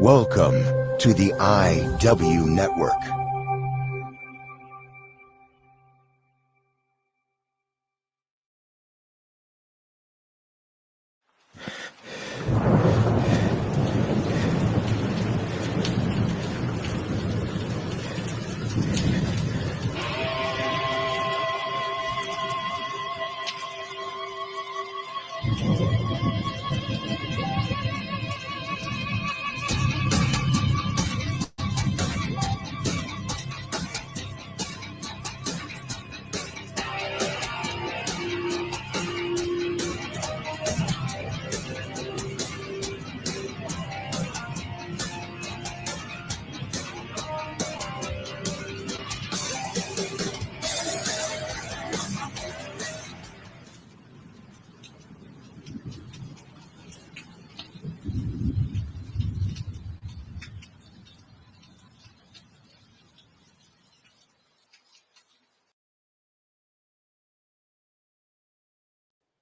Welcome to the IW Network.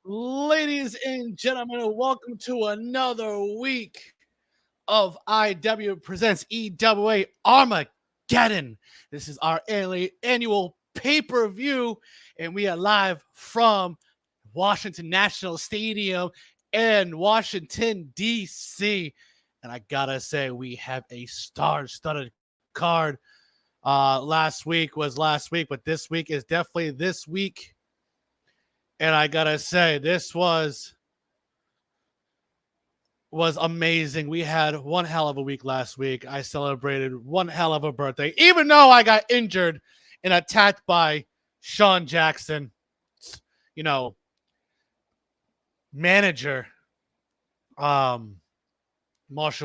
Ladies and gentlemen, welcome to another week of IW Presents EWA Armageddon. This is our annual pay-per-view, and we are live from Washington National Stadium in Washington, D.C. And I gotta say, we have a star-studded card. Last week was last week, but this week is definitely this week. And I gotta say, this was amazing. We had one hell of a week last week. I celebrated one hell of a birthday, even though I got injured and attacked by Sean Jackson, manager, Marshall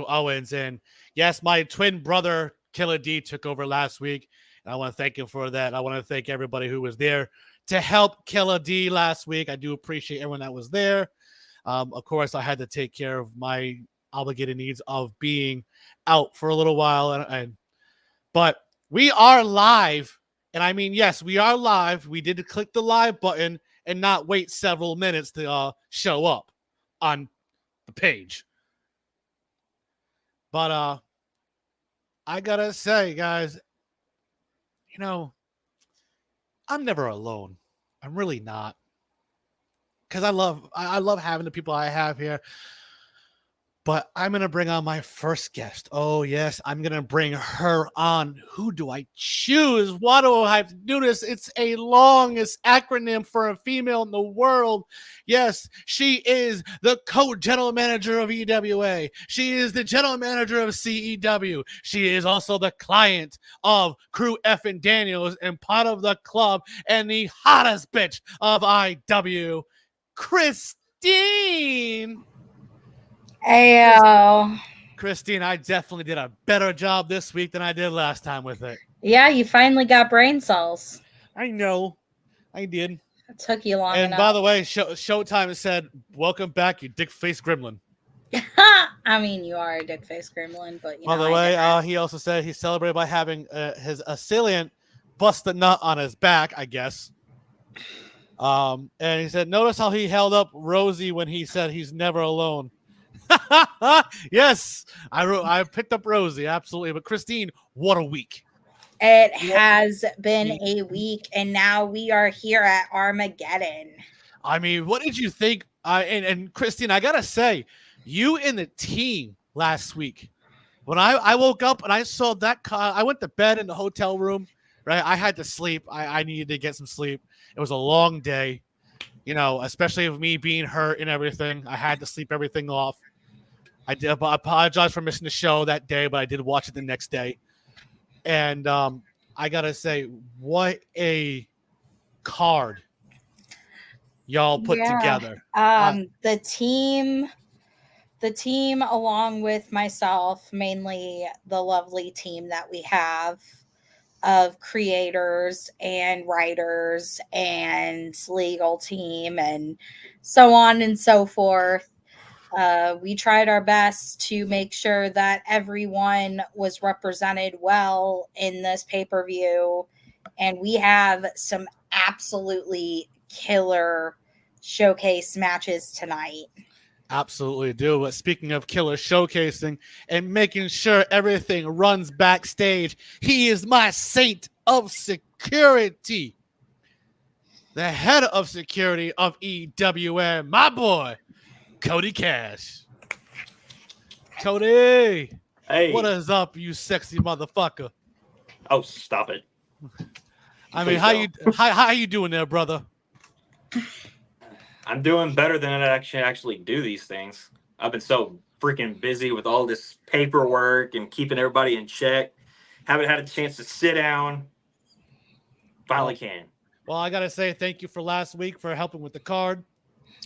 Owens. And yes, my twin brother, Killer D, took over last week. And I want to thank him for that. I want to thank everybody who was there to help Killer D last week. I do appreciate everyone that was there. Of course, I had to take care of my obligated needs of being out for a little while. But we are live. And I mean, yes, we are live. We did click the live button and not wait several minutes to show up on the page. But I got to say, guys, I'm never alone. I'm really not. Because I love having the people I have here. But I'm going to bring on my first guest. Oh, yes, I'm going to bring her on. Who do I choose? Why do I have to do this? It's a longest acronym for a female in the world. Yes, she is the co-general manager of EWA. She is the general manager of CEW. She is also the client of Crew F and Daniels and part of the club and the hottest bitch of IW, Christine. Ayo. Christine, I definitely did a better job this week than I did last time with it. Yeah, you finally got brain cells. I know. I did. It took you long enough. And by the way, Showtime said, welcome back, you dick-faced gremlin. I mean, you are a dick-faced gremlin, but By the way, he also said he celebrated by having his assailant bust the nut on his back, I guess. And he said, notice how he held up Rosie when he said he's never alone. Yes, I picked up Rosie, absolutely. But Christine, what a week. It has been a week, and now we are here at Armageddon. I mean, what did you think? And Christine, I got to say, you and the team last week, when I woke up and I saw that, I went to bed in the hotel room, right? I had to sleep. I needed to get some sleep. It was a long day, especially with me being hurt and everything. I had to sleep everything off. I apologize for missing the show that day, but I did watch it the next day. And I got to say, what a card y'all put together. The team, along with myself, mainly the lovely team that we have of creators and writers and legal team and so on and so forth. We tried our best to make sure that everyone was represented well in this pay-per-view. And we have some absolutely killer showcase matches tonight. Absolutely do. But speaking of killer showcasing and making sure everything runs backstage, he is my saint of security. The head of security of EWM, my boy, Cody Cash. Cody, Hey. what is up, you sexy motherfucker? Oh, stop it. I mean, Please how you doing there, brother? I'm doing better than I actually do these things. I've been so freaking busy with all this paperwork and keeping everybody in check. Haven't had a chance to sit down. Finally can. Well, I gotta say thank you for last week for helping with the card.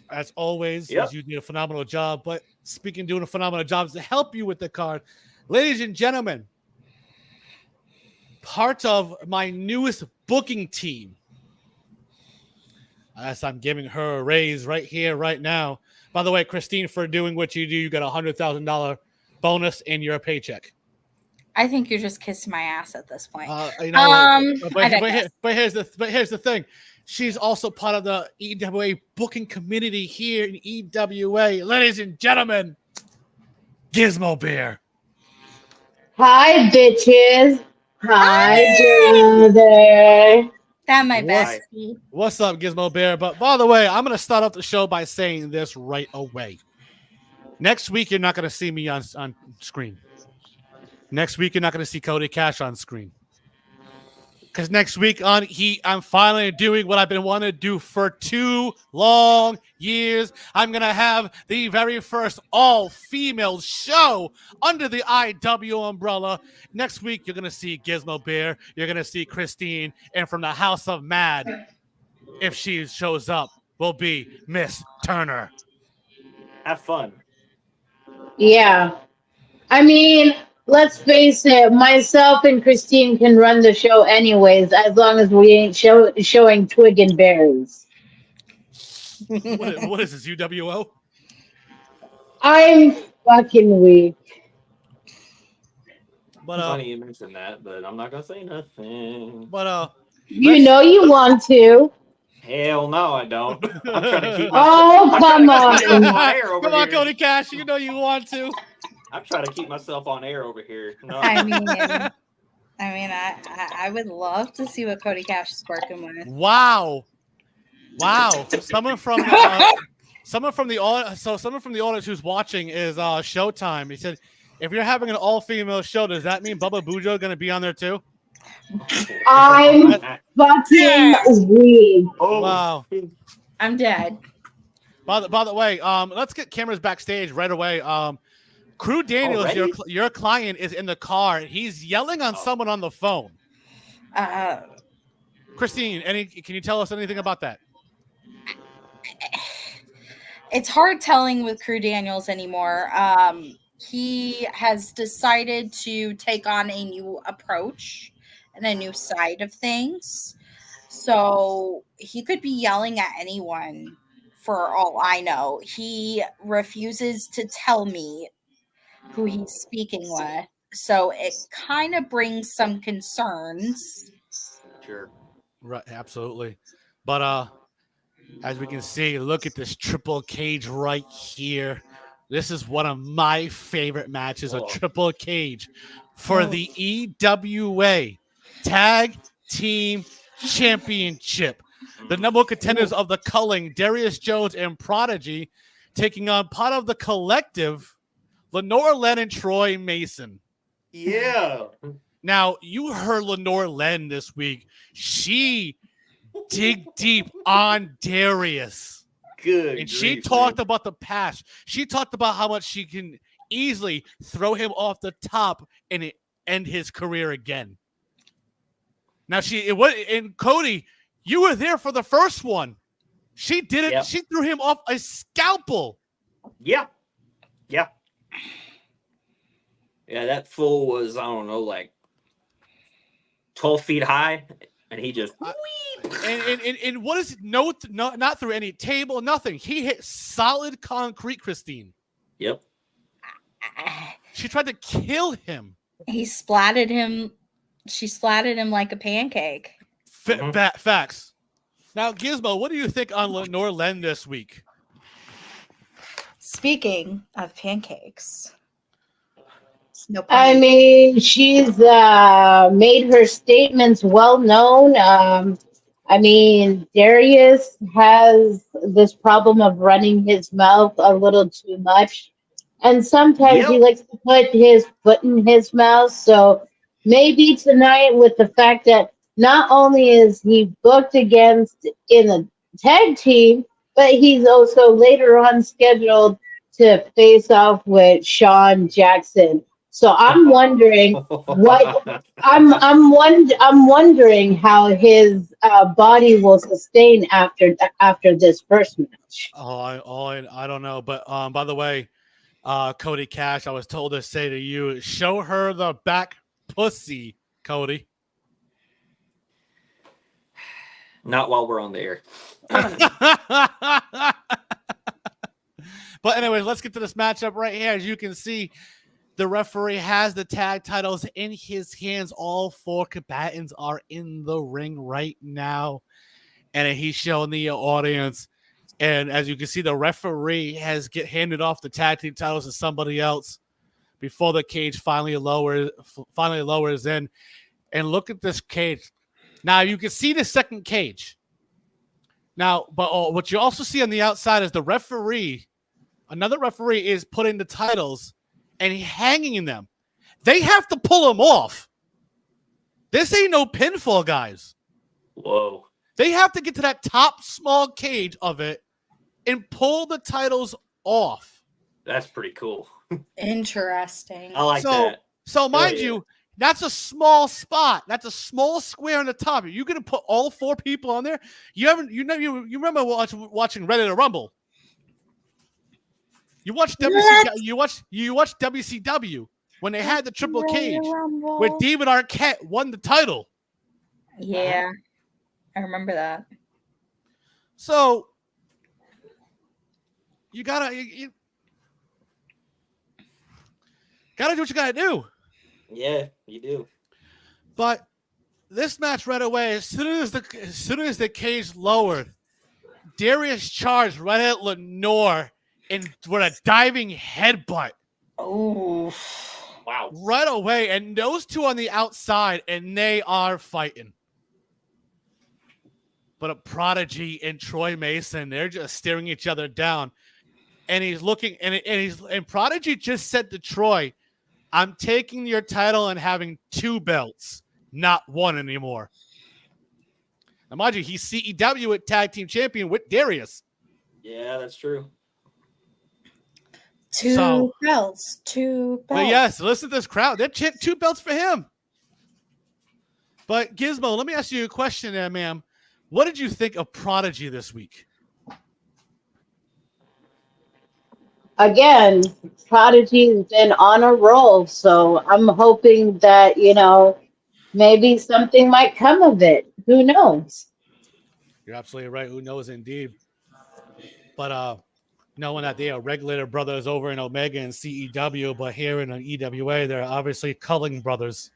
As always, Yep. you did a phenomenal job. But speaking of doing a phenomenal job to help you with the card, ladies and gentlemen, part of my newest booking team. As I'm giving her a raise right here, right now. By the way, Christine, for doing what you do, you got $100,000 bonus in your paycheck. I think you're just kissing my ass at this point. You know, I but here's the thing. She's also part of the EWA booking community here in EWA. Ladies and gentlemen, Gizmo Bear. Hi, bitches. Hi, brother. That my What's- bestie. What's up, Gizmo Bear? But by the way, I'm going to start off the show by saying this right away. Next week, you're not going to see me on screen. Next week, you're not going to see Cody Cash on screen. Because next week on Heat, I'm finally doing what I've been wanting to do for 2 long years. I'm going to have the very first all-female show under the IW umbrella. Next week, you're going to see Gizmo Bear. You're going to see Christine. And from the House of Mad, if she shows up, will be Miss Turner. Have fun. Yeah. I mean, let's face it, myself and Christine can run the show anyways, as long as we ain't showing twig and berries. What is this, UWO? I'm fucking weak. But Funny you mentioned that, but I'm not gonna say nothing. You know you want to. Hell no, I don't. I'm trying to keep Oh, I'm come trying to keep myself on. on air over Come on, here. Cody Cash. You know you want to. I'm trying to keep myself on air over here. No. I mean, I would love to see what Cody Cash is working with. Wow. Someone from the audience who's watching is Showtime. He said, if you're having an all-female show, does that mean Bubba Bujo going to be on there too? I'm fucking weak. Oh, Wow. I'm dead. By the way, let's get cameras backstage right away. Crew Daniels, Already? your client is in the car. He's yelling on someone on the phone. Christine, can you tell us anything about that? It's hard telling with Crew Daniels anymore. He has decided to take on a new approach and a new side of things. So he could be yelling at anyone for all I know. He refuses to tell me who he's speaking with. So it kind of brings some concerns. sure. Right, absolutely. But as we can see, look at this triple cage right here. This is one of my favorite matches, a triple cage for the EWA Tag Team Championship. The number one contenders of the Culling, Darius Jones and Prodigy, taking on part of the collective, Lenore Len and Troy Mason. Yeah. Now, you heard Lenore Len this week. She dig deep on Darius. Good. And she talked about the past. She talked about how much she can easily throw him off the top and end his career again. Now, Cody, you were there for the first one. She did it. Yep. She threw him off a scalpel. Yeah. Yeah. Yeah, that fool was, I don't know, like 12 feet high, and he just And what is not through any table, nothing. He hit solid concrete, Christine. Yep. She tried to kill him. He splatted him. She splatted him like a pancake. Facts. Now, Gizmo, what do you think on Lenore Len this week? Speaking of pancakes, no I pun. mean, she's made her statements well known. I mean, Darius has this problem of running his mouth a little too much. And sometimes he Yep. likes to put his foot in his mouth. So maybe tonight, with the fact that not only is he booked against in the tag team, but he's also later on scheduled to face off with Sean Jackson. So I'm wondering what I'm wondering how his body will sustain after this first match. I don't know. But by the way, Cody Cash, I was told to say to you, show her the back pussy, Cody. Not while we're on the air. But anyways, let's get to this matchup right here. As you can see, the referee has the tag titles in his hands. All four combatants are in the ring right now. And he's showing the audience. And as you can see, the referee has handed off the tag team titles to somebody else before the cage finally lowers in. And look at this cage. Now you can see the second cage. Now, but what you also see on the outside is the referee. Another referee is putting the titles and hanging them. They have to pull them off. This ain't no pinfall, guys. Whoa. They have to get to that top small cage of it and pull the titles off. That's pretty cool. Interesting. I like that. So mind you, that's a small spot. That's a small square on the top. Are you going to put all four people on there? You remember watching Ready to Rumble? You watched WCW. You watched WCW when they had the triple cage where David Arquette won the title. Yeah, I remember that. So you gotta do what you gotta do. Yeah, you do. But this match right away, as soon as the cage lowered, Darius charged right at Lenore and with a diving headbutt. Oh, wow! Right away, and those two on the outside, and they are fighting. But a Prodigy and Troy Mason, they're just staring each other down. And he's looking, and Prodigy just said to Troy, "I'm taking your title and having 2 belts, not 1 anymore." Now, mind you, he's CEW at tag team champion with Darius. Yeah, that's true. 2 belts. But yes, listen to this crowd. They're chanting 2 belts for him. But Gizmo, let me ask you a question there, ma'am. What did you think of Prodigy this week? Again, Prodigy's been on a roll, so I'm hoping that, maybe something might come of it. Who knows? You're absolutely right. Who knows, indeed. But knowing that they are Regulator brothers over in Omega and CEW, but here in EWA, they're obviously Culling brothers.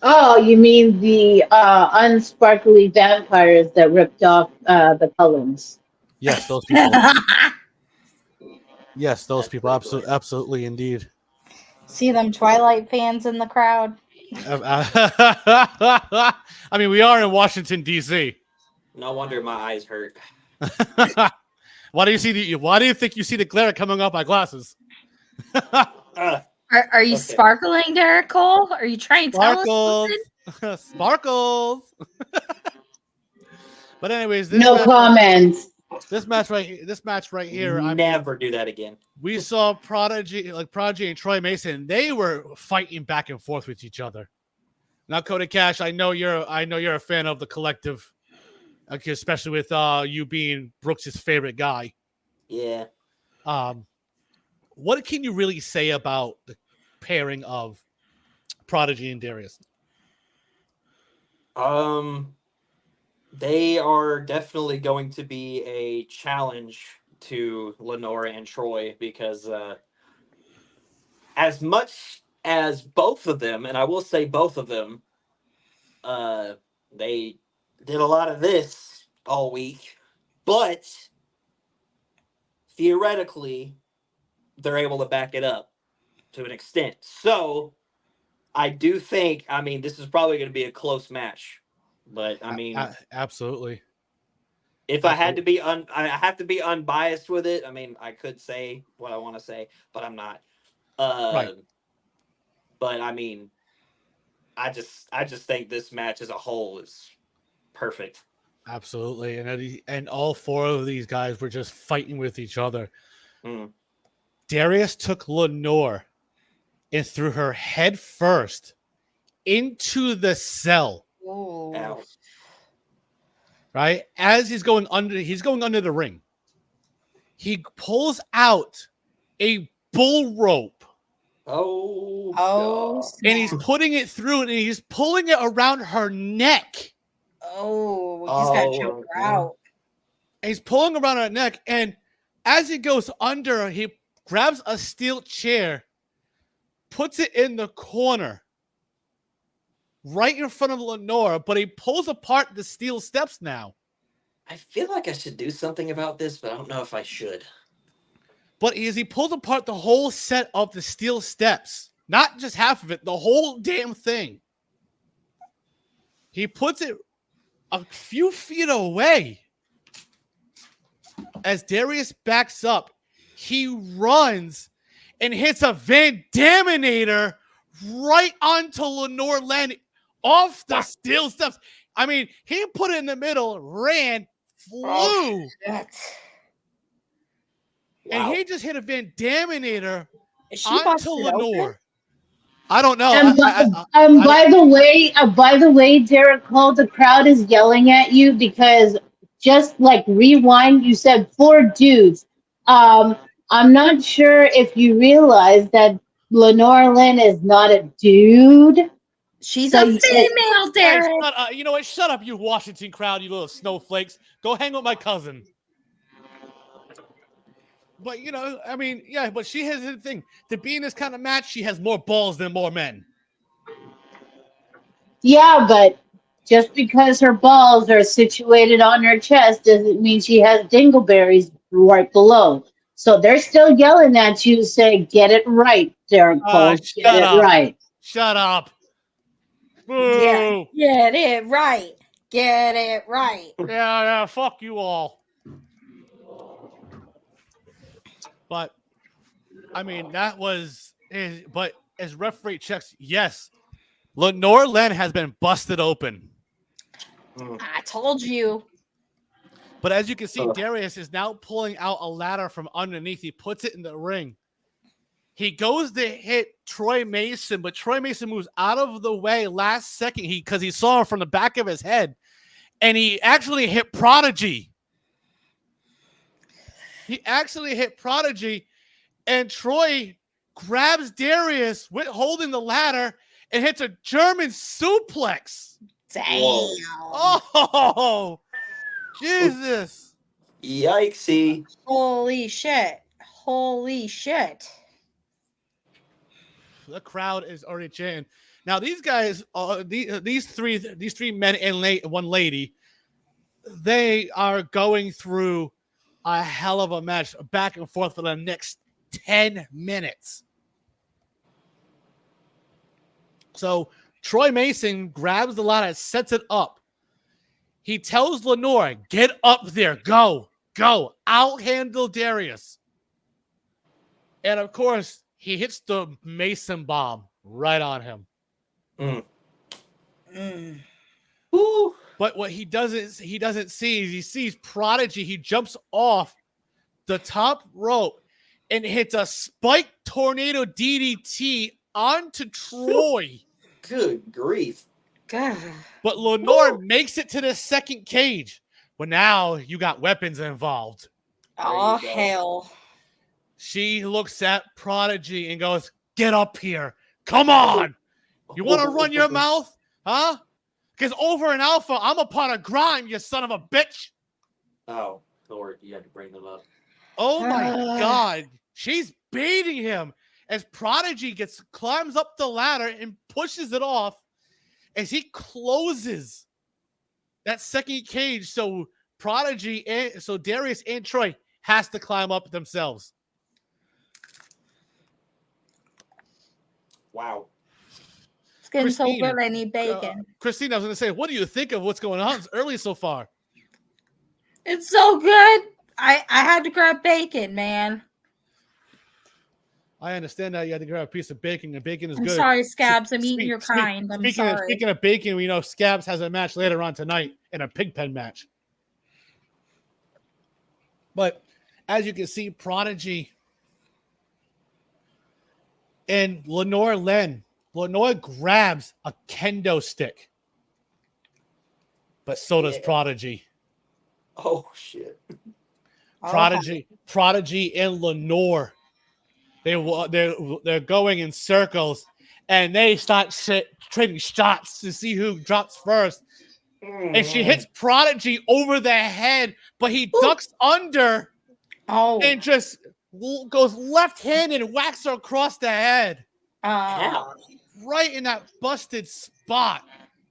Oh, you mean the unsparkly vampires that ripped off the Cullens? Yes, those people. Yes, those people. Absolutely, indeed. See them Twilight fans in the crowd? I mean, we are in Washington, D.C. No wonder my eyes hurt. Why do you think you see the glare coming off my glasses? Are you sparkling, Derek Cole? Are you trying to tell us something? Sparkles. But anyways, no comments. This match right here. Never do that again. We saw Prodigy and Troy Mason. They were fighting back and forth with each other. Now, Cody Cash, I know you're a fan of the collective, especially with you being Brooks' favorite guy. Yeah. What can you really say about the pairing of Prodigy and Darius? They are definitely going to be a challenge to Lenore and Troy because as much as both of them, and I will say both of them, they did a lot of this all week, but theoretically, they're able to back it up to an extent. So I do think, I mean, this is probably going to be a close match. But I mean, absolutely. if I had to be I have to be unbiased with it. I mean, I could say what I want to say, but I'm not. Right. But I mean, I just think this match as a whole is perfect. Absolutely. And all four of these guys were just fighting with each other. Mm. Darius took Lenore and threw her head first into the cell. Ooh. Ow. Right? As he's going under the ring. He pulls out a bull rope. Oh, Oh, God. And he's putting it through and he's pulling it around her neck. Oh, he's got to choke her out. And he's pulling around her neck. And as he goes under, he grabs a steel chair, puts it in the corner, right in front of Lenore, but he pulls apart the steel steps now. I feel like I should do something about this, but I don't know if I should. But as he pulls apart the whole set of the steel steps, not just half of it, the whole damn thing, he puts it a few feet away. As Darius backs up, he runs and hits a Van Daminator right onto Lenore Len off the steel steps. I mean, he put it in the middle, ran, flew. Oh, shit. And he just hit a Van Daminator Is she onto busted Lenore. open? I don't know. And by the way, Derek Cole, the crowd is yelling at you because just like rewind, you said 4 dudes. I'm not sure if you realize that Lenore Lynn is not a dude. She's So a you said- female, Hey, Derek. you know what? Shut up, you Washington crowd, you little snowflakes. Go hang with my cousin. But, you know, I mean, yeah, but she has the thing. To be in this kind of match, she has more balls than more men. Yeah, but just because her balls are situated on her chest doesn't mean she has dingleberries right below. So they're still yelling at you, say, "Get it right, Derek Cole. Get Shut it up. right." Shut up. Boo. Get it right. Get it right. Yeah, fuck you all. But, I mean, but as referee checks, yes, Lenore Len has been busted open. I told you. But as you can see, Darius is now pulling out a ladder from underneath. He puts it in the ring. He goes to hit Troy Mason, but Troy Mason moves out of the way last second because he saw him from the back of his head. And he actually hit Prodigy. And Troy grabs Darius holding the ladder and hits a German suplex. Damn. Oh, Jesus. Yikesy. Holy shit. Holy shit. The crowd is already chanting. Now, these guys, these three men and one lady, they are going through a hell of a match back and forth for the next 10 minutes. So Troy Mason grabs the ladder, sets it up. He tells Lenore, "Get up there. Go. I'll handle Darius." And of course, he hits the Mason bomb right on him. Ooh. But what he doesn't see is he sees Prodigy. He jumps off the top rope and hits a spike tornado DDT onto Troy. Good grief. God. But Lenore makes it to the second cage. Well, now you got weapons involved. Oh, hell. She looks at Prodigy and goes, "Get up here. Come on. You want to run your mouth? Huh? Because over in Alpha, I'm a part of Grime, you son of a bitch." Oh, Lord, you had to bring them up. Oh, my God. She's baiting him as Prodigy climbs up the ladder and pushes it off as he closes that second cage. So Darius and Troy has to climb up themselves. Wow. It's getting so Christine, good. I need bacon. Christine, I was going to say, what do you think of what's going on early so far? It's so good. I had to grab bacon, man. I understand that you had to grab a piece of bacon, and bacon is I'm good. sorry, Scabs. I'm eating your kind. I'm sorry. Speaking of bacon, we know Scabs has a match later on tonight in a pig pen match. But as you can see, Prodigy and Lenore grabs a kendo stick. But so does Prodigy. Oh shit. Prodigy and Lenore. They're going in circles, and they start trading shots to see who drops first. And she hits Prodigy over the head, but he ducks under and just goes left-handed and whacks her across the head. Right in that busted spot.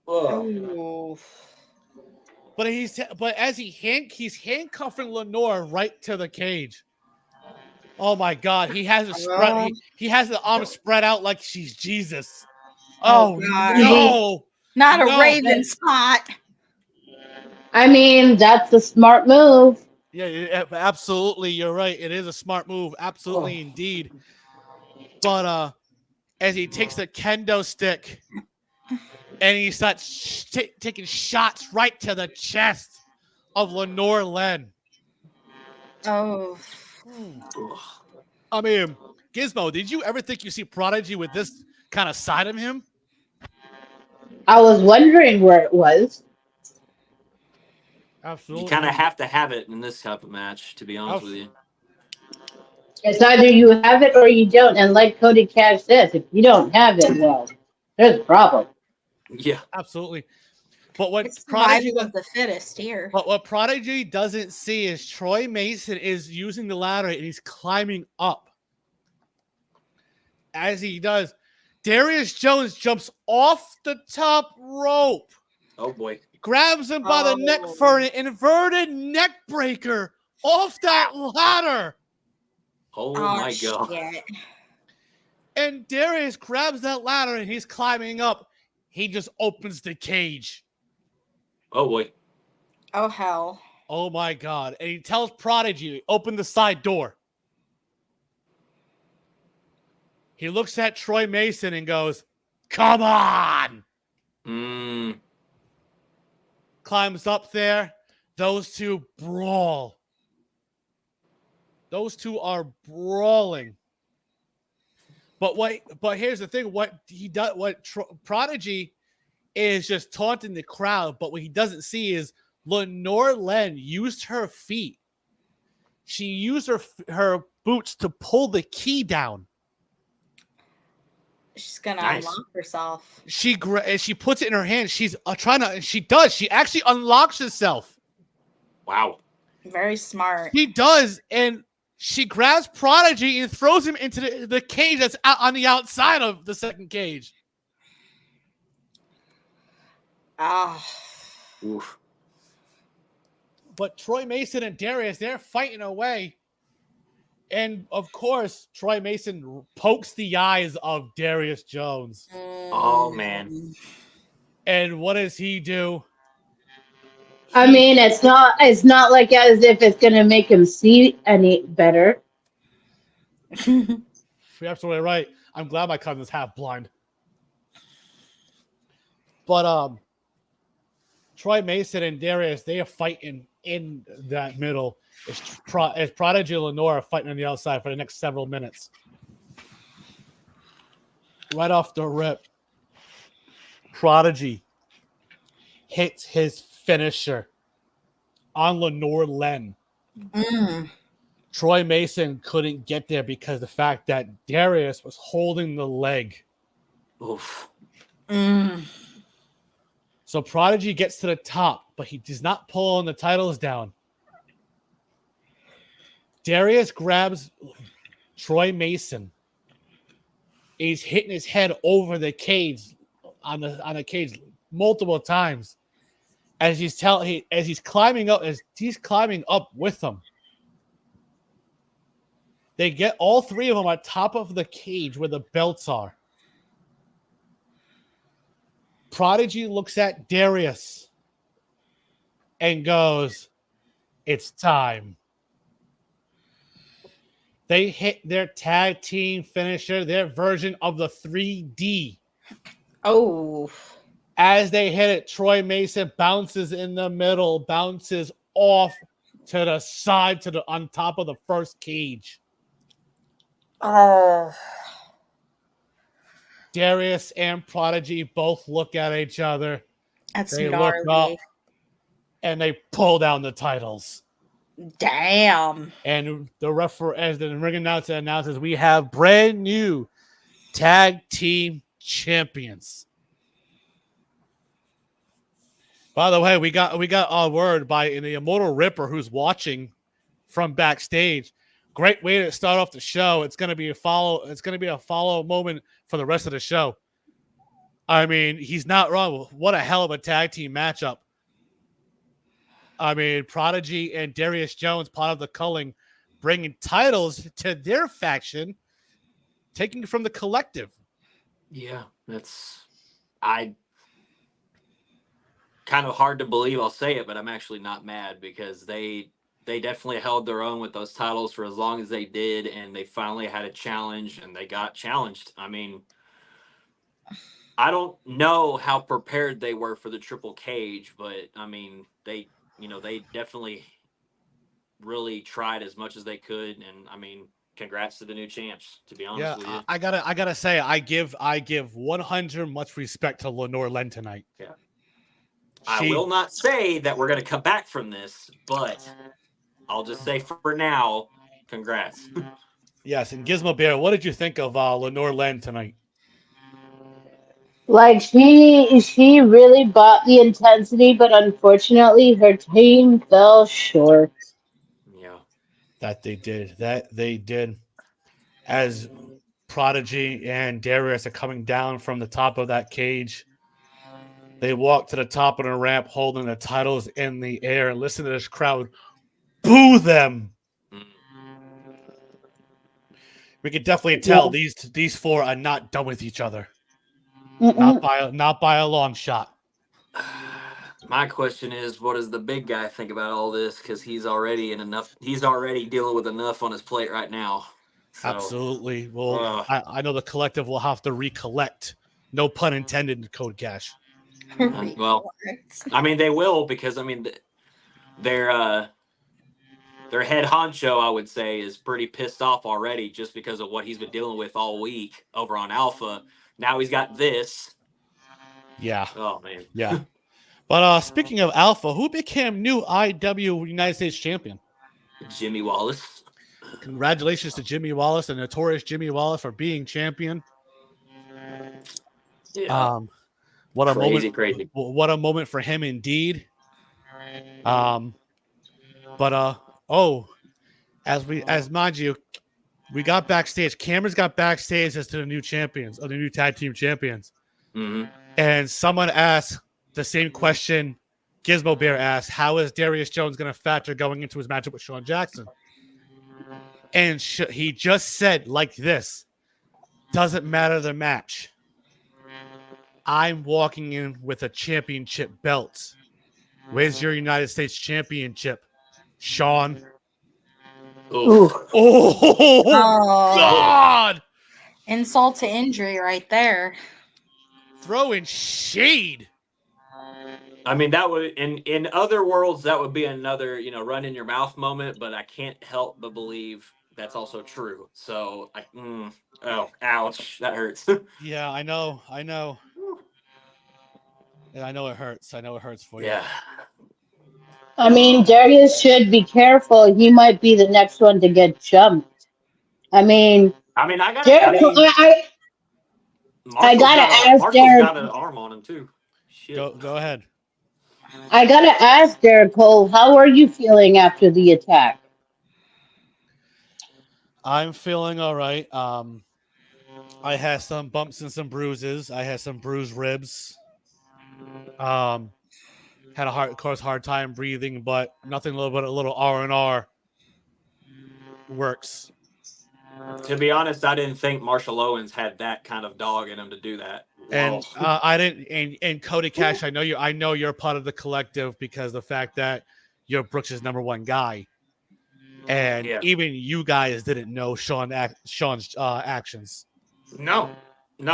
Oh. But as he's handcuffing Lenore right to the cage. Oh my God, he has he has the arms spread out like she's Jesus. Oh no. Not a Raven spot. I mean, that's a smart move. Yeah, absolutely. You're right. It is a smart move. Absolutely indeed. But as he takes the kendo stick and he starts taking shots right to the chest of Lenore Len. Oh. I mean, Gizmo, did you ever think you see Prodigy with this kind of side of him? I was wondering where it was. Absolutely. You kind of have to have it in this type of match, to be honest with you. It's either you have it or you don't. And like Cody Cash says, if you don't have it, well, there's a problem. Yeah. Absolutely. But what It's Prodigy survival of the fittest here. But what Prodigy doesn't see is Troy Mason is using the ladder and he's climbing up. As he does, Darius Jones jumps off the top rope. Oh boy. Grabs him by the neck for an inverted neck breaker off that ladder. Oh my God. Shit. And Darius grabs that ladder and he's climbing up. He just opens the cage. Oh boy. Oh hell. Oh my God. And he tells Prodigy, open the side door. He looks at Troy Mason and goes, come on. Climbs up there. Those two brawl. Those two are brawling. But here's the thing. Prodigy is just taunting the crowd. But what he doesn't see is Lenore Len used her feet. She used her boots to pull the key down. She's gonna unlock herself. She puts it in her hand. She's trying to. She does. She actually unlocks herself. Wow. Very smart. She does, and she grabs Prodigy and throws him into the cage that's out on the outside of the second cage. Oof. But Troy Mason and Darius, they're fighting away. And, of course, Troy Mason pokes the eyes of Darius Jones. Oh, man. And what does he do? I mean, it's not like as if it's going to make him see any better. You're absolutely right. I'm glad my cousin's half blind. But Troy Mason and Darius, they are fighting in that middle. As Prodigy and Lenore are fighting on the outside for the next several minutes. Right off the rip, Prodigy hits his finisher on Lenore Len. Troy Mason couldn't get there because of the fact that Darius was holding the leg. Oof. So Prodigy gets to the top, but he does not pull on the titles down. Darius grabs Troy Mason. He's hitting his head over the cage on the cage multiple times as he's climbing up with him. They get all three of them on top of the cage where the belts are. Prodigy looks at Darius and goes, "It's time." They hit their tag team finisher, their version of the 3D. Oh. As they hit it, Troy Mason bounces in the middle, bounces off to the side on top of the first cage. Oh. Darius and Prodigy both look at each other. That's They look up gnarly. and they pull down the titles. Damn. And the referee, as the ring announcer announces, we have brand new tag team champions. By the way, we got a word by the Immortal Ripper, who's watching from backstage. Great way to start off the show. It's gonna be a follow moment for the rest of the show. I mean, he's not wrong. What a hell of a tag team matchup. I mean, Prodigy and Darius Jones, part of the culling, bringing titles to their faction, taking from the collective. Yeah, I kind of hard to believe I'll say it, but I'm actually not mad because they definitely held their own with those titles for as long as they did, and they finally had a challenge and they got challenged. I mean, I don't know how prepared they were for the triple cage, but I mean, they definitely really tried as much as they could, and I mean, congrats to the new champs, to be honest with you. I gotta say, I give 100 much respect to Lenore Len tonight. Yeah. I will not say that we're going to come back from this, but I'll just say for now, congrats. Yes, and Gizmo Bear, what did you think of Lenore Len tonight? Like she really bought the intensity, but unfortunately her team fell short. Yeah. That they did. As Prodigy and Darius are coming down from the top of that cage, they walk to the top of the ramp holding the titles in the air. Listen to this crowd boo them. We can definitely tell these four are not done with each other. Not by a long shot. My question is, what does the big guy think about all this? Because he's already dealing with enough on his plate right now. So, absolutely. Well, I know the collective will have to recollect. No pun intended, Code Cash. Well, I mean, they will, because I mean, their head honcho, I would say, is pretty pissed off already just because of what he's been dealing with all week over on Alpha. Now he's got this. Yeah. Oh man. Yeah. But speaking of Alpha, who became new IW United States champion? Jimmy Wallace. Congratulations to Jimmy Wallace, the notorious Jimmy Wallace, for being champion. Yeah. What a crazy. What a moment for him indeed. As mind you, we got backstage. Cameron's got backstage as to the new champions, or the new tag team champions. Mm-hmm. And someone asked the same question Gizmo Bear asked: how is Darius Jones going to factor going into his matchup with Sean Jackson? And he just said like this: doesn't matter the match. I'm walking in with a championship belt. Where's your United States championship, Sean? Oh, God! Insult to injury right there. Throwing shade. I mean, that would, in other worlds, that would be another, run in your mouth moment, but I can't help but believe that's also true. So, ouch, that hurts. Yeah, I know. Yeah, I know it hurts. I know it hurts for you. Yeah. I mean, Darius should be careful. He might be the next one to get jumped. I gotta ask Derek. Got an arm on him too. Shit. Go ahead. I gotta ask Derek Cole, how are you feeling after the attack? I'm feeling all right. I had some bumps and some bruises. I had some bruised ribs. Had a hard time breathing, but nothing. A little R&R works. To be honest, I didn't think Marshall Owens had that kind of dog in him to do that. And Wow. I didn't. And Cody Cash, I know you. I know you're part of the collective because the fact that you're Brooks' #1 guy, and Yeah. even you guys didn't know Sean's actions. No,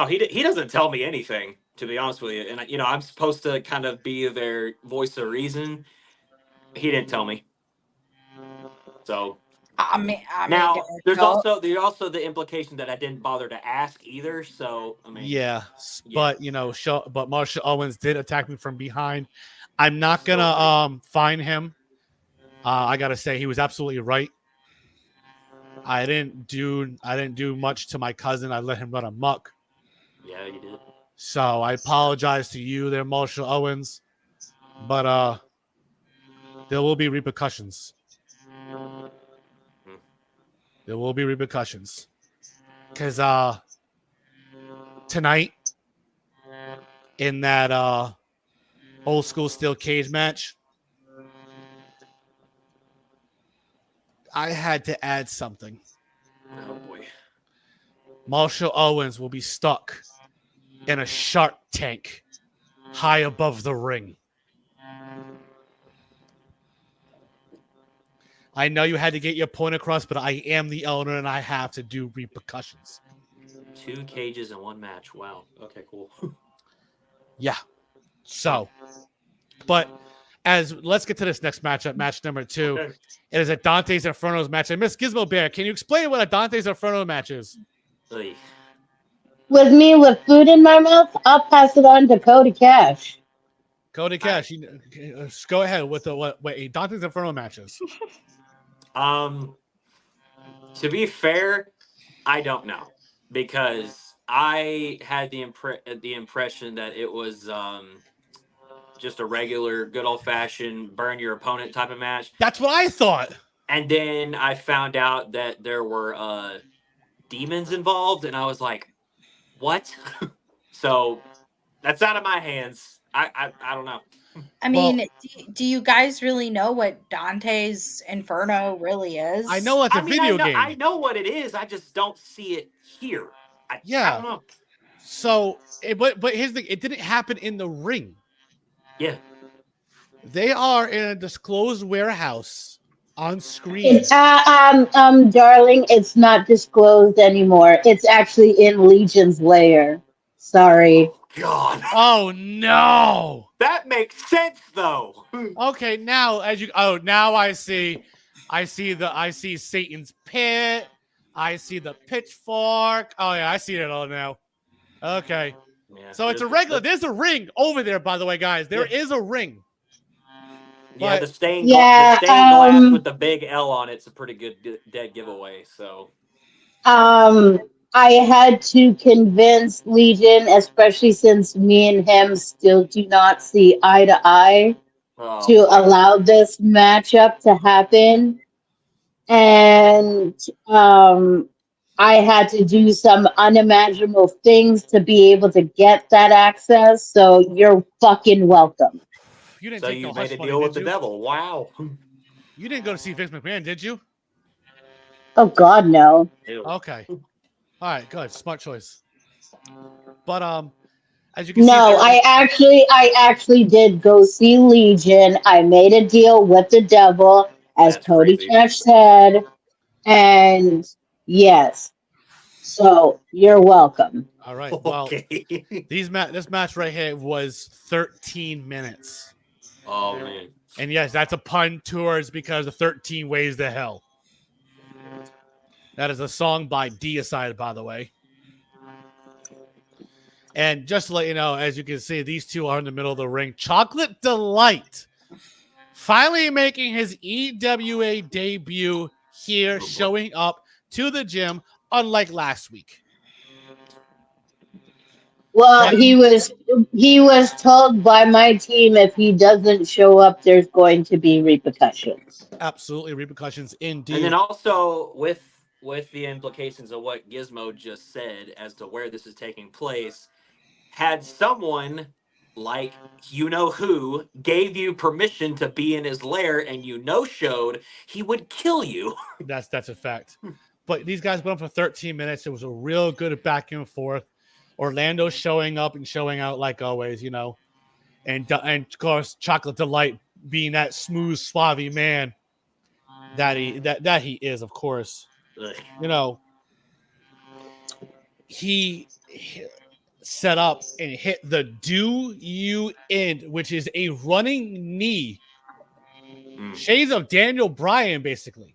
he doesn't tell me anything. To be honest with you, and I'm supposed to kind of be their voice of reason. He didn't tell me. So I mean, now there's go- also the implication that I didn't bother to ask either. So I mean, Yeah, yeah. but but Marshall Owens did attack me from behind. I'm not gonna fine him. I gotta say he was absolutely right. I didn't do much to my cousin. I let him run amok. Yeah, you did. So I apologize to you there, Marshall Owens. But there will be repercussions. There will be repercussions. Cause tonight in that old school steel cage match, I had to add something. Oh boy. Marshall Owens will be stuck in a shark tank high above the ring. I know you had to get your point across, but I am the owner and I have to do repercussions. 2 cages in 1 match. Wow. Okay, cool. Yeah. So, but let's get to this next matchup, match number 2. Okay. It is a Dante's Inferno's match. And Miss Gizmo Bear, can you explain what a Dante's Inferno match is? Oy. With me with food in my mouth, I'll pass it on to Cody Cash. Cody Cash, go ahead with what a Dante's Inferno match is. To be fair, I don't know because I had the impression that it was just a regular, good old fashioned burn your opponent type of match. That's what I thought. And then I found out that there were demons involved, and I was like, "What?" So that's out of my hands. I don't know. I mean, do you guys really know what Dante's Inferno really is? I know it's a video game. I know what it is. I just don't see it here. I don't know. So, but here's the thing: it didn't happen in the ring. Yeah. They are in a disclosed warehouse on screen. Darling, it's not disclosed anymore. It's actually in Legion's lair. Sorry. Oh, God. Oh no. That makes sense though. Okay, now now I see Satan's pit. I see the pitchfork. Oh yeah, I see it all now. Okay. Yeah, So it's a regular. There's a ring over there, by the way, guys. There is a ring. Yeah, But, the stained Yeah, glass with the big L on it's a pretty good dead giveaway. So I had to convince Legion, especially since me and him still do not see eye to eye, to allow this matchup to happen. And I had to do some unimaginable things to be able to get that access. So you're fucking welcome. You didn't so take you no made hush a money, deal with did the you? devil. Wow. You didn't go to see Vince McMahon, did you? Oh God, no. Okay. All right, good. Smart choice. But as you can see, No, I actually did go see Legion. I made a deal with the devil, as That's Cody crazy. Cash said, and yes. So you're welcome. all right. Well, Okay. this match right here was 13 minutes. Oh man. And yes, that's a pun towards because the 13 ways to hell. That is a song by Deicide, by the way. And just to let you know, as you can see, these two are in the middle of the ring. Chocolate Delight finally making his EWA debut here, showing up to the gym, unlike last week. Well, he was told by my team if he doesn't show up, there's going to be repercussions. Absolutely, repercussions indeed. And then also with the implications of what Gizmo just said as to where this is taking place, had someone like you know who gave you permission to be in his lair and showed, he would kill you. That's a fact. but these guys went on for 13 minutes. It was a real good back and forth. Orlando showing up and showing out like always, you know, and of course Chocolate Delight being that smooth, suave man that he is, of course. Ugh. You know, he set up and hit the do you end, which is a running knee. Shades of Daniel Bryan, basically.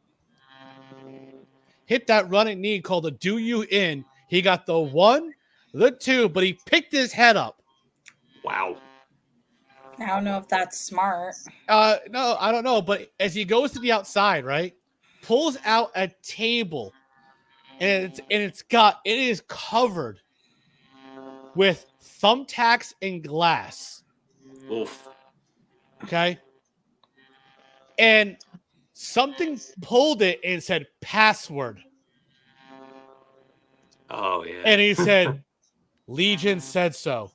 Hit that running knee called the do you in. He got the 1, the 2, but he picked his head up. Wow. I don't know if that's smart. No, I don't know. But as he goes to the outside, right, pulls out a table, and it is covered with thumbtacks and glass. Oof. Okay, and something pulled it and said password. Oh yeah. And he said, Legion said so.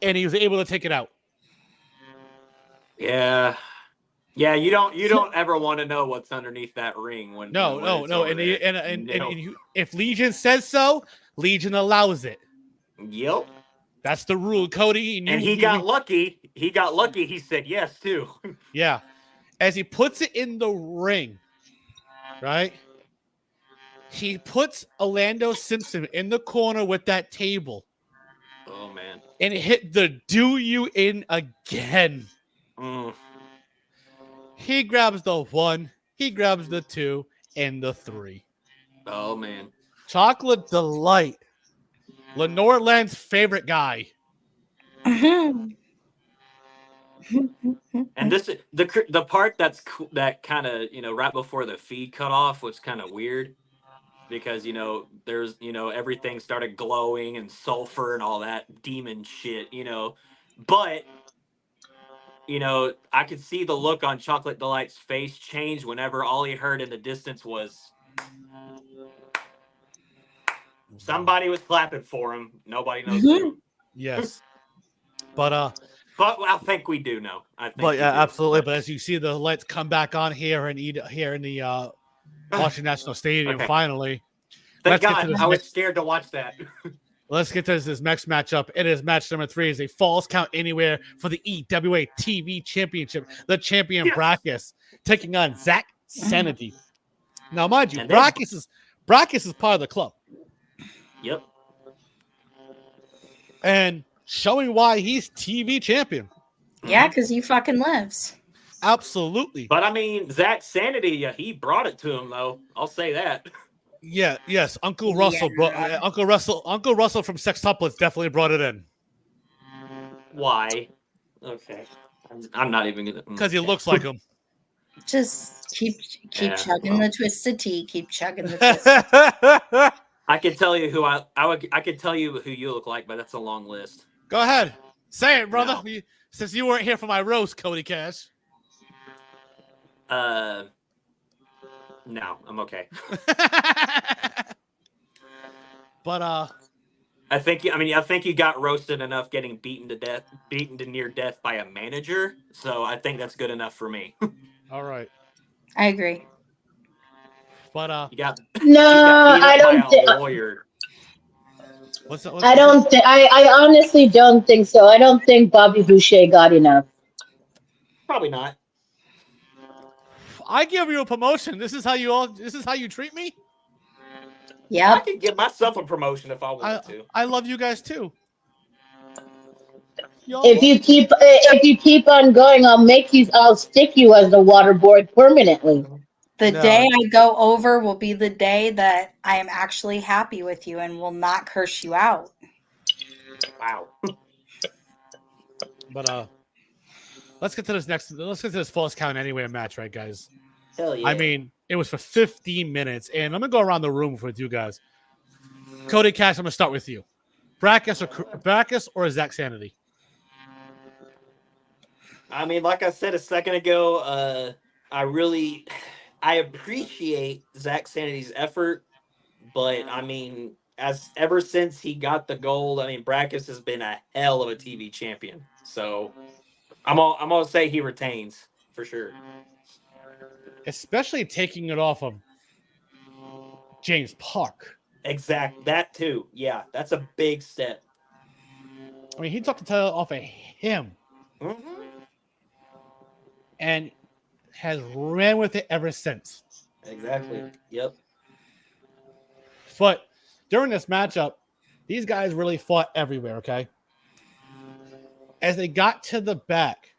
And he was able to take it out. Yeah. Yeah, you don't ever want to know what's underneath that ring when No. If Legion says so, Legion allows it. Yep. That's the rule, Cody. And he got lucky. He got lucky. He said yes too. Yeah. As he puts it in the ring, right? He puts Orlando Simpson in the corner with that table. Oh man. And it hit the do you in again. He grabs the 1, he grabs the 2, and the 3. Oh man. Chocolate Delight. Lenore Land's favorite guy. Mhm. And this the part that's cool, that kind of, you know, right before the feed cut off was kind of weird because, you know, there's, you know, everything started glowing and sulfur and all that demon shit, you know. But, you know, I could see the look on Chocolate Delight's face change whenever all he heard in the distance was somebody was clapping for him. Nobody knows who. Yes. But I think we do know. I think. But yeah, absolutely. But as you see the lights come back on here in the Washington National Stadium, Okay. finally. Thank God. I was scared to watch that. Let's get to this next matchup. It is match number 3. Is a Falls Count Anywhere for the EWA TV Championship. The champion Brackus taking on Zach Sanity. Now, mind you, Brackus is part of the club. Yep. And showing why he's TV champion. Yeah, because he fucking lives. Absolutely. But I mean, Zach Sanity, he brought it to him though. I'll say that. Yeah, yes. Uncle Russell Uncle Russell from Sextuplets definitely brought it in. Why? Okay. I'm not even gonna because he looks like him. Just keep chugging the twisted tea. Keep chugging the twisted. I could tell you who I could tell you who you look like, but that's a long list. Go ahead, say it, brother. No. Since you weren't here for my roast, Cody Cash. No, I'm okay. But I think you got roasted enough getting beaten to near death by a manager. So I think that's good enough for me. All right. I agree. But I don't think. I honestly don't think so. I don't think Bobby Boucher got enough. Probably not. I give you a promotion. This is how you treat me? Yeah. I could give myself a promotion if I wanted to. I love you guys too. If you keep on going, I'll stick you as the water boy permanently. The day I go over will be the day that I am actually happy with you and will not curse you out. Wow. But let's get to this Falls Count Anywhere match, right, guys? Hell yeah. I mean, it was for 15 minutes, and I'm gonna go around the room with you guys. Cody Cash, I'm gonna start with you. Brackus or Zach Sanity? I mean, like I said a second ago, I appreciate Zach Sanity's effort, but I mean, ever since he got the gold, I mean, Brackus has been a hell of a TV champion. So I'm gonna say he retains for sure. Especially taking it off of James Park. Exact. That too. Yeah, that's a big step. I mean, he took the title off of him Mm-hmm. and has ran with it ever since. Exactly. Yep. But during this matchup, these guys really fought everywhere, okay? As they got to the back,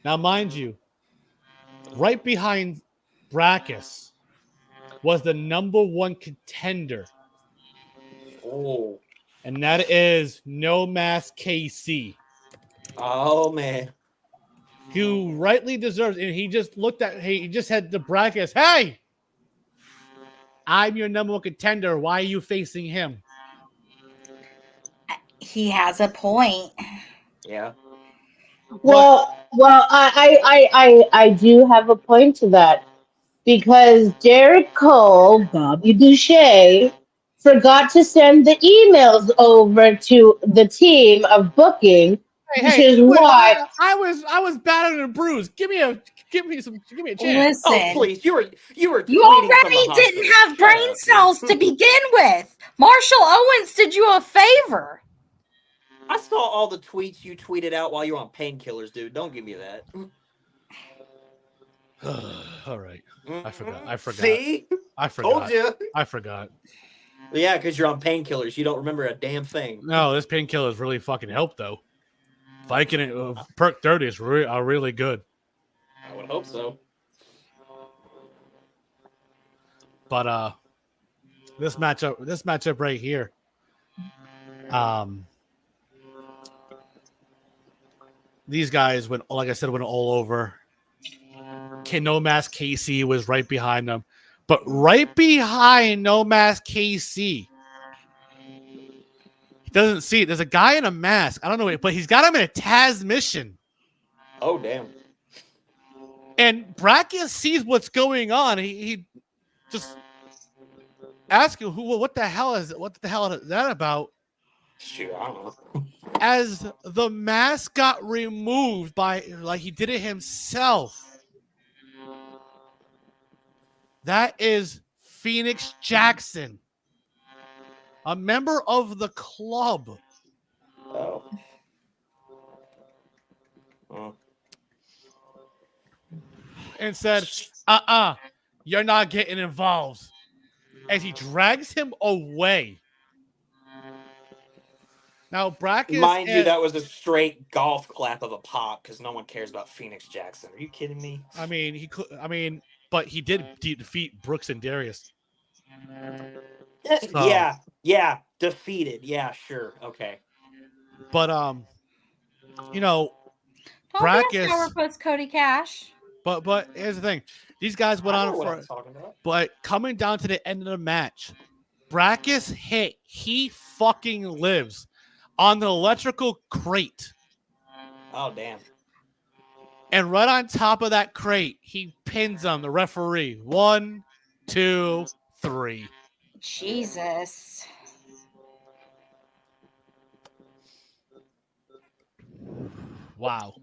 now mind you, right behind Brackus was the number one contender, Oh. and that is No Mask KC, Oh man. who rightly deserves, and he just looked at, he just had the Brackus, hey, I'm your number one contender. Why are you facing him? He has a point. Yeah. Well, I do have a point to that because Derek Cole, Bobby Boucher, forgot to send the emails over to the team of booking, which is Wait, why. I was battered and bruised. Give me a chance. Oh Listen, please, you were you tweeting from the already didn't hospital. have brain Shut up, cells to begin with. Marshall Owens did you a favor. I saw all the tweets you tweeted out while you were on painkillers, dude. Don't give me that. All right. I forgot. See? I Told forgot. you. I forgot. Yeah, because you're on painkillers. You don't remember a damn thing. No, this painkillers really fucking helped though. Viking Perk 30 is are really good. I would hope so. But this matchup right here. These guys went, like I said, went all over. No Mask KC was right behind them. But right behind No Mask KC, he doesn't see it. There's a guy in a mask. I don't know, but he's got him in a Taz mission. Oh damn. And Brackus sees what's going on. He just asks him, what the hell is that about? Shoot, I don't know. As the mask got removed by, like, he did it himself. That is Phoenix Jackson, a member of the club. Oh. Oh. And said, you're not getting involved. As he drags him away. Now, Brackus... Mind you, that was a straight golf clap of a pop because no one cares about Phoenix Jackson. Are you kidding me? I mean, but he did defeat Brooks and Darius. So, Yeah, defeated. Yeah, sure. Okay. But, you know, Don't Brackus... be a sourpuss, Cody Cash. But here's the thing. These guys went on what for... I'm talking about. But coming down to the end of the match, Brackus hit. He fucking lives on the electrical crate. Oh, damn. And right on top of that crate, he pins him, the referee. 1, 2, 3. Jesus. Wow.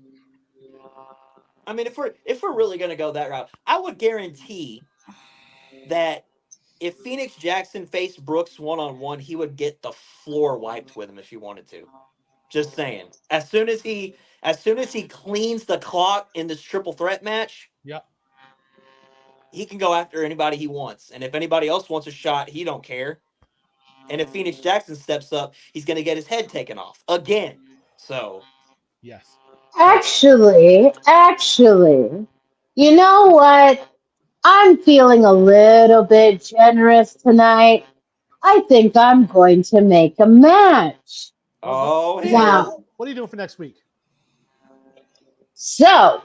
I mean, if we're really gonna go that route, I would guarantee that if Phoenix Jackson faced Brooks 1-on-1, he would get the floor wiped with him if he wanted to. Just saying. As soon as he cleans the clock in this triple threat match, Yep. he can go after anybody he wants. And if anybody else wants a shot, he don't care. And if Phoenix Jackson steps up, he's gonna get his head taken off again. So Yes. Actually, you know what? I'm feeling a little bit generous tonight. I think I'm going to make a match. oh Wow. hell. What are you doing for next week? So,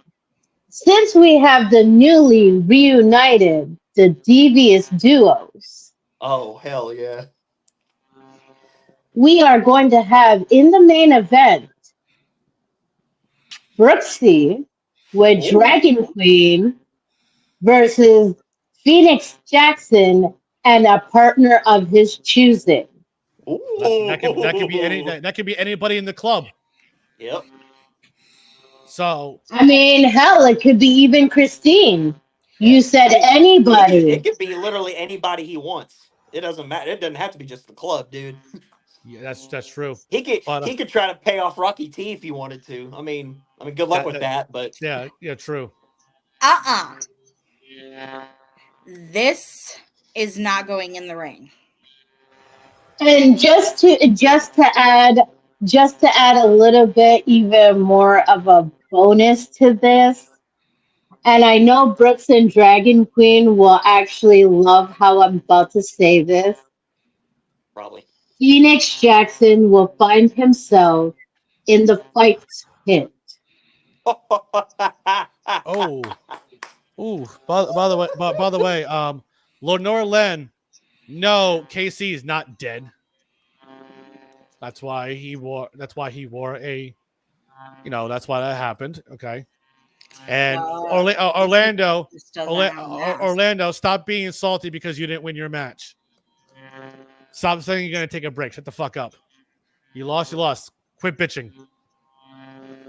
since we have the newly reunited, the Devious Duos, Oh hell yeah. we are going to have in the main event Brooksy with Ooh. Dragon Queen versus Phoenix Jackson and a partner of his choosing. Ooh. That could be anybody in the club. Yep. So I mean, hell, it could be even Christine. You said anybody. It could be literally anybody he wants. It doesn't matter. It doesn't have to be just the club, dude. Yeah, that's true. He could But he could try to pay off Rocky T if he wanted to. I mean, good luck with that. But yeah, true. This is not going in the ring. And just to add a little bit even more of a bonus to this, and I know Brooks and Dragon Queen will actually love how I'm about to say this. probably. Phoenix Jackson will find himself in the fight pit. Oh, ooh. By the way, Lenore Len, no, KC is not dead. That's why he wore. That's why he wore a. That's why that happened. Okay. And Orlando, Just doesn't have a mask. Orlando, stop being salty because you didn't win your match. Stop saying you're gonna take a break. Shut the fuck up. You lost. You lost. Quit bitching.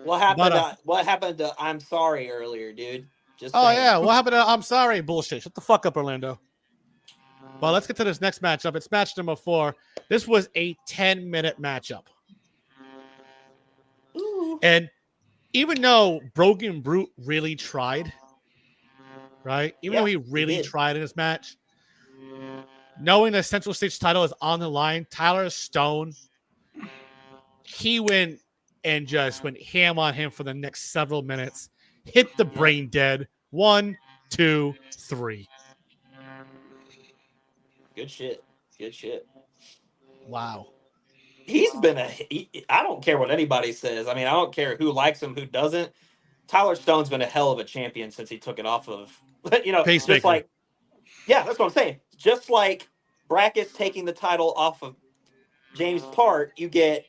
What happened? But, What happened to I'm sorry earlier, dude? Just oh saying. yeah, what happened to I'm sorry bullshit? Shut the fuck up, Orlando. Well, let's get to this next matchup. It's match number 4. This was a 10-minute matchup. Ooh. And even though Broken Brute really tried, right? Even though he really did. tried in this match, knowing the Central Stage title is on the line, Tyler Stone, he went and just went ham on him for the next several minutes. Hit the brain dead. 1, 2, 3. Good shit. Good shit. Wow. He's been I don't care what anybody says. I mean, I don't care who likes him, who doesn't. Tyler Stone's been a hell of a champion since he took it off of, Pacemaker. just like, yeah, that's what I'm saying. Just like Brackets taking the title off of James Park, you get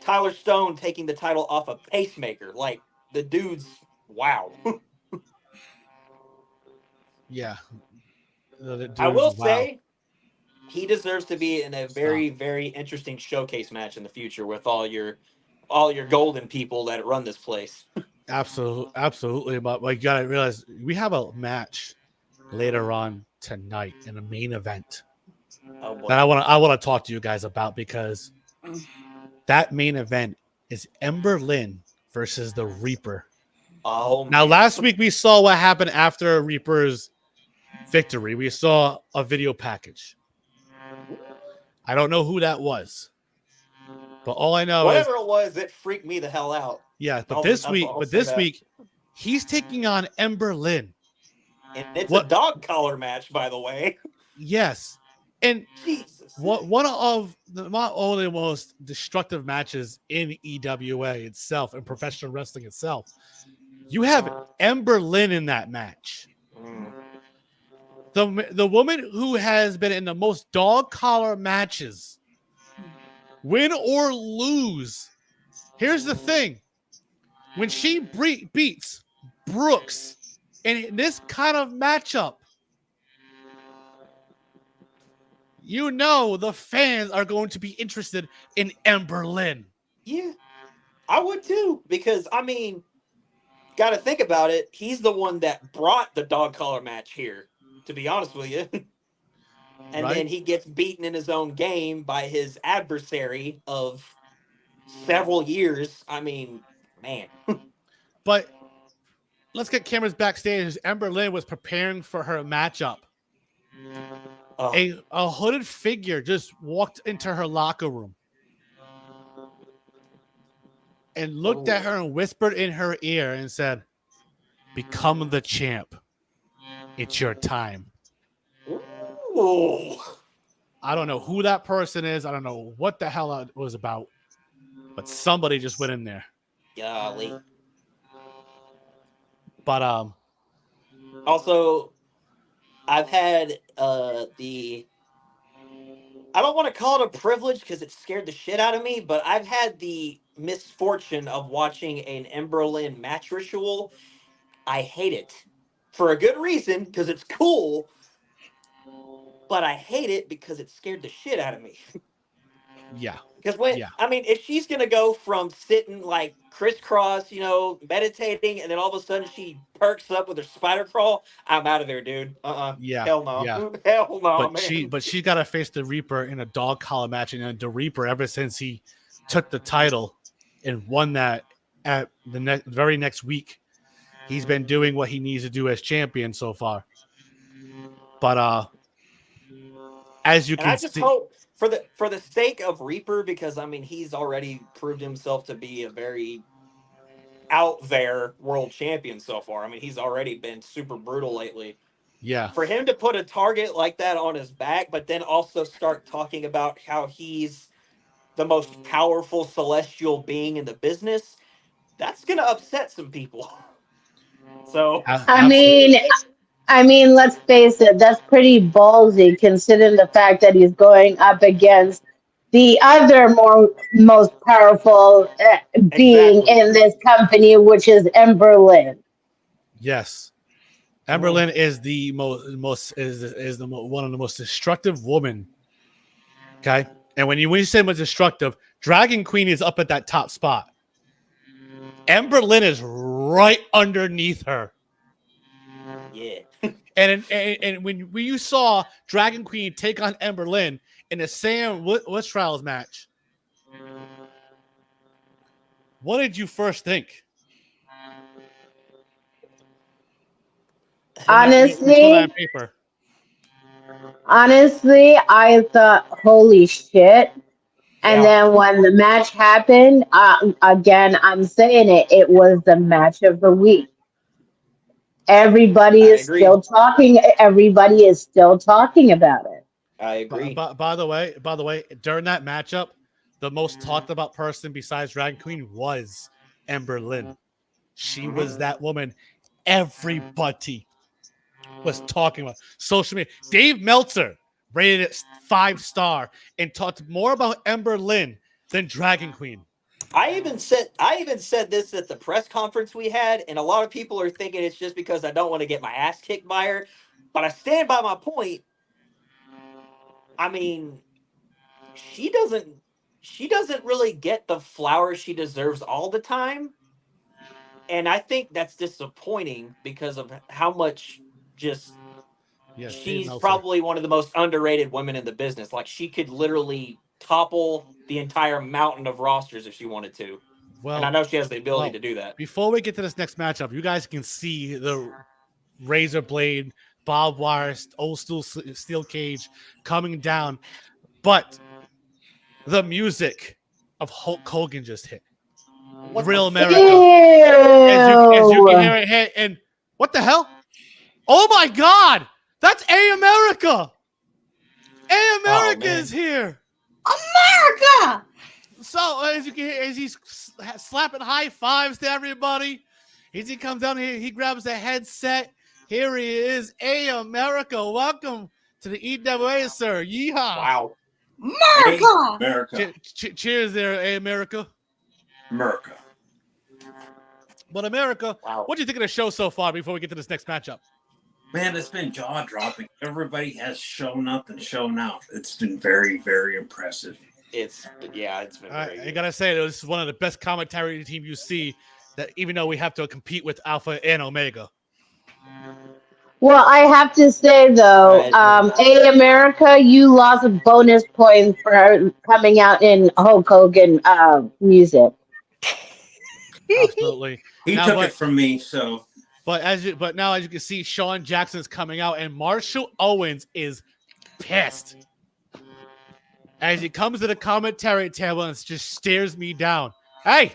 Tyler Stone taking the title off of Pacemaker. Like, the dude's, wow. Yeah. I will say, he deserves to be in a very, very interesting showcase match in the future with all your golden people that run this place. Absolutely. But you gotta realize we have a match later on tonight in a main event that I want to talk to you guys about, because that main event is Ember Lynn versus the Reaper. Oh, now, man. last week we saw what happened after Reaper's victory. We saw a video package. I don't know who that was, but all I know whatever it was, it freaked me the hell out. Yeah, but this week, he's taking on Ember Lynn. And it's a dog collar match, by the way. Yes. And Jesus. one of the not only most destructive matches in EWA itself and professional wrestling itself. You have Ember Lynn in that match. The woman who has been in the most dog collar matches, win or lose. Here's the thing. When she beats Brooks in this kind of matchup, you know the fans are going to be interested in Ember Lynn. Yeah, I would too, because, I mean, got to think about it. He's the one that brought the dog collar match here, to be honest with you. And then he gets beaten in his own game by his adversary of several years. I mean, man. But let's get cameras backstage as Ember Lynn was preparing for her matchup. A hooded figure just walked into her locker room and looked at her and whispered in her ear and said, "Become the champ. It's your time." Ooh. I don't know who that person is. I don't know what the hell it was about, but somebody just went in there. Golly. But also, I've had I don't want to call it a privilege because it scared the shit out of me, but I've had the misfortune of watching an Ember Lynn match ritual. I hate it for a good reason, because it's cool, but I hate it because it scared the shit out of me. Yeah. Because Yeah. if she's gonna go from sitting like crisscross, meditating, and then all of a sudden she perks up with her spider crawl, I'm out of there, dude. Yeah. Hell no. Yeah. Hell no, But man. she got to face the Reaper in a dog collar match, and the Reaper, ever since he took the title and won that at the very next week, he's been doing what he needs to do as champion so far. But as you And I can just see, hope for the sake of Reaper, because he's already proved himself to be a very out there world champion so far. He's already been super brutal lately. yeah, For him to put a target like that on his back, but then also start talking about how he's the most powerful celestial being in the business, that's gonna upset some people. So I absolutely, mean, let's face it, that's pretty ballsy considering the fact that he's going up against the other most powerful being exactly. in this company, which is Emberlyn. yes. Mhm. Emberlyn is the one of the most destructive women. Okay, and when you say most destructive, Dragon Queen is up at that top spot. Emberlyn is right underneath her. Yeah. And when you saw Dragon Queen take on Emberlyn in the Sam Woods Trials match, what did you first think when you saw that on Honestly, paper? I thought, holy shit. And Yeah, then when the match happened, again, I'm saying it, it was the match of the week. Everybody I is agree. still talking. Everybody is still talking about it. I agree. By the way, during that matchup, the most talked about person besides Dragon Queen was Emberlyn. She was Mhm. that woman. Everybody was talking about social media. Dave Meltzer rated it 5-star and talked more about Emberlyn than Dragon Queen. I even said this at the press conference we had, and a lot of people are thinking it's just because I don't want to get my ass kicked by her. But I stand by my point. I mean, she doesn't she doesn't really get the flowers she deserves all the time. And I think that's disappointing because of how much just Yes, Dave she's Meltzer. probably one of the most underrated women in the business. Like she could literally topple the entire mountain of rosters if she wanted to. And I Well, know she has the ability well, to do that. before we get to this next matchup, you guys can see the razor blade, barbed wire, old steel cage coming down, but the music of Hulk Hogan just hit. What the Real fuck? America, as you can Ew. hear it hit, and what the hell? Oh my God, that's A America. A Oh America is man. here. America! So as you can hear, as he's slapping high fives to everybody, as he comes down here, he grabs the headset. Here he is, A America. Welcome to the EWA, sir. Yeehaw! Wow. Hey, America! America, Cheers, there, A America. America. But America, Wow. what do you think of the show so far? Before we get to this next matchup, Man, it's been jaw dropping. Everybody has shown up and shown out. It's been very, very impressive. It's been very I good. gotta say, this is one of the best commentary team you see. That even though we have to compete with Alpha and Omega. Well, I have to say though, I A America, you lost bonus points for coming out in Hulk Hogan music. Absolutely. He Now, took it from me, so but now as you can see, Sean Jackson's coming out, and Marshall Owens is pissed as he comes to the commentary table and just stares me down. Hey,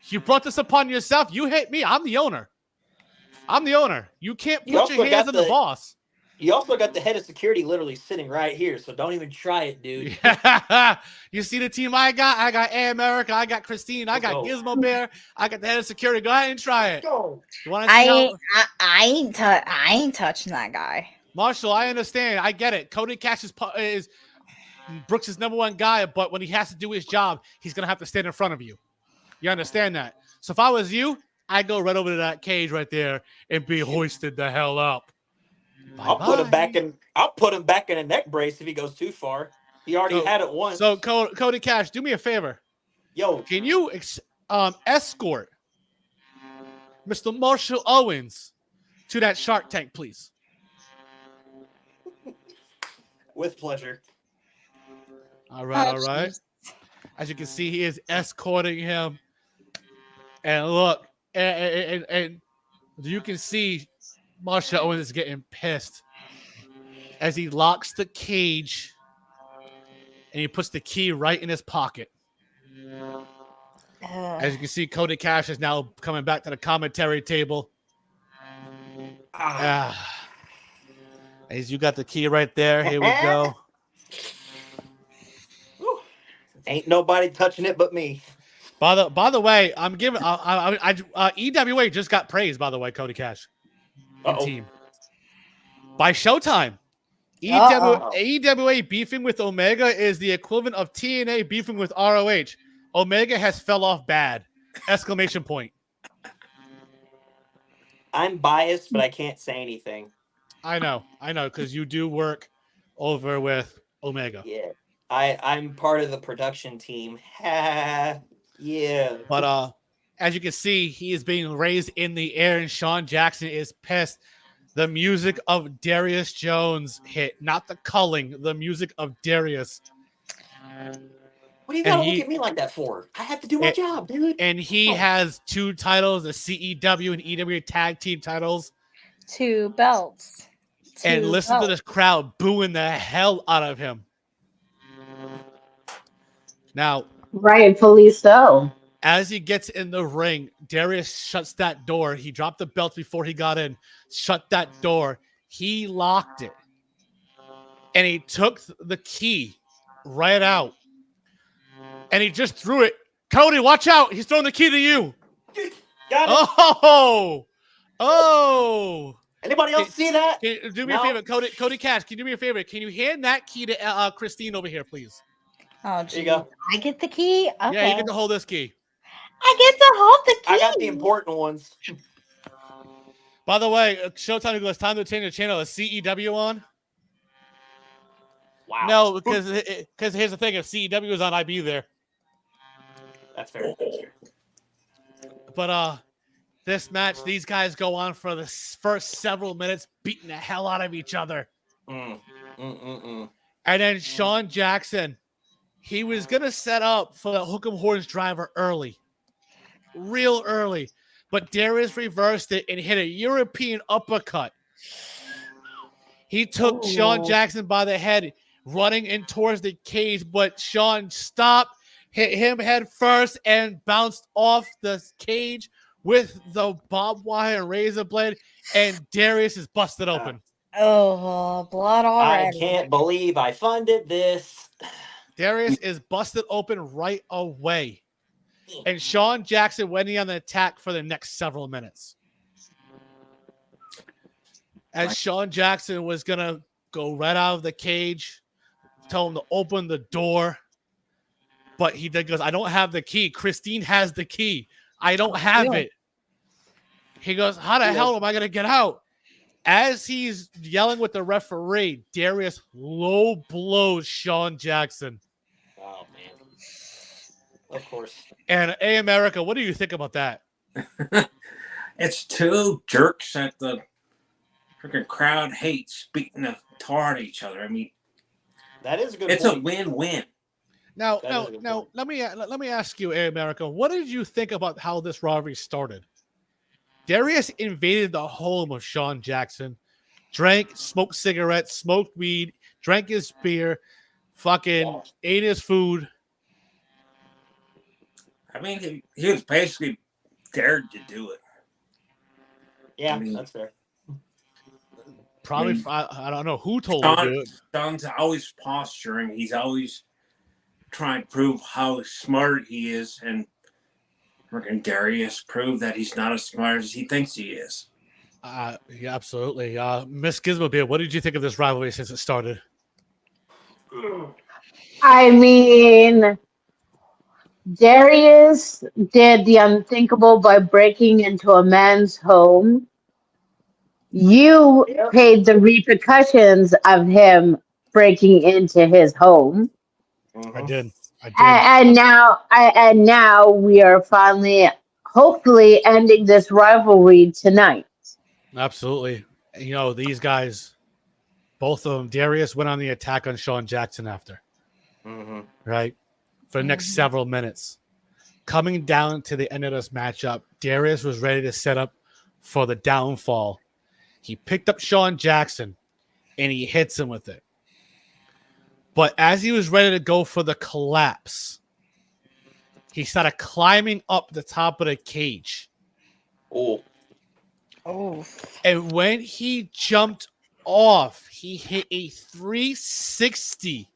you brought this upon yourself. You hit me. I'm the owner. You can't you put your also hands got on the the boss. you also got the head of security literally sitting right here, so don't even try it, dude. You see the team I got? I got A America. I got Christine. I Let's got go. Gizmo Bear. I got the head of security. Go ahead and try Let's it. go. You want to see how? I ain't touching that guy. Marshall, I understand. I get it. Cody Cash is Brooks' number one guy, but when he has to do his job, he's going to have to stand in front of you. You understand that? So if I was you, I'd go right over to that cage right there and be hoisted the hell up. I'll put him back in a neck brace if he goes too far. He already had it once. So Cody Cash, do me a favor. Yo, Can you escort Mr. Marshall Owens to that Shark Tank, please? with pleasure. All right, Oh, all right. jeez. As you can see, he is escorting him. And look, and you can see Marshall Owens is getting pissed as he locks the cage and he puts the key right in his pocket. As you can see, Cody Cash is now coming back to the commentary table. As you got the key right there. Here we go. Ain't nobody touching it but me. By the way, I'm giving EWA just got praised, by the way, Cody Cash. Team. By Showtime. EWA beefing with Omega is the equivalent of TNA beefing with ROH. Omega has fell off bad. Exclamation point. I'm biased, but I can't say anything. I know, because you do work over with Omega. Yeah. I'm part of the production team. Yeah. But as you can see, he is being raised in the air, and Sean Jackson is pissed. The music of Darius Jones hit, not the culling, the music of Darius. What do you gotta look at me like that for? I have to do my job, dude. And he has 2 titles, the CEW and EWA tag team titles. 2 belts. And listen to this crowd booing the hell out of him. Now, rightfully so. As he gets in the ring, Darius shuts that door. He dropped the belt before he got in. Shut that door. He locked it. And he took the key right out. And he just threw it. Cody, watch out. He's throwing the key to you. Got it. Oh. Anybody else see that? Do me a favor. Cody Cash, can you do me a favor? Can you hand that key to Christine over here, please? Oh, geez. I get the key? Okay. Yeah, you get to hold this key. I get to hold the key. I got the important ones. By the way, Showtime goes, time to change the channel. Is CEW on? Wow. No, because here's the thing. If CEW was on, I'd be there. That's fair. But this match, these guys go on for the first several minutes, beating the hell out of each other. And then Sean Jackson, he was going to set up for the Hook 'em Horns driver early. Real early. But Darius reversed it and hit a European uppercut. He took Sean Jackson by the head, running in towards the cage, but Sean stopped, hit him head first, and bounced off the cage with the barbed wire and razor blade, and Darius is busted open. Blood already. I can't believe I funded this. Darius is busted open right away. And Sean Jackson went on the attack for the next several minutes. As Sean Jackson was going to go right out of the cage, tell him to open the door. But he goes, I don't have the key. Christine has the key. I don't have it. He goes, how the hell am I going to get out? As he's yelling with the referee, Darius low blows Sean Jackson. Oh, man. Of course. And America, what do you think about that? It's 2 jerks that the freaking crowd hates beating the tar at each other. I mean, that is a good it's point. a win-win. Now, let me ask you, America, what did you think about how this rivalry started? Darius invaded the home of Sean Jackson, drank, smoked cigarettes, smoked weed, drank his beer, fucking ate his food. I mean, he was basically dared to do it. Yeah, I mean, that's fair. Probably, I don't know who told him to do it. Sean's always posturing. He's always trying to prove how smart he is, and freaking Darius proved that he's not as smart as he thinks he is. Yeah, absolutely. Miss Gizmo Beer, what did you think of this rivalry since it started? I mean, Darius did the unthinkable by breaking into a man's home. You paid the repercussions of him breaking into his home. I did. I did. And now we are finally, hopefully, ending this rivalry tonight. Absolutely. You know, these guys, both of them, Darius went on the attack on Sean Jackson after, right? For the next several minutes. Coming down to the end of this matchup, Darius was ready to set up for the downfall. He picked up Sean Jackson and he hits him with it. But as he was ready to go for the collapse, he started climbing up the top of the cage. Oh. And when he jumped off, he hit a 360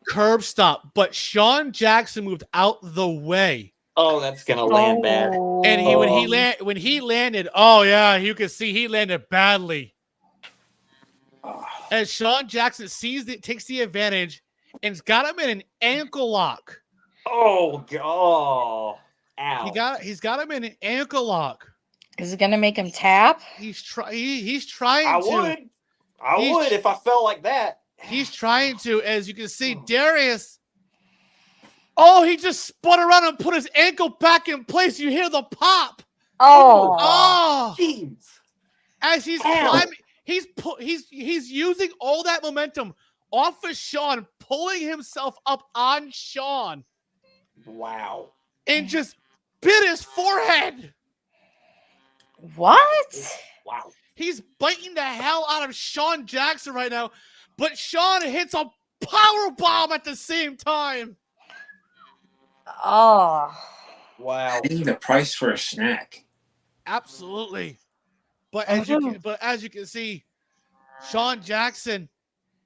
curb stop. But Sean Jackson moved out the way. Oh, that's gonna land bad. And when he landed, oh yeah, you can see he landed badly. And Sean Jackson takes the advantage and's got him in an ankle lock. Oh god. Ow. He's got him in an ankle lock. Is it gonna make him tap? He's trying I to. would if I felt like that. He's trying to, as you can see, Darius. Oh, he just spun around and put his ankle back in place. You hear the pop. Oh, jeez. As he's climbing, he's using all that momentum off of Sean, pulling himself up on Sean. Wow. And just bit his forehead. What? Wow. He's biting the hell out of Sean Jackson right now, but Sean hits a power bomb at the same time. Oh. Wow. Paying the price for a snack. Absolutely. But as you can see, Sean Jackson,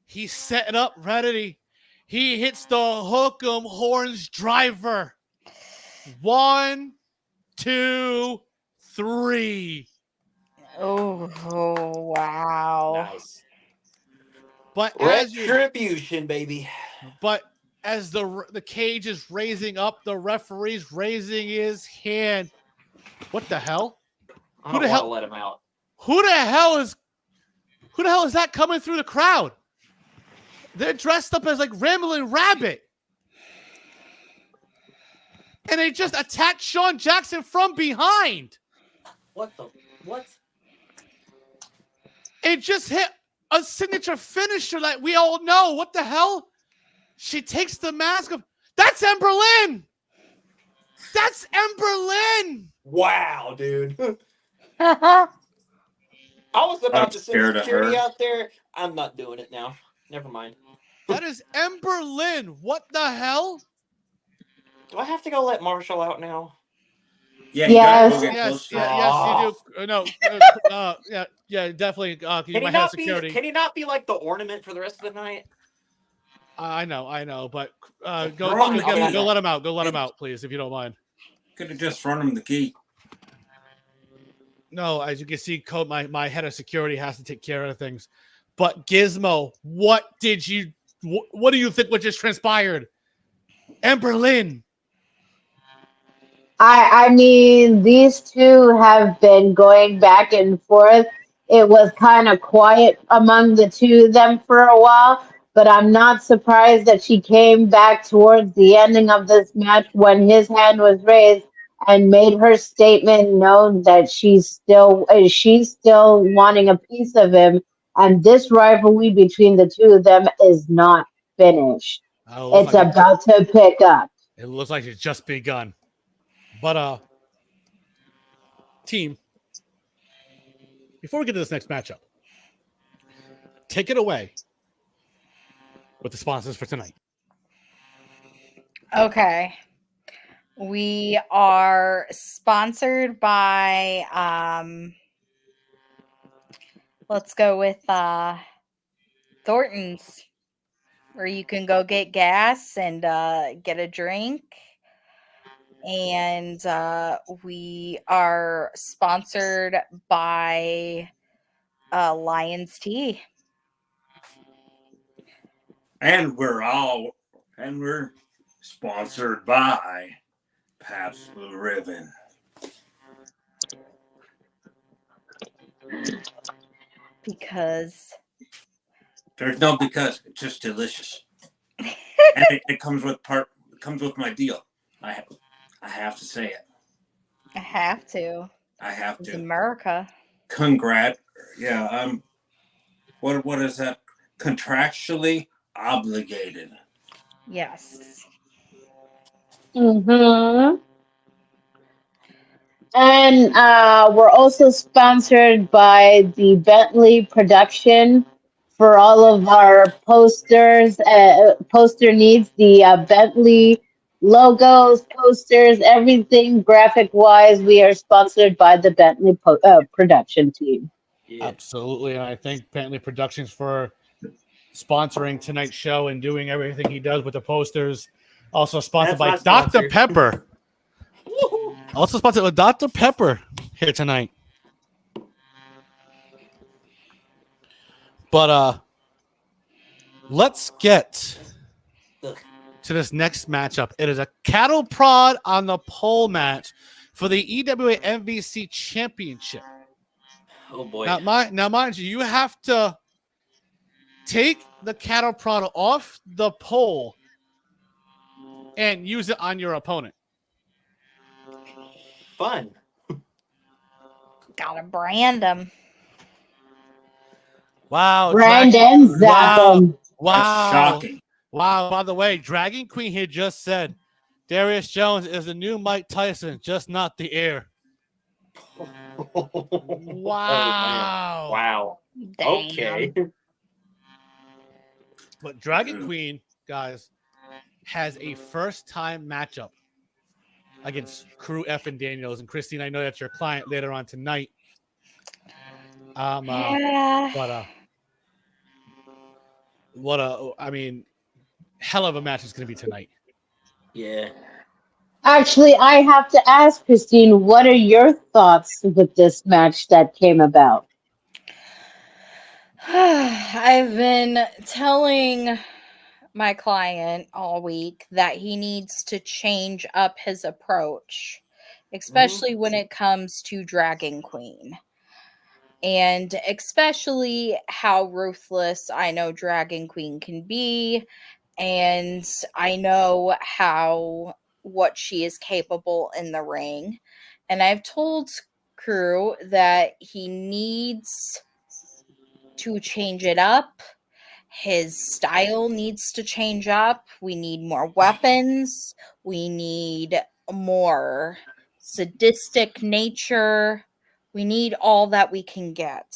he's setting up ready. He hits the hook'em horns driver. 1, 2, 3. Oh, wow. Nice. But retribution, baby. But as the cage is raising up, the referee's raising his hand. What the hell? Who the hell let him out? Who the hell is that coming through the crowd? They're dressed up as like Rambling Rabbit. And they just attacked Sean Jackson from behind. What? It just hit a signature finisher that we all know. What the hell? She takes the mask off. That's Ember Lynn. That's Ember Lynn. Wow, dude. I was about to send security out there. I'm not doing it now. Never mind. That is Ember Lynn. What the hell? Do I have to go let Marshall out now? Yeah, yes, you do. No, yeah, definitely. Can he not be like the ornament for the rest of the night? I know, but go let him out. Go let him out, please, if you don't mind. Could have just thrown him the key. No, as you can see, my head of security has to take care of things. But Gizmo, what do you think what just transpired? Ember Lynn. I mean, these two have been going back and forth. It was kind of quiet among the two of them for a while, but I'm not surprised that she came back towards the ending of this match when his hand was raised and made her statement known that she's still wanting a piece of him, and this rivalry between the two of them is not finished. It's about to pick up. It looks like it's just begun. But team, before we get to this next matchup, take it away with the sponsors for tonight. Okay. We are sponsored by let's go with Thornton's, where you can go get gas and get a drink. And we are sponsored by Lion's Tea. And we're sponsored by Pabst Blue Ribbon. Because There's no because. It's just delicious, and it comes with my deal. I have to say it. I have to. I have It's to. America. Congrat. Yeah. What is that? Contractually obligated. Yes. Mm-hmm. And we're also sponsored by the Bentley production for all of our poster needs, the Bentley logos, posters, everything graphic wise. We are sponsored by the Bentley production team. Yeah. Absolutely. And I thank Bentley Productions for sponsoring tonight's show and doing everything he does with the posters. Also sponsored That's by my Dr. sponsor. Pepper. Also sponsored with Dr. Pepper here tonight. But let's get to this next matchup. It is a cattle prod on the pole match for the EWA MVC Championship. Oh boy. Now, mind you, you have to take the cattle prod off the pole and use it on your opponent. Fun. Gotta brand them. Wow. Brandon Zapham. Wow. That's shocking. Wow. By the way, Dragon Queen here just said Darius Jones is the new Mike Tyson, just not the air. Wow. Wow. Damn. Okay. But Dragon Queen, guys, has a first-time matchup against Crew F and Daniels. And Christine, I know that's your client later on tonight. Yeah. Hell of a match is going to be tonight. Yeah. Actually, I have to ask Christine, what are your thoughts with this match that came about? I've been telling my client all week that he needs to change up his approach, especially when it comes to Dragon Queen. And especially how ruthless I know Dragon Queen can be. And I know what she is capable in the ring. And I've told Crew that he needs to change it up. His style needs to change up. We need more weapons. We need more sadistic nature. We need all that we can get.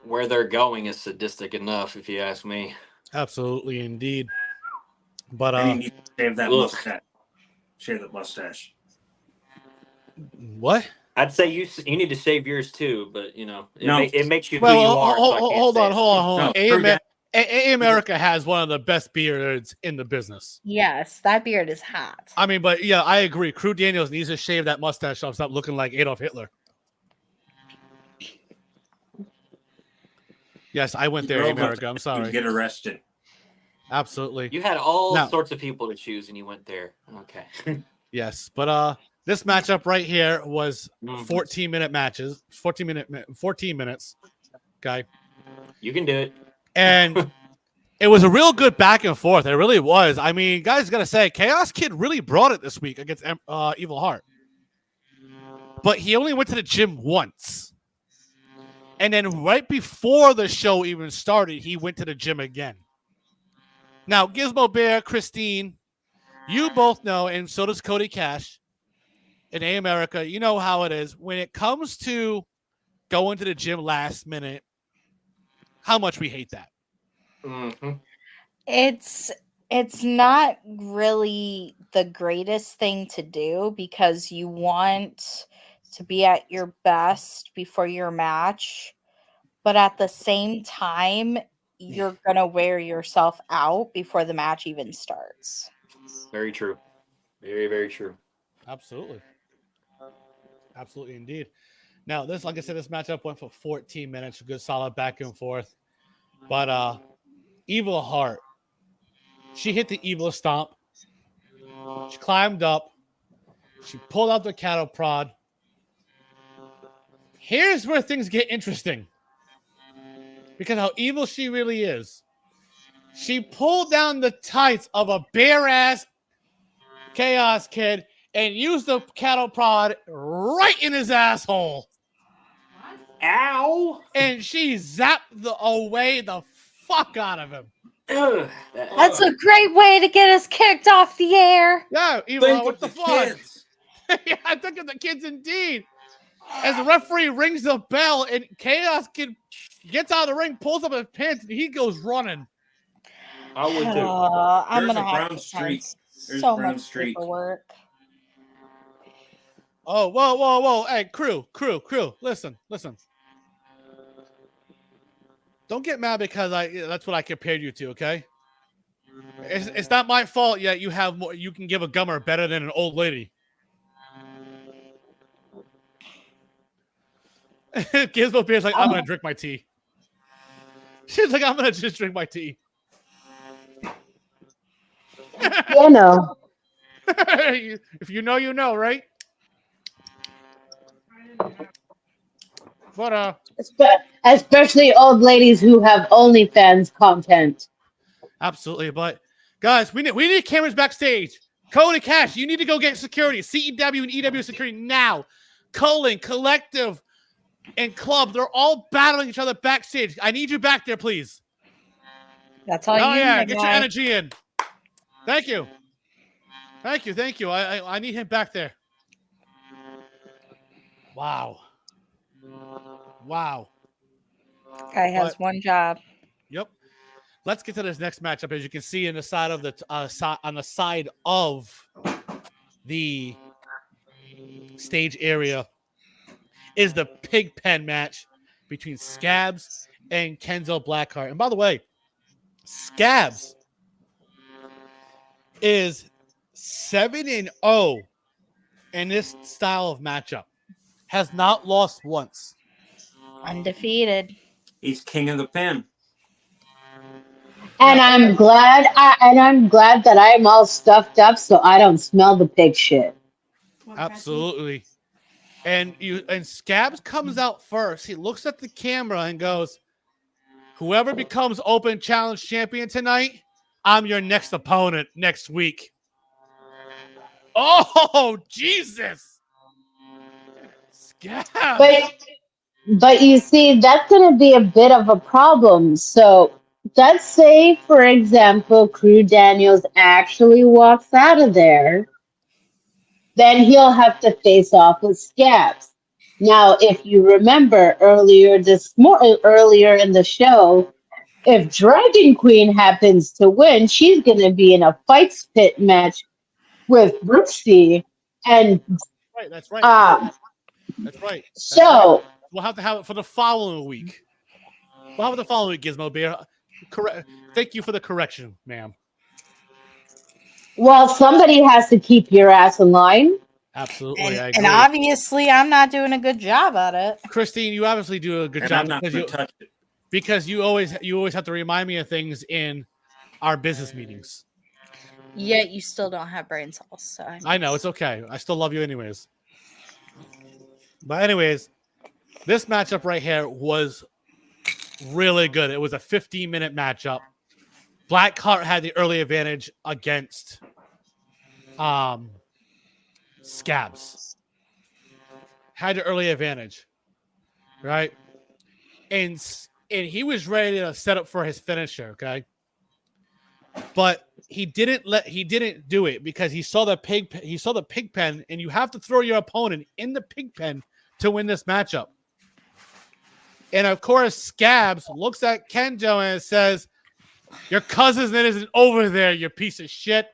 Where they're going is sadistic enough, if you ask me. Absolutely, indeed. But And you need to shave that Ugh. mustache. Shave that mustache. what? I'd say you need to shave yours too, but No. it makes you who Well, you are. So I can't hold say on, it. hold on. No, A America has one of the best beards in the business. Yes, that beard is hot. I mean, but yeah, I agree. Crew Daniels needs to shave that mustache off, stop looking like Adolf Hitler. Yes, I went there, America. I'm sorry. Get arrested. Absolutely. You had all Now- sorts of people to choose, and you went there. Okay. Yes, but this matchup right here was Mhm. 14-minute matches, 14 minutes. Okay. You can do it. And it was a real good back and forth. It really was. I mean, guys, gotta say, Chaos Kid really brought it this week against Evil Heart. But he only went to the gym once. And then right before the show even started, he went to the gym again. Now, Gizmo Bear, Christine, you both know, and so does Cody Cash in A America, you know how it is. When it comes to going to the gym last minute, how much we hate that. Mm-hmm. It's not really the greatest thing to do because you want to be at your best before your match, but at the same time you're going to wear yourself out before the match even starts. Very true. Very, very true. Absolutely. Absolutely, indeed. Now, this, like I said, this matchup went for 14 minutes, a good solid back and forth. But Evil Heart, she hit the evil stomp. She climbed up. She pulled out the cattle prod. Here's where things get interesting. because how evil she really is. She pulled down the tights of a bare-ass Chaos Kid and used the cattle prod right in his asshole. Ow! And she zapped away the fuck out of him. Ugh, That's a great way to get us kicked off the air. Yeah, evil, Think what of the the fuck? kids. Yeah, I think of the kids indeed. As the referee rings the bell and Chaos Kid gets out of the ring, pulls up his pants, and he goes running. I would too. I'm There's gonna a have brown to streak. sign There's so a brown much streak. paperwork. Oh, whoa. Hey, crew. Listen. Don't get mad because that's what I compared you to, okay? It's not my fault yet you have more, you can give a gummer better than an old lady. Gizmo Bear's like, I'm gonna drink my tea. She's like, I'm gonna just drink my tea. You know. If you know, you know, right? But Especially old ladies who have OnlyFans content. absolutely. But guys, we need cameras backstage. Cody Cash, you need to go get security. CEW and EW security now. Culling, Collective, and Club, they're all battling each other backstage. I need you back there, please. That's all Oh you yeah, need, get guy. your energy in. Thank you. I need him back there. Wow. Guy has But- one job. Yep. Let's get to this next matchup. As you can see in the side of the on the side of the stage area is the pig pen match between Scabs and Kenzo Blackheart. And by the way, Scabs is 7-0 in this style of matchup. Has not lost once. Undefeated. He's king of the pen. And I'm glad that I'm all stuffed up so I don't smell the pig shit. Absolutely. And Scabs comes out first. He looks at the camera and goes, "Whoever becomes Open Challenge champion tonight, I'm your next opponent next week." Oh, Jesus. Scabs. But you see, that's going to be a bit of a problem. So let's say, for example, Crew Daniels actually walks out of there, then he'll have to face off with Scabs. Now, if you remember earlier in the show, if Dragon Queen happens to win, she's going to be in a fight pit match with Brooksy, and That's right. That's right. so We'll have to have it for the following week. We'll have it the following week, Gizmo Bear. Correct. Thank you for the correction, ma'am. well, somebody has to keep your ass in line. Absolutely, I And, agree. and obviously, I'm not doing a good job at it. Christine, you obviously do a good And job I'm not going to touch it. because you always have to remind me of things in our business meetings. Yet you still don't have brain cells. So I know, it's okay. I still love you anyways. But anyways, this matchup right here was really good. It was a 15-minute matchup. Blackheart had the early advantage against Scabs. Had the early advantage, right? And he was ready to set up for his finisher, okay? But he didn't do it because he saw the pig pen, and you have to throw your opponent in the pig pen to win this matchup. And of course, Scabs looks at Kenjo and says, "Your cousin isn't over there, you piece of shit."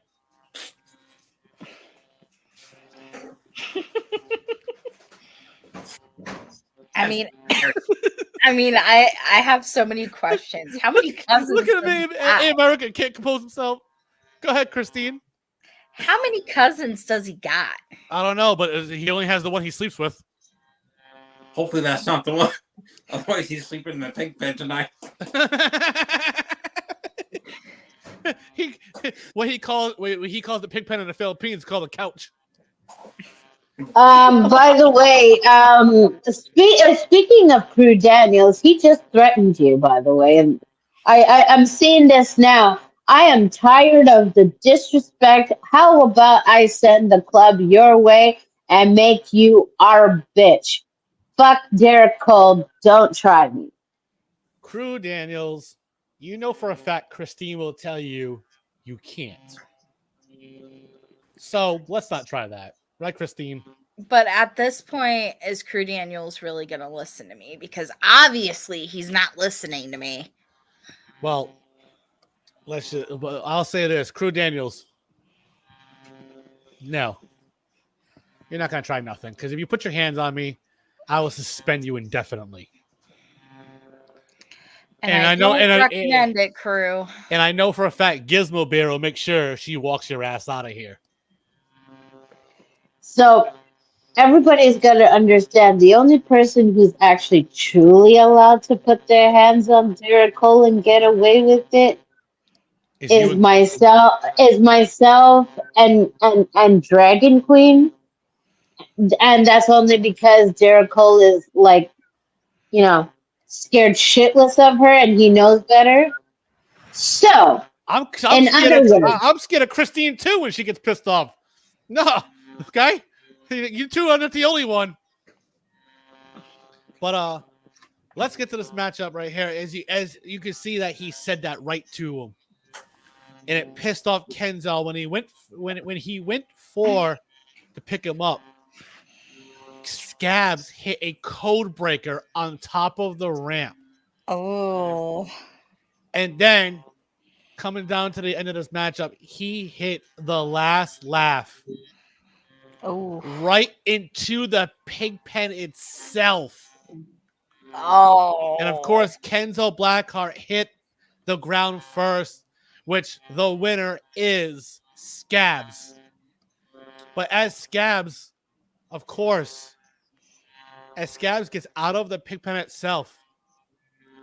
I mean, I have so many questions. How many cousins? Look at does him, he have? America can't compose himself. Go ahead, Christine. How many cousins does he got? I don't know, but he only has the one he sleeps with. Hopefully that's not the one. Otherwise he's sleeping in the pig pen tonight. he calls the pig pen in the Philippines called a couch. By the way, speaking of Crew Daniels, he just threatened you. By the way, and I'm seeing this now. I am tired of the disrespect. How about I send the club your way and make you our bitch? Fuck Derek Cole. Don't try me. Crew Daniels, you know for a fact Christine will tell you you can't. So let's not try that. Right, Christine? But at this point, is Crew Daniels really going to listen to me? Because obviously he's not listening to me. Well, I'll say this. Crew Daniels, no. You're not going to try nothing. Because if you put your hands on me, I will suspend you indefinitely. And I don't recommend it, Crew. And I know for a fact Gizmo Bear will make sure she walks your ass out of here. So everybody's got to understand the only person who's actually truly allowed to put their hands on Derek Cole and get away with it is myself and Dragon Queen. And that's only because Derek Cole is like, scared shitless of her and he knows better. So I'm in other words, I'm scared of Christine too when she gets pissed off. No, okay? You two are not the only one. But let's get to this matchup right here. As you can see that he said that right to him. And it pissed off Kenzo when he went for to pick him up. Scabs hit a code breaker on top of the ramp. Oh. And then coming down to the end of this matchup, he hit the last laugh. Oh. Right into the pig pen itself. Oh. And of course, Kenzo Blackheart hit the ground first, which the winner is Scabs. But as Scabs gets out of the pig pen itself,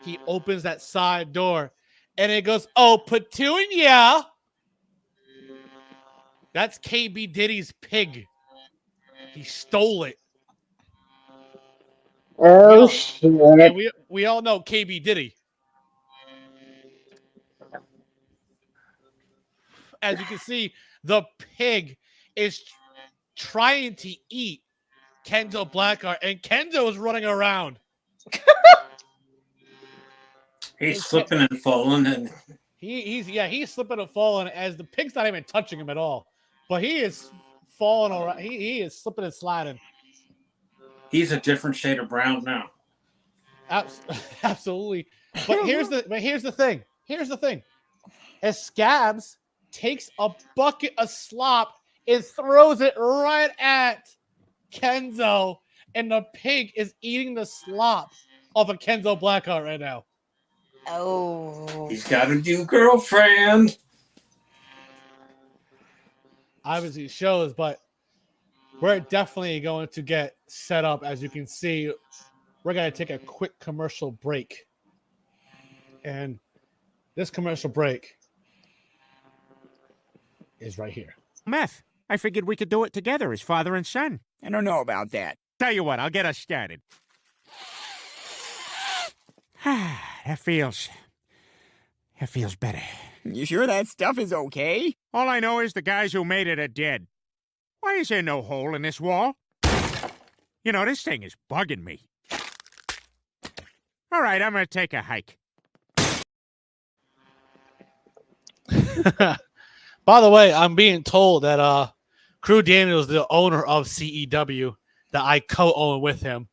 he opens that side door and it goes, "Oh, Petunia!" That's KB Diddy's pig. He stole it. oh shit. And we all know KB Diddy. As you can see, the pig is trying to eat Kenzo Blackheart, and Kenzo is running around. He's slipping and falling, and he's slipping and falling as the pig's not even touching him at all. But he is falling around. He is slipping and sliding. he's a different shade of brown now. Absolutely. But here's the thing. Here's the thing. As Scabs takes a bucket of slop and throws it right at Kenzo, and the pig is eating the slop off of Kenzo Blackheart right now. Oh. He's got a new girlfriend. Obviously shows, but we're definitely going to get set up. As you can see, we're going to take a quick commercial break. And this commercial break is right here. Meth. I figured we could do it together as father and son. I don't know about that. Tell you what, I'll get us started. That feels better. You sure that stuff is okay? All I know is the guys who made it are dead. Why is there no hole in this wall? You know, this thing is bugging me. All right, I'm going to take a hike. By the way, I'm being told that Crew Daniels is the owner of CEW that I co-own with him.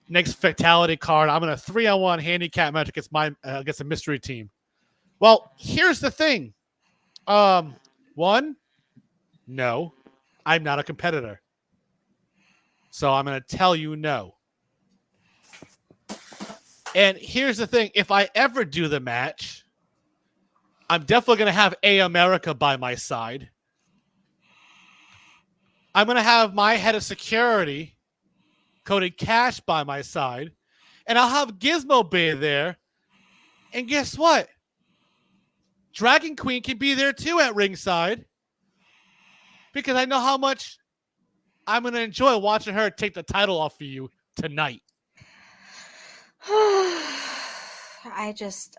Next fatality card, I'm in a 3-on-1 handicap match against a mystery team. Well, here's the thing. One, no, I'm not a competitor. So I'm going to tell you no. And here's the thing. If I ever do the match, I'm definitely going to have A America by my side. I'm going to have my head of security, Cody Cash, by my side. And I'll have Gizmo be there. And guess what? Dragon Queen can be there too at ringside. Because I know how much I'm gonna enjoy watching her take the title off of you tonight. I just,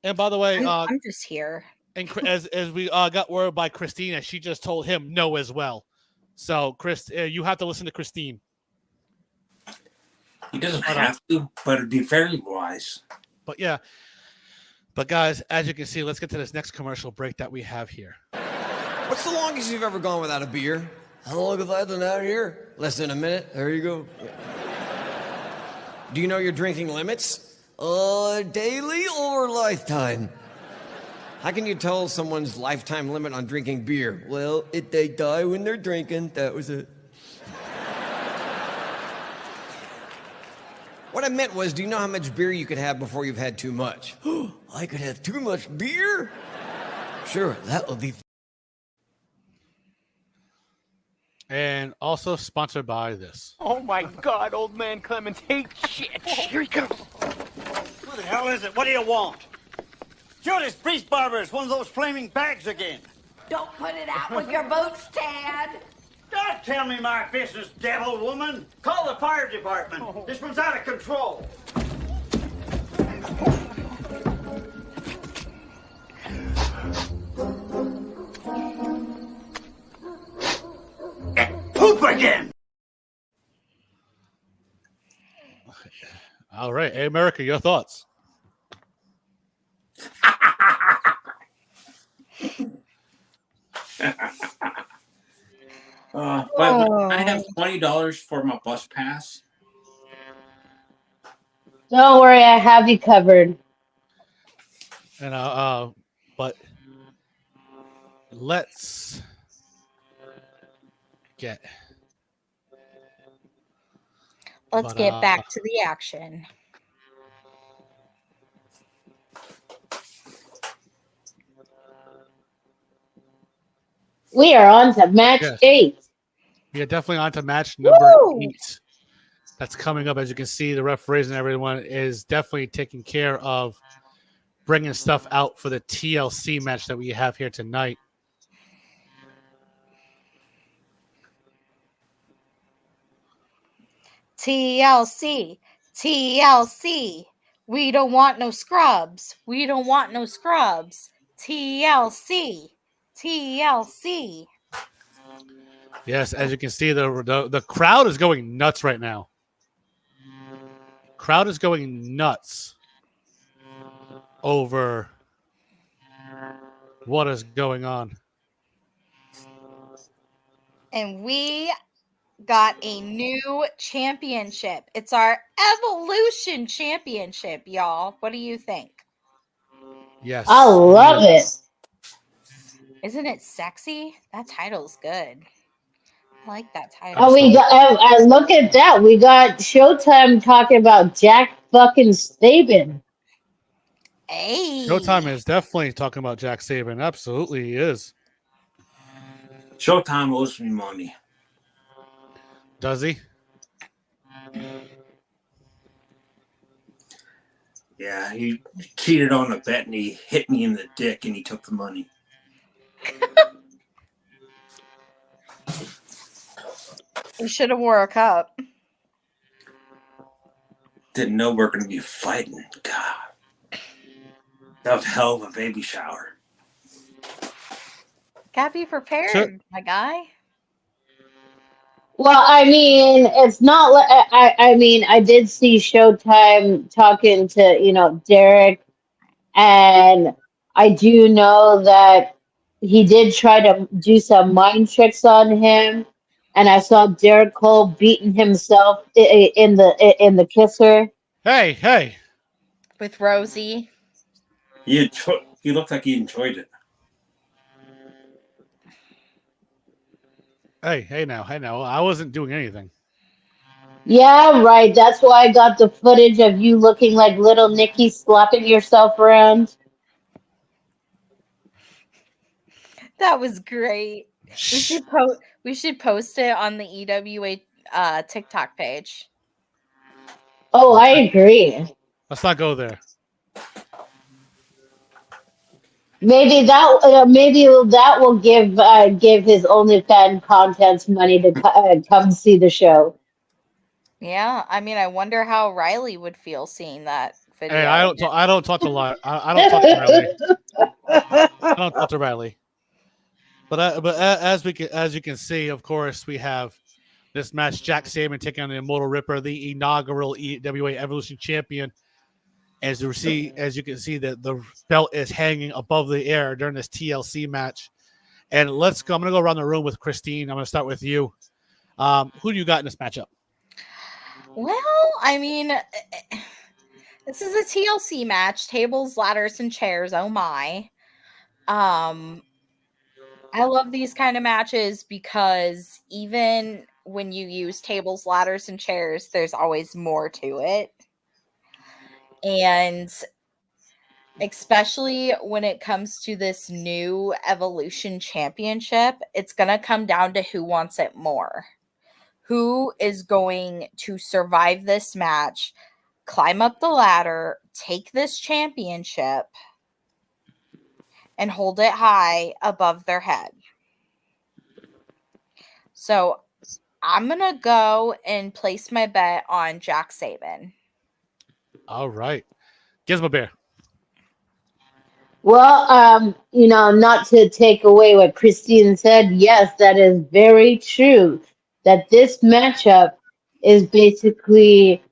And by the way, I'm just here. and as we got word by Christina, she just told him no as well. So, Chris, you have to listen to Christine. He doesn't have to, but it'd be very wise. But yeah. But guys, as you can see, let's get to this next commercial break that we have here. What's the longest you've ever gone without a beer? How long have I been out here? Less than a minute. There you go. Do you know your drinking limits? Daily or lifetime? How can you tell someone's lifetime limit on drinking beer? Well, if they die when they're drinking, that was it. What I meant was, do you know how much beer you could have before you've had too much? I could have too much beer? Sure, that would be... And also sponsored by this. Oh my God, old man Clemens hates shit. Here he comes. What the hell is it? What do you want? Judas Priest Barber is one of those flaming bags again. Don't put it out with your boots, Tad. Don't tell me my business, devil woman. Call the fire department. This one's out of control. Poop again. All right. Hey, America, your thoughts? By the way, I have $20 for my bus pass. Don't worry, I have you covered. And but let's get back to the action. We are on to match 8. We are definitely on to match number 8. That's coming up. As you can see, the referees and everyone is definitely taking care of bringing stuff out for the TLC match that we have here tonight. TLC. TLC. We don't want no scrubs. We don't want no scrubs. TLC. TLC. Yes, as you can see, the crowd is going nuts right now. Crowd is going nuts over what is going on. And we got a new championship. It's our Evolution Championship, y'all. What do you think? Yes. I love it. Isn't it sexy? That title's good. I like that title. Oh, we got. Look at that. We got Showtime talking about Jack fucking Saban. Hey. Showtime is definitely talking about Jack Saban. Absolutely, he is. Showtime owes me money. Does he? Yeah, he cheated on a bet and he hit me in the dick and he took the money. We should have wore a cup. Didn't know we were going to be fighting. God. That was a hell of a baby shower. Gotta be prepared, Sure. my guy. Well, I mean, it's not like I mean, I did see Showtime talking to, Derek, and I do know that he did try to do some mind tricks on him, and I saw Derek Cole beating himself in the kisser. Hey. With Rosie. He looked like he enjoyed it. Hey now. I wasn't doing anything. Yeah, right. That's why I got the footage of you looking like little Nicky slapping yourself around. That was great. We should post it on the EWA TikTok page. Oh, I agree. Let's not go there. Maybe that will give his OnlyFans contents money to come see the show. Yeah, I mean, I wonder how Riley would feel seeing that video. Hey, I don't talk to I don't talk to Riley. I don't talk to Riley. But as you can see, of course, we have this match: Jack Saban taking on the Immortal Ripper, the inaugural EWA Evolution Champion. As you can see that the belt is hanging above the air during this TLC match. And let's go. I'm going to go around the room with Christine. I'm going to start with you. Who do you got in this matchup? Well, I mean, this is a TLC match, tables, ladders, and chairs. Oh my. I love these kind of matches because even when you use tables, ladders, and chairs, there's always more to it. And especially when it comes to this new Evolution Championship, it's going to come down to who wants it more. Who is going to survive this match, climb up the ladder, take this championship, and hold it high above their head. So I'm going to go and place my bet on Jack Saban. All right. Gizmo Bear. Well, not to take away what Christine said, yes, that is very true. That this matchup is basically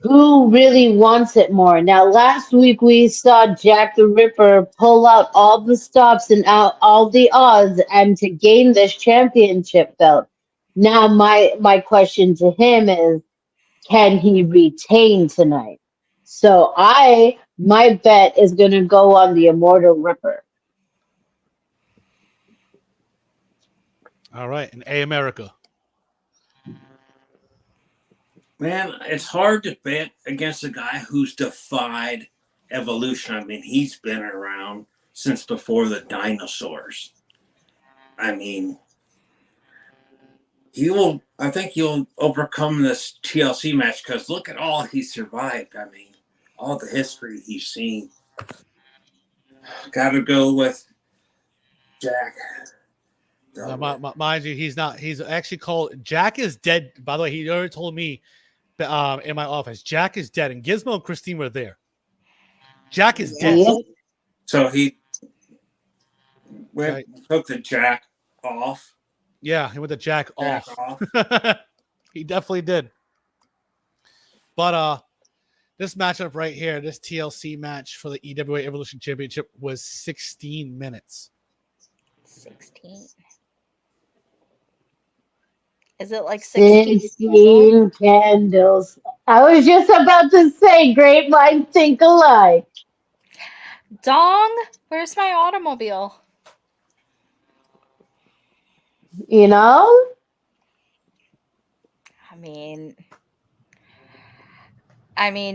who really wants it more. Now, last week we saw Jack the Ripper pull out all the stops and out all the odds and to gain this championship belt. Now, my question to him is, can he retain tonight? So my bet is going to go on the Immortal Ripper. All right. And A America. Man, it's hard to bet against a guy who's defied evolution. I mean, he's been around since before the dinosaurs. I mean, I think he'll overcome this TLC match because look at all he survived. I mean, all the history he's seen. Got to go with Jack. Mind you, he's actually called Jack is dead. By the way, he already told me in my office, Jack is dead. And Gizmo and Christine were there. Jack is dead. Yeah. So he took the Jack off. Yeah, he went the Jack off. He definitely did. But this matchup right here, this TLC match for the EWA Evolution Championship was 16 minutes. 16. Is it like 16 candles? I was just about to say, great minds think alike. Dong, where's my automobile? You know? I mean,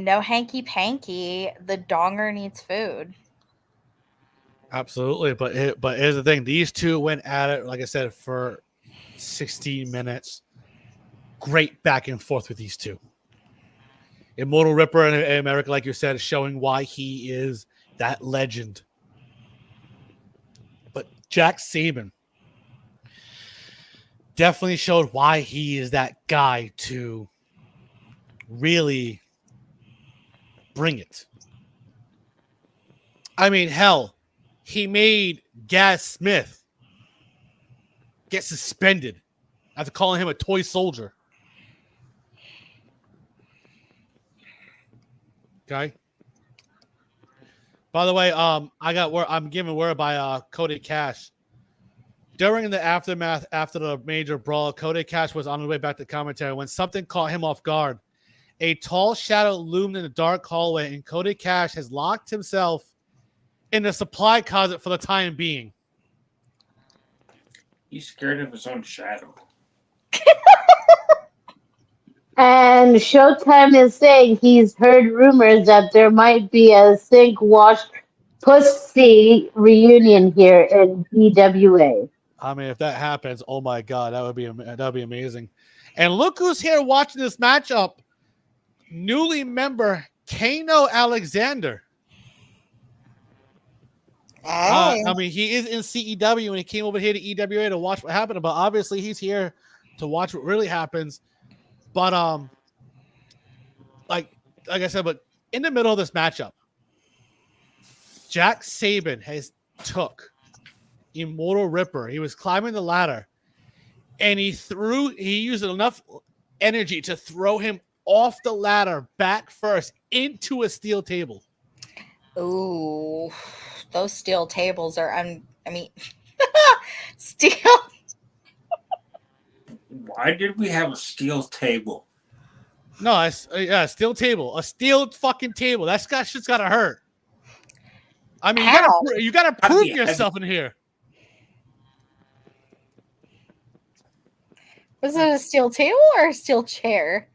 no hanky panky. The donger needs food. Absolutely, but here's the thing: these two went at it, like I said, for 16 minutes. Great back and forth with these two. Immortal Ripper and America, like you said, showing why he is that legend. But Jack Saban definitely showed why he is that guy to really bring it. I mean, hell, he made Gaz Smith get suspended after calling him a toy soldier. Okay. By the way, I'm given word by Cody Cash. During the aftermath after the major brawl, Cody Cash was on his way back to commentary when something caught him off guard. A tall shadow loomed in the dark hallway, and Cody Cash has locked himself in the supply closet for the time being. He's scared of his own shadow. And Showtime is saying he's heard rumors that there might be a sink wash pussy reunion here in EWA. I mean, if that happens, oh my God, that would be amazing. And look who's here watching this matchup. Newly member Kano Alexander. I mean, he is in CEW and he came over here to EWA to watch what happened, but obviously he's here to watch what really happens. But like I said, but in the middle of this matchup, Jack Saban has took Immortal Ripper. He was climbing the ladder, and he used enough energy to throw him off the ladder back first into a steel table. Ooh, those steel tables are steel. Why did we have a steel table? No, steel table. A steel fucking table. That shit's gotta hurt. I mean, you gotta prove yourself in here. Was it a steel table or a steel chair?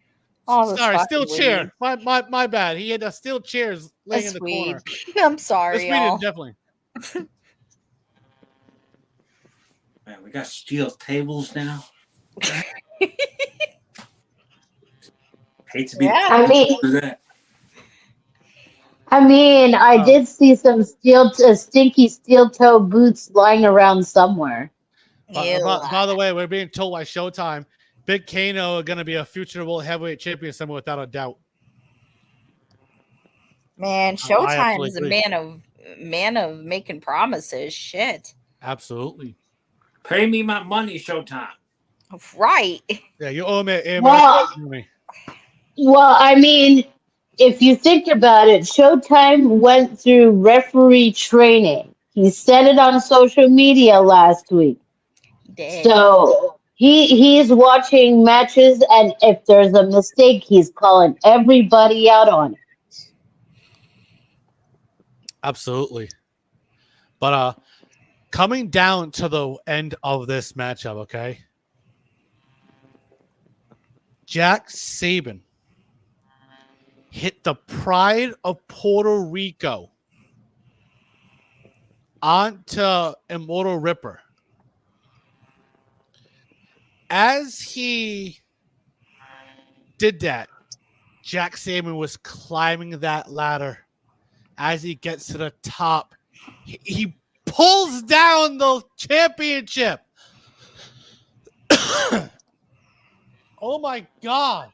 Oh, sorry, steel chair. My bad. He had a steel chairs laying in the corner. I'm sorry, y'all. Definitely. Man, we got steel tables now. Hate to be. I mean, I did see some stinky steel toe boots lying around somewhere. By the way, we're being told by Showtime, Big Kano are going to be a future world heavyweight champion somewhere without a doubt. Man, Showtime is a man of making promises. Shit. Absolutely. Pay me my money, Showtime. Right. Yeah, you owe me. Well, I mean, if you think about it, Showtime went through referee training. He said it on social media last week. He did. So he's watching matches, and if there's a mistake, he's calling everybody out on it. Absolutely. But coming down to the end of this matchup, okay? Jack Saban hit the Pride of Puerto Rico onto Immortal Ripper. As he did that, Jack Saban was climbing that ladder. As he gets to the top, he pulls down the championship. Oh my God.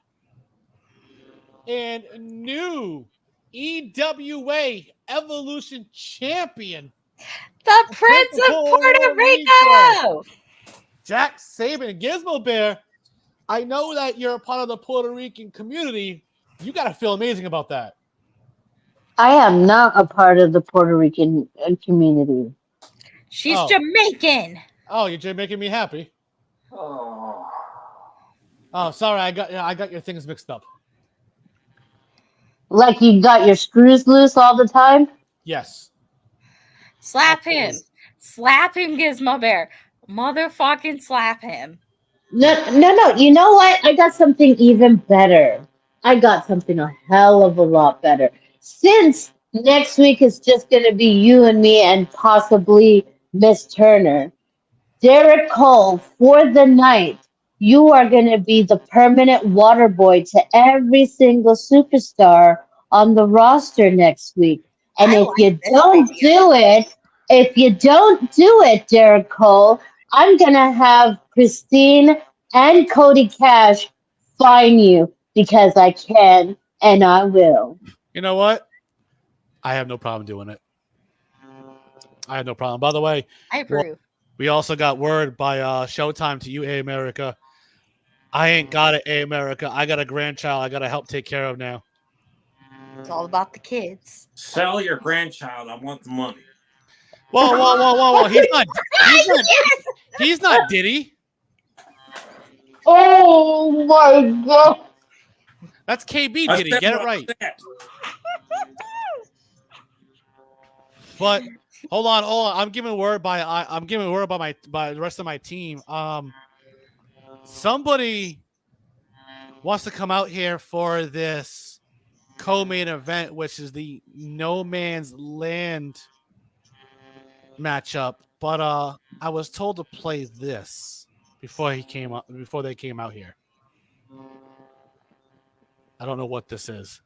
And new EWA Evolution champion, the Prince of Puerto Rico, Jack Saban. Gizmo Bear, I know that you're a part of the Puerto Rican community. You got to feel amazing about that. I am not a part of the Puerto Rican community. She's Jamaican. Oh, you're making me happy. Oh, sorry, I got your things mixed up. Like you got your screws loose all the time? Yes. Slap him. Slap him, Gizmo Bear. Motherfucking slap him. No. You know what? I got something even better. I got something a hell of a lot better. Since next week is just going to be you and me and possibly Miss Turner, Derek Cole, for the night, you are going to be the permanent water boy to every single superstar on the roster next week. And if you don't do it, Derek Cole, I'm going to have Christine and Cody Cash fine you because I can and I will. You know what? I have no problem doing it. I have no problem. By the way, I approve. We also got word by Showtime to you, A America. I ain't got it, A America. I got a grandchild I got to help take care of now. It's all about the kids. Sell your grandchild. I want the money. Whoa. He's not Diddy. Oh, my God. That's KB Diddy. Get it right. But hold on. I'm giving word by the rest of my team. Somebody wants to come out here for this co-main event, which is the No Man's Land matchup. But I was told to play this before they came out here. I don't know what this is.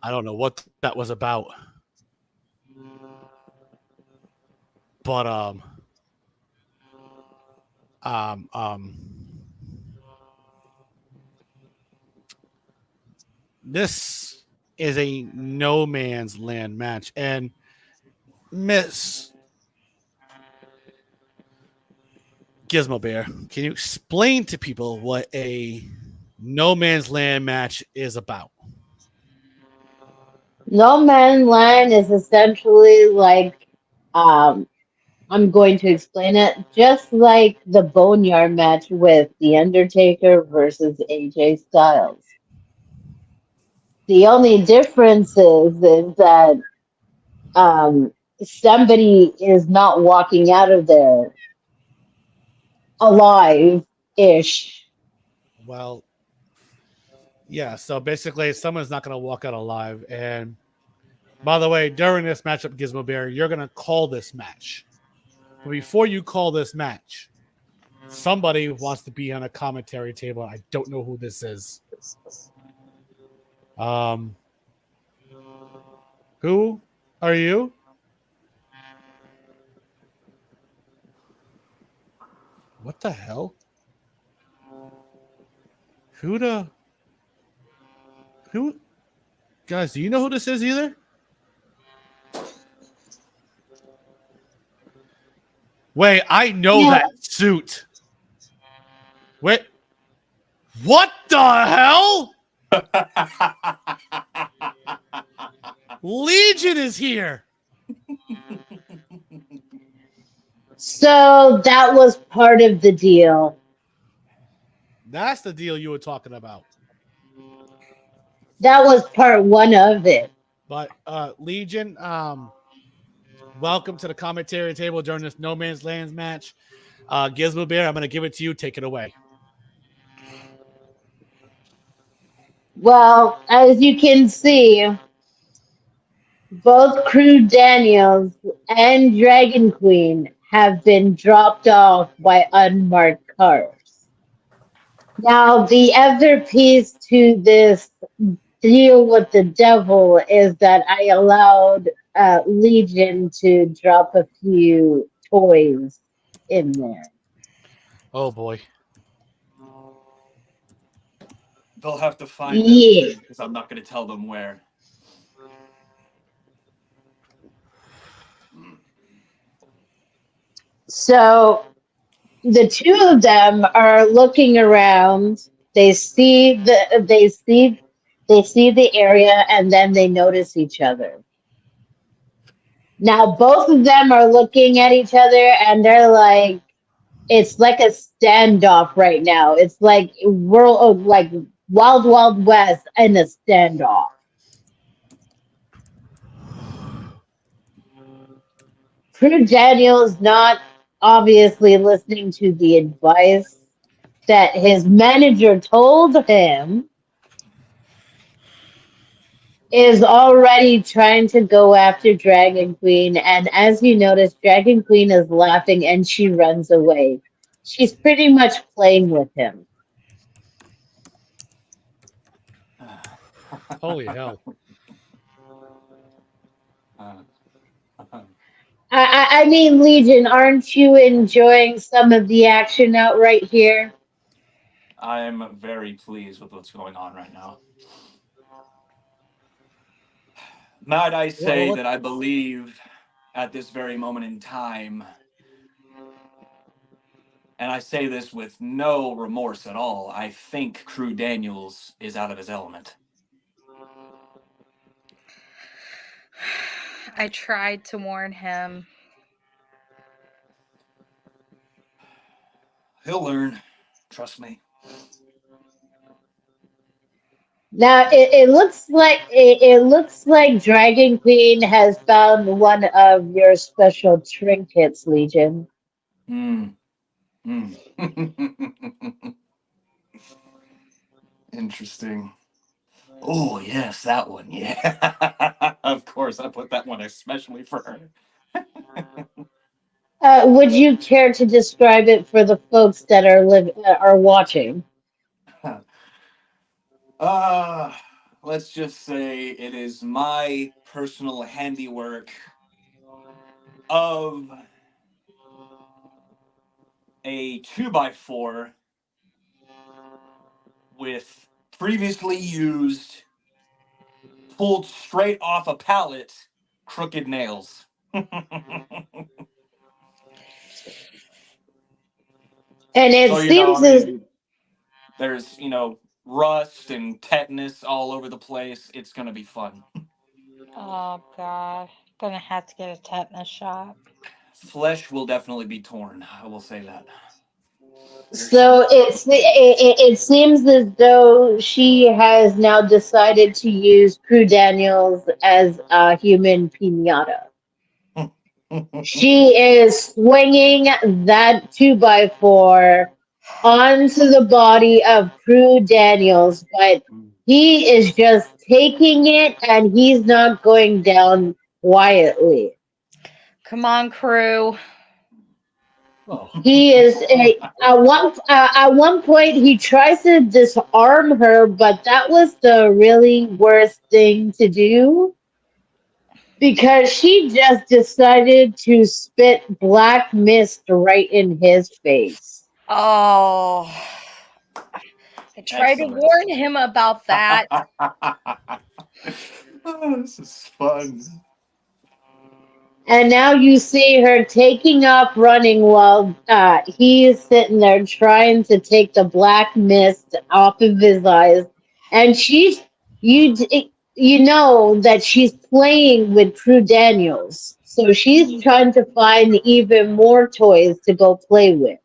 I don't know what that was about. But this is a no man's land match, and Miss Gizmo Bear, can you explain to people what a no man's land match is about? No Man's Land is essentially like, I'm going to explain it just like the Boneyard match with The Undertaker versus AJ Styles. The only difference is that somebody is not walking out of there alive ish. Well, yeah, so basically someone's not going to walk out alive. And by the way, during this matchup, Gizmo Bear, you're going to call this match. But before you call this match, somebody wants to be on a commentary table. I don't know who this is. Who are you? What the hell? Who? Guys, do you know who this is either? Wait, I know Yeah. that suit. Wait. What the hell? Legion is here. So that was part of the deal. That's the deal you were talking about. That was part one of it. But Legion, welcome to the commentary table during this No Man's Land match. Gizmo Bear, I'm going to give it to you. Take it away. Well, as you can see, both Crew Daniels and Dragon Queen have been dropped off by unmarked cars. Now, the other piece to this deal with the devil is that I allowed Legion to drop a few toys in there. Oh, boy. They'll have to find them Yeah. too, because I'm not going to tell them where. So the two of them are looking around. They see the area, and then they notice each other. Now both of them are looking at each other, and they're like, it's like a standoff right now. It's like like Wild Wild West and a standoff. Crew Daniel's not obviously listening to the advice that his manager told him, is already trying to go after Dragon Queen. And as you notice, Dragon Queen is laughing and she runs away. She's pretty much playing with him. Holy hell. I mean, Legion, aren't you enjoying some of the action out right here? I am very pleased with what's going on right now. Might I say that I believe at this very moment in time, and I say this with no remorse at all, I think Crew Daniels is out of his element. I tried to warn him. He'll learn. Trust me. Now it looks like Dragon Queen has found one of your special trinkets, Legion. Hmm. Interesting. Oh, yes, that one. Yeah. Of course, I put that one especially for her. Would you care to describe it for the folks that are watching? Uh, let's just say it is my personal handiwork of a 2x4 with previously used, pulled straight off a pallet, crooked nails. And it So, seems as there's, rust and tetanus all over the place. It's going to be fun. Oh god, gonna have to get a tetanus shot. Flesh will definitely be torn. I will say that. so it seems as though she has now decided to use Prue Daniels as a human pinata. She is swinging that 2x4 onto the body of Prue Daniels, but he is just taking it and he's not going down quietly. Come on, crew. He is at one point he tries to disarm her, but that was the really worst thing to do because she just decided to spit black mist right in his face. Oh, I tried to Excellent. warn him about that. Oh, this is fun. And now you see her taking off running while he is sitting there trying to take the black mist off of his eyes. And you know that she's playing with Prue Daniels. So she's trying to find even more toys to go play with.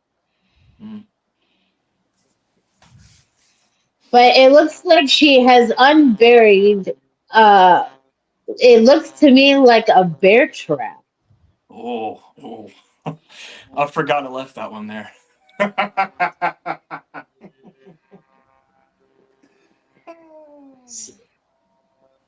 But it looks like she has unburied, it looks to me like a bear trap. Oh. I forgot I left that one there.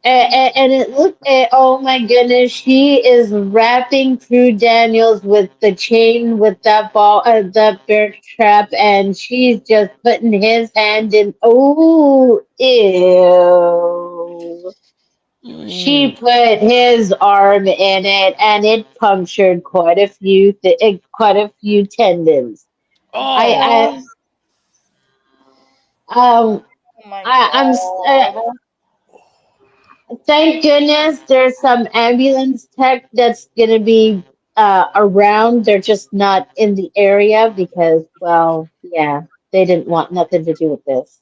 And it looked at, oh my goodness, she is wrapping Prue Daniels with the chain with that ball, that bear trap, and she's just putting his hand in. Oh, ew. She put his arm in it, and it punctured quite a few tendons. Oh, Um, Oh my I, I'm. s- god. Thank goodness there's some ambulance tech that's going to be around. They're just not in the area because, well, yeah, they didn't want nothing to do with this.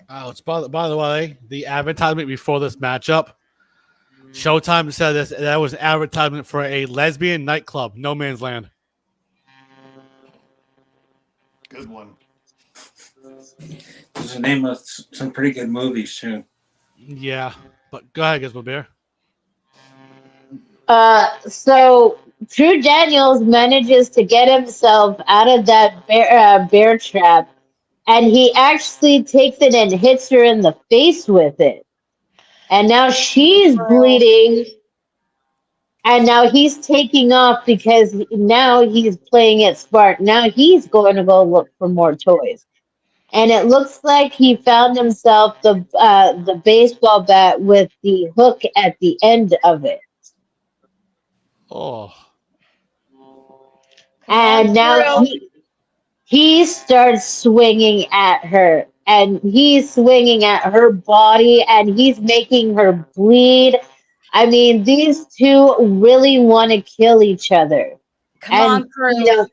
oh! It's by the way, the advertisement before this matchup, Showtime said that was an advertisement for a lesbian nightclub, No Man's Land. Good one. It's the name of some pretty good movies too. Yeah, but go ahead, Gizmo Bear. So Drew Daniels manages to get himself out of that bear trap, and he actually takes it and hits her in the face with it. And now she's bleeding. And now he's taking off because now he's playing it smart. Now he's going to go look for more toys. And it looks like he found himself the baseball bat with the hook at the end of it. Oh, Come on, And now crew. he starts swinging at her. And he's swinging at her body and he's making her bleed. I mean, these two really want to kill each other. Come And, on, crew. you know,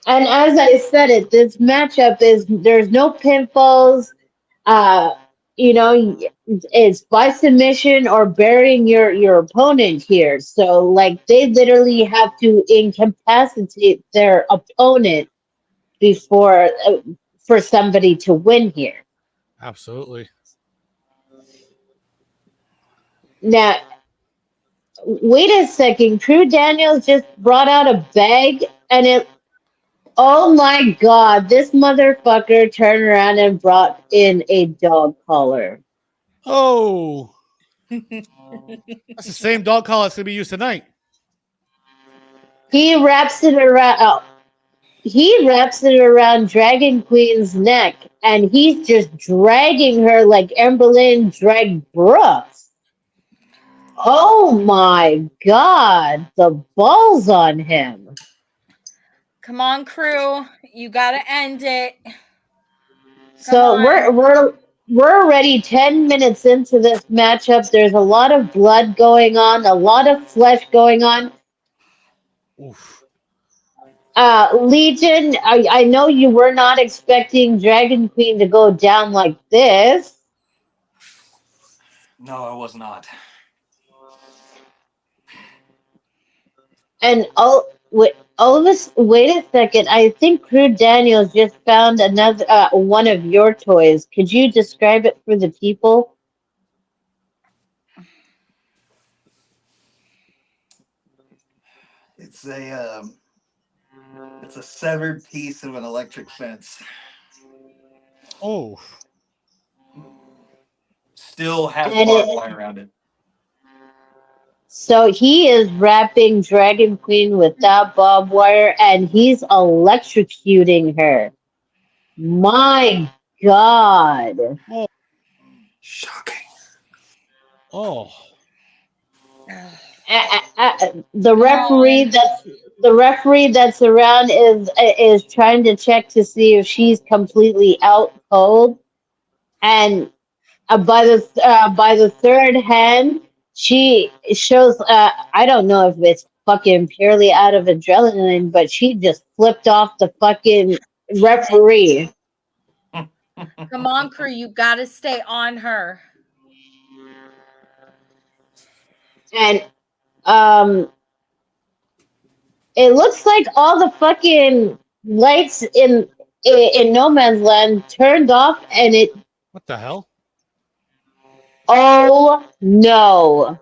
and as I said it, this matchup is there's no pinfalls. Uh, you know, it's by submission or burying your opponent here. So like they literally have to incapacitate their opponent before for somebody to win here. absolutely. Now, wait a second. Crew Daniels just brought out a bag and it. Oh my God, this motherfucker turned around and brought in a dog collar. Oh, that's the same dog collar that's gonna be used tonight. He wraps it around. Oh, he wraps it around Dragon Queen's neck, and he's just dragging her like Emberlyn dragged Brooks. Oh my God, the balls on him. Come on, crew. You got to end it. So on. we're already 10 minutes into this matchup. There's a lot of blood going on, a lot of flesh going on. Oof. Legion, I know you were not expecting Dragon Queen to go down like this. No, I was not. And wait a second. I think Crew Daniels just found another one of your toys. Could you describe it for the people? It's a severed piece of an electric fence. Oh. Still has And barbed wire around it. so he is wrapping Dragon Queen with that barbed wire, and he's electrocuting her. My God. Oh. Shocking. Oh. The referee that's around is trying to check to see if she's completely out cold, and by the third hand, she shows. I don't know if it's fucking purely out of adrenaline, but she just flipped off the fucking referee. Come on, crew. You got to stay on her. And it looks like all the fucking lights in No Man's Land turned off, and it. What the hell? Oh no!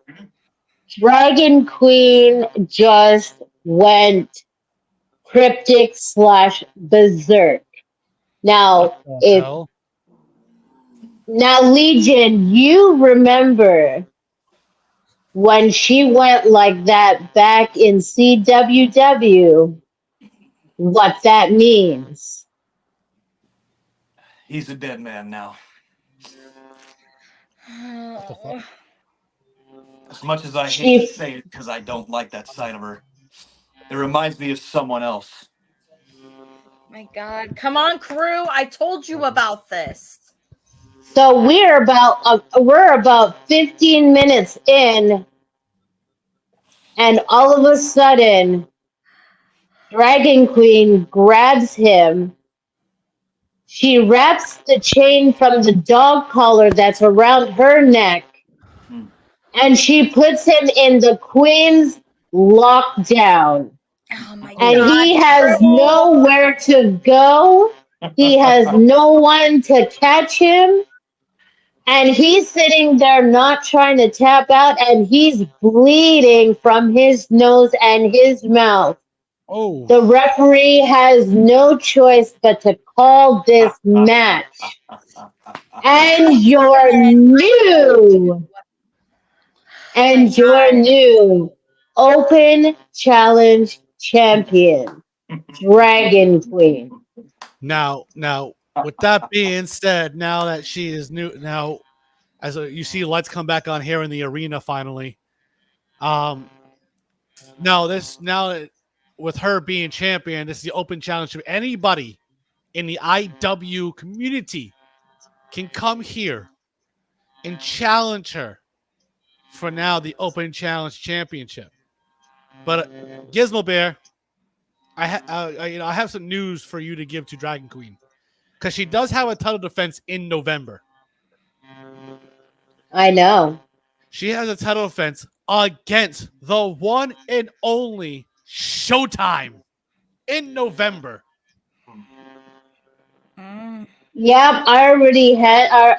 Dragon Queen just went cryptic / berserk. Now, What the hell? Legion, you remember when she went like that back in CWW? What that means? He's a dead man now. What the fuck? As much as I hate to She say it, because I don't like that side of her, it reminds me of someone else. My God. Come on, crew. I told you about this. So we're about 15 minutes in, and all of a sudden, Dragon Queen grabs him. She wraps the chain from the dog collar that's around her neck, and she puts him in the Queen's lockdown. Oh my And God. he has crew. nowhere to go. He has no one to catch him. And he's sitting there not trying to tap out, and he's bleeding from his nose and his mouth. Oh. The referee has no choice but to call this match. And your new Open Challenge champion, Dragon Queen. Now, with that being said, now that she is new, now you see lights come back on here in the arena finally. Now that with her being champion, this is the open challenge to anybody in the IW community can come here and challenge her for now the open challenge championship. But Gizmo Bear, I have some news for you to give to Dragon Queen, because she does have a title defense in November. I know. She has a title defense against the one and only Showtime in November. Yep, I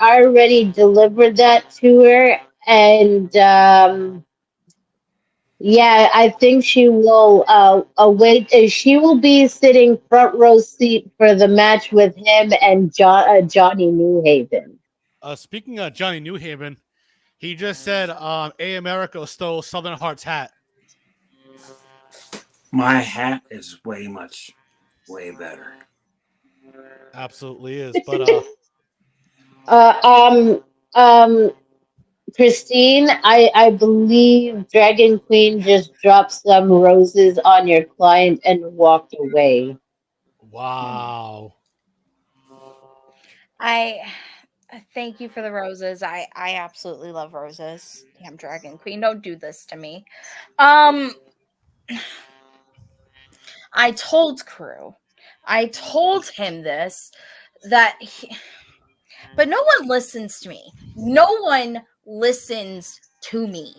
already delivered that to her, and yeah, I think she will await. She will be sitting front row seat for the match with him and Johnny Newhaven. Speaking of Johnny Newhaven, he just said A America stole Southern Heart's hat. My hat is way much way better. Absolutely is. But Uh, Christine, I believe Dragon Queen just dropped some roses on your client and walked away. wow. I thank you for the roses. I absolutely love roses. Damn Dragon Queen, don't do this to me. Um I told Crew. I told him this that but no one listens to me. No one listens to me.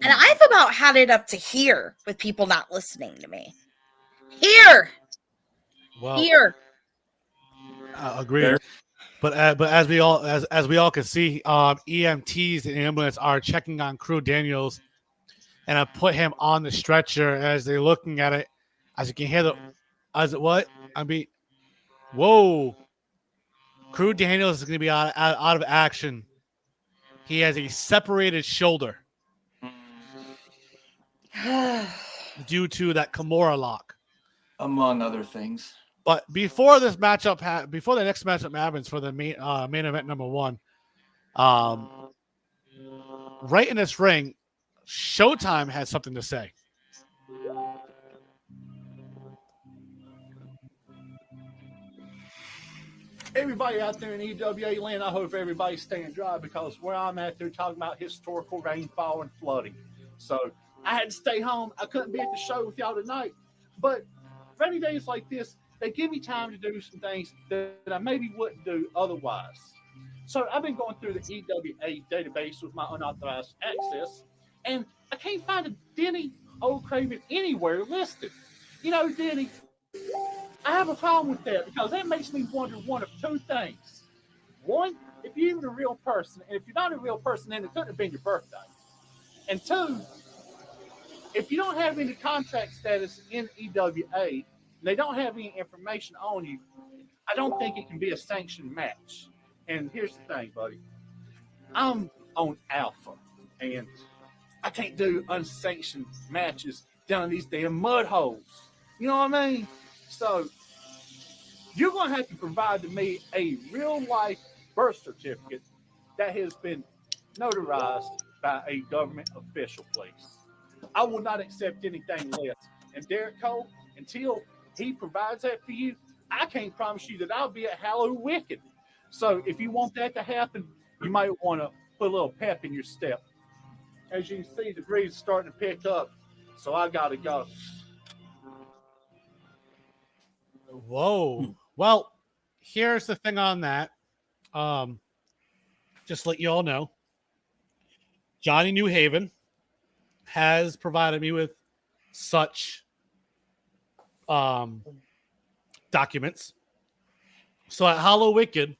And I've about had it up to here with people not listening to me. Here. Well, Here. agreed. But as we all can see, EMTs and ambulance are checking on Crew Daniels, and I put him on the stretcher as they're looking at it. As you can hear as it what I mean, whoa, Crew Daniels is going to be out of action. He has a separated shoulder due to that Kimura lock, among other things. But before this matchup, before the next matchup happens for the main event number 1, right in this ring, Showtime has something to say. Everybody out there in EWA land, I hope everybody's staying dry because where I'm at, they're talking about historical rainfall and flooding. So I had to stay home. I couldn't be at the show with y'all tonight. But rainy days like this, they give me time to do some things that I maybe wouldn't do otherwise. So I've been going through the EWA database with my unauthorized access, and I can't find a Denny O'Craven anywhere listed. You know, Denny, I have a problem with that because that makes me wonder one of two things. One, if you're even a real person, and if you're not a real person, then it couldn't have been your birthday. And two, if you don't have any contract status in EWA, and they don't have any information on you, I don't think it can be a sanctioned match. And here's the thing, buddy. I'm on Alpha, and I can't do unsanctioned matches down in these damn mud holes. You know what I mean? So you're going to have to provide to me a real-life birth certificate that has been notarized by a government official, please. I will not accept anything less. And Derek Cole, until he provides that for you, I can't promise you that I'll be at Hallow Wicked. So if you want that to happen, you might want to put a little pep in your step. As you can see, the breeze is starting to pick up, so I got to go. Whoa. Well, here's the thing on that. Just to let you all know, Johnny New Haven has provided me with such documents. So at Hollow Wicked,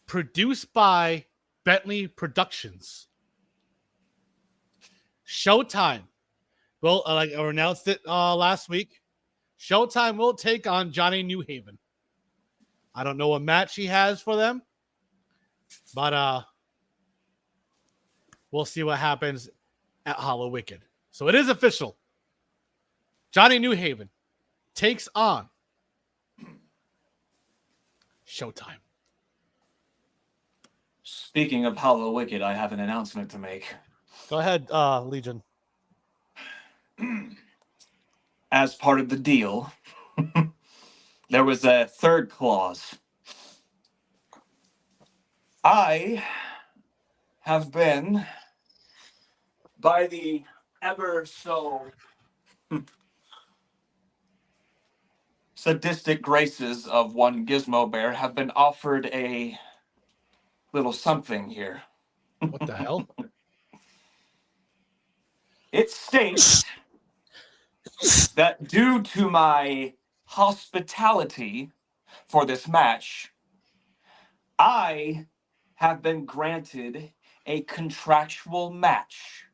produced by Bentley Productions, Showtime. Well, like I announced it last week. Showtime will take on Johnny New Haven. I don't know what match he has for them, but we'll see what happens at Hollow Wicked. So it is official. Johnny New Haven takes on Showtime. Speaking of Hollow Wicked, I have an announcement to make. Go ahead, Legion. As part of the deal, there was a third clause. I have been, by the ever so sadistic graces of one Gizmo Bear, have been offered a little something here. What the hell? It states that due to my hospitality for this match, I have been granted a contractual match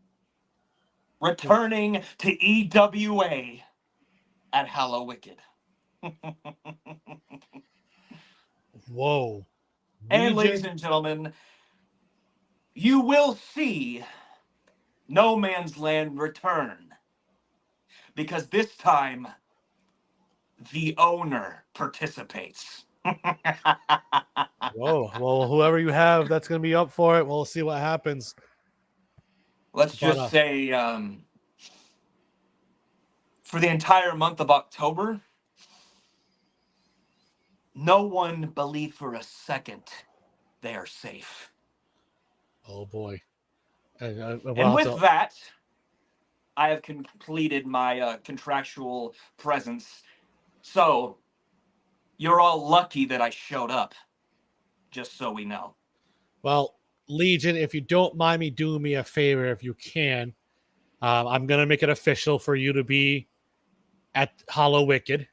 returning to EWA at Hallow Wicked. Whoa. And ladies and gentlemen, you will see No Man's Land return. Because this time, the owner participates. Whoa. Well, whoever you have that's going to be up for it, we'll see what happens. Let's just say for the entire month of October, no one believed for a second they are safe. Oh, boy. And with that, I have completed my contractual presence. So you're all lucky that I showed up, just so we know. Well, Legion, if you don't mind me doing me a favor, if you can, I'm going to make it official for you to be at Hollow Wicked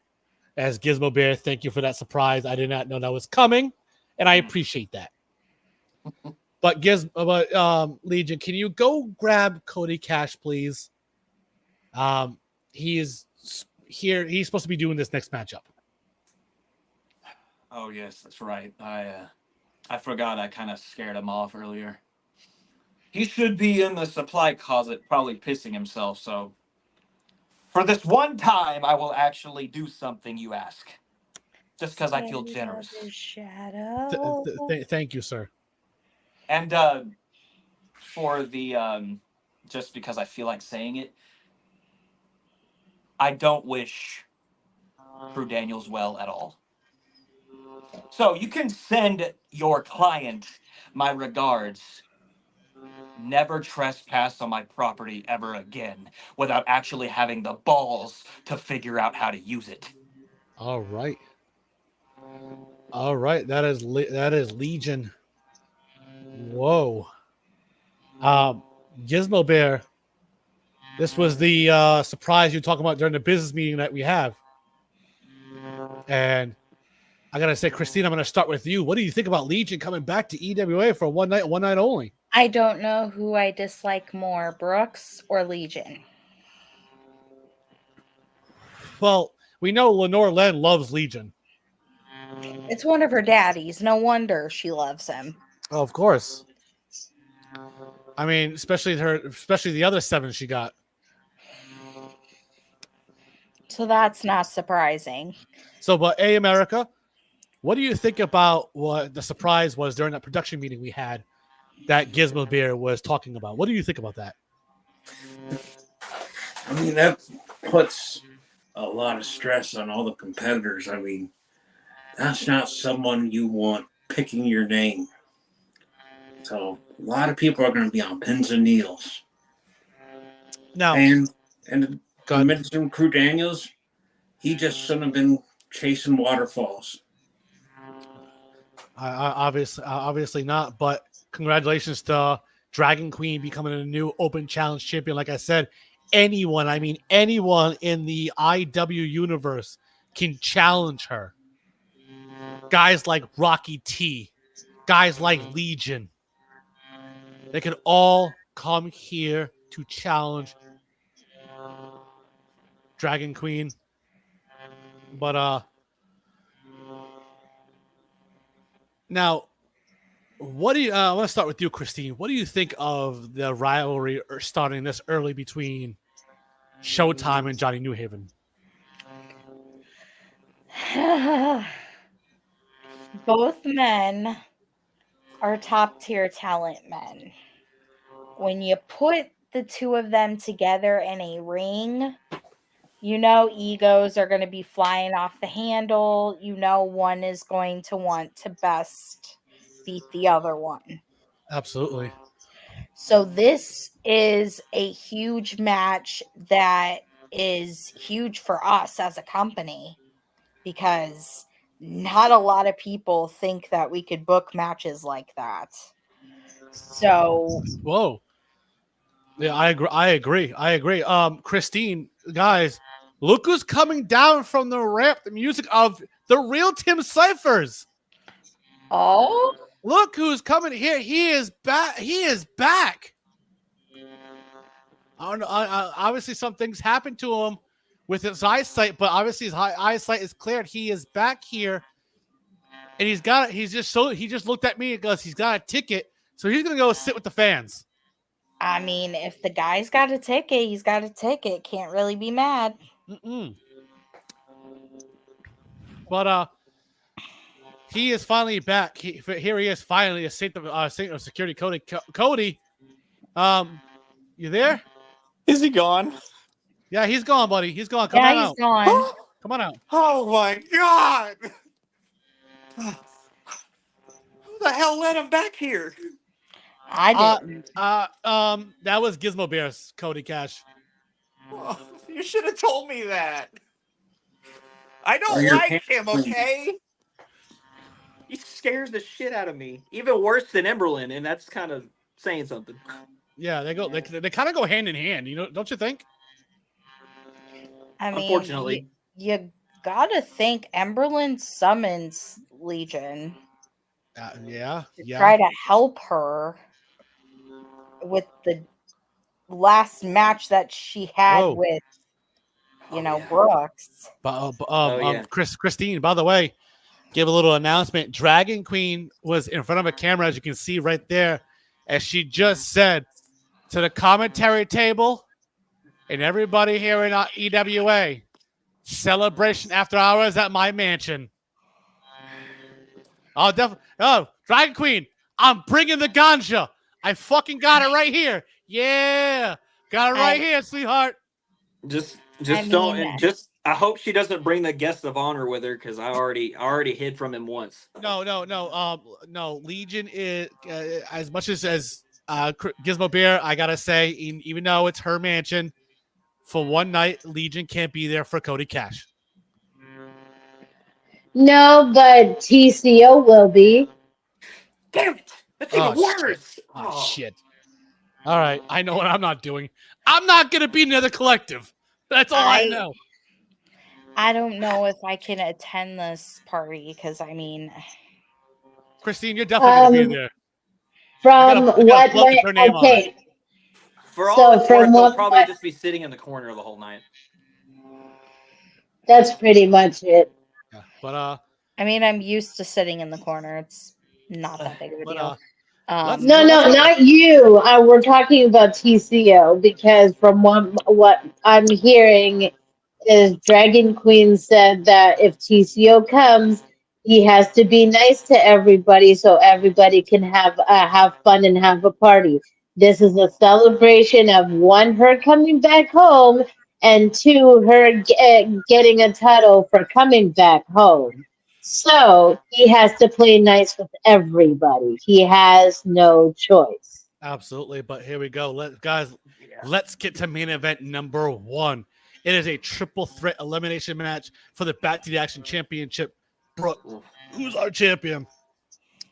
as Gizmo Bear. Thank you for that surprise. I did not know that was coming, and I appreciate that. But Legion, can you go grab Cody Cash, please? He is here. He's supposed to be doing this next matchup. Oh yes, that's right. I forgot. I kind of scared him off earlier. He should be in the supply closet, probably pissing himself. So for this one time, I will actually do something you ask, just because I feel generous. Shadow. Thank you, sir. And for the just because I feel like saying it, I don't wish Crew Daniels well at all. So you can send your client my regards. Never trespass on my property ever again without actually having the balls to figure out how to use it. All right. All right. That is Legion. Whoa. Gizmo Bear. This was the surprise you talking about during the business meeting that we have. And I gotta say, Christine, I'm gonna start with you. What do you think about Legion coming back to EWA for one night only? I don't know who I dislike more, Brooks or Legion. Well, we know Lenore Len loves Legion. It's one of her daddies. No wonder she loves him. Oh, of course. I mean, especially the other 7 she got. So that's not surprising. So, but America, what do you think about what the surprise was during that production meeting we had that Gizmo Bear was talking about? What do you think about that? I mean, that puts a lot of stress on all the competitors. I mean, that's not someone you want picking your name. So a lot of people are going to be on pins and needles. Now, and to mention Crew Daniels, he just shouldn't have been chasing waterfalls. Obviously not. But congratulations to Dragon Queen becoming a new Open Challenge champion. Like I said, anyone in the IW universe can challenge her. Guys like Rocky T, guys like Legion, they can all come here to challenge Dragon Queen. But now, what do you? I want to start with you, Christine. What do you think of the rivalry starting this early between Showtime and Johnny Newhaven? Both men are top tier talent men. When you put the two of them together in a ring, you know egos are going to be flying off the handle. You know one is going to want to best beat the other one. Absolutely. So this is a huge match that is huge for us as a company because not a lot of people think that we could book matches like that. So whoa. Yeah, I agree. Christine, guys, look who's coming down from the ramp. The music of the real Tim Cyphers. Oh, look who's coming here. He is back. I don't know. Obviously, some things happened to him with his eyesight, but obviously his eyesight is cleared. He is back here, and he just looked at me and goes, he's got a ticket, so he's gonna go sit with the fans. I mean, if the guy's got a ticket, he's got a ticket. Can't really be mad. But he is finally back. Here he is finally. A Saint of Security, Cody. Cody, you there? Is he gone? Yeah, he's gone, buddy. He's gone. Come Yeah, on he's out. gone. Come on out. Oh my god! Who the hell let him back here? I didn't. That was Gizmo Bears, Cody Cash. Oh, you should have told me that. I Or don't your like pants him, clean. okay? He scares the shit out of me. Even worse than Emberlyn, and that's kind of saying something. Yeah, they kind of go hand in hand, don't you think? I mean, Unfortunately. you gotta think Emberlyn summons Legion Yeah. to try to help her with the last match that she had Whoa. with, Brooks. But Christine, by the way, give a little announcement. Dragon Queen was in front of a camera, as you can see right there, as she just said to the commentary table and everybody here in EWA, celebration after hours at my mansion. Oh, definitely. Oh, Dragon Queen, I'm bringing the ganja. I fucking got it right here. Yeah, got it right here, sweetheart. Just I don't, mean- and just I hope she doesn't bring the guest of honor with her because I already hid from him once. No. Legion is as much as Gizmo Bear. I gotta say, even though it's her mansion, for one night, Legion can't be there for Cody Cash. No, but TCO will be. Damn it! That's even worse. Shit. All right, I know what I'm not doing. I'm not gonna be near the collective. That's all I know. I don't know if I can attend this party because Christine, you're definitely gonna be there. From what my okay. For all So it's from worth, they'll what probably just be sitting in the corner the whole night. that's pretty much it. Yeah, but I'm used to sitting in the corner. It's not that big of a deal. No, not you. We're talking about TCO because from what I'm hearing is Dragon Queen said that if TCO comes, he has to be nice to everybody so everybody can have fun and have a party. This is a celebration of one, her coming back home, and two, her getting a title for coming back home. So he has to play nice with everybody. He has no choice. absolutely. But here we go. Let's get to main event number 1. It is a triple threat elimination match for the Back to the Action Championship. Brooke, who's our champion,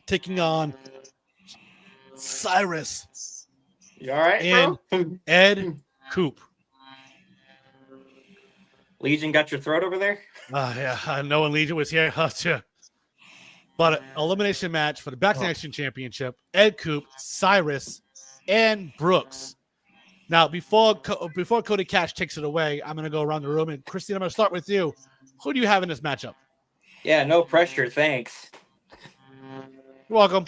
taking on Cyrus. You all right, and bro? Ed Coop. Legion got your throat over there? Yeah, I know when Legion was here. But an elimination match for the Back to the Action Championship. Ed Coop, Cyrus, and Brooks. Now, before Cody Cash takes it away, I'm going to go around the room. And Christine, I'm going to start with you. Who do you have in this matchup? Yeah, no pressure, thanks. You're welcome.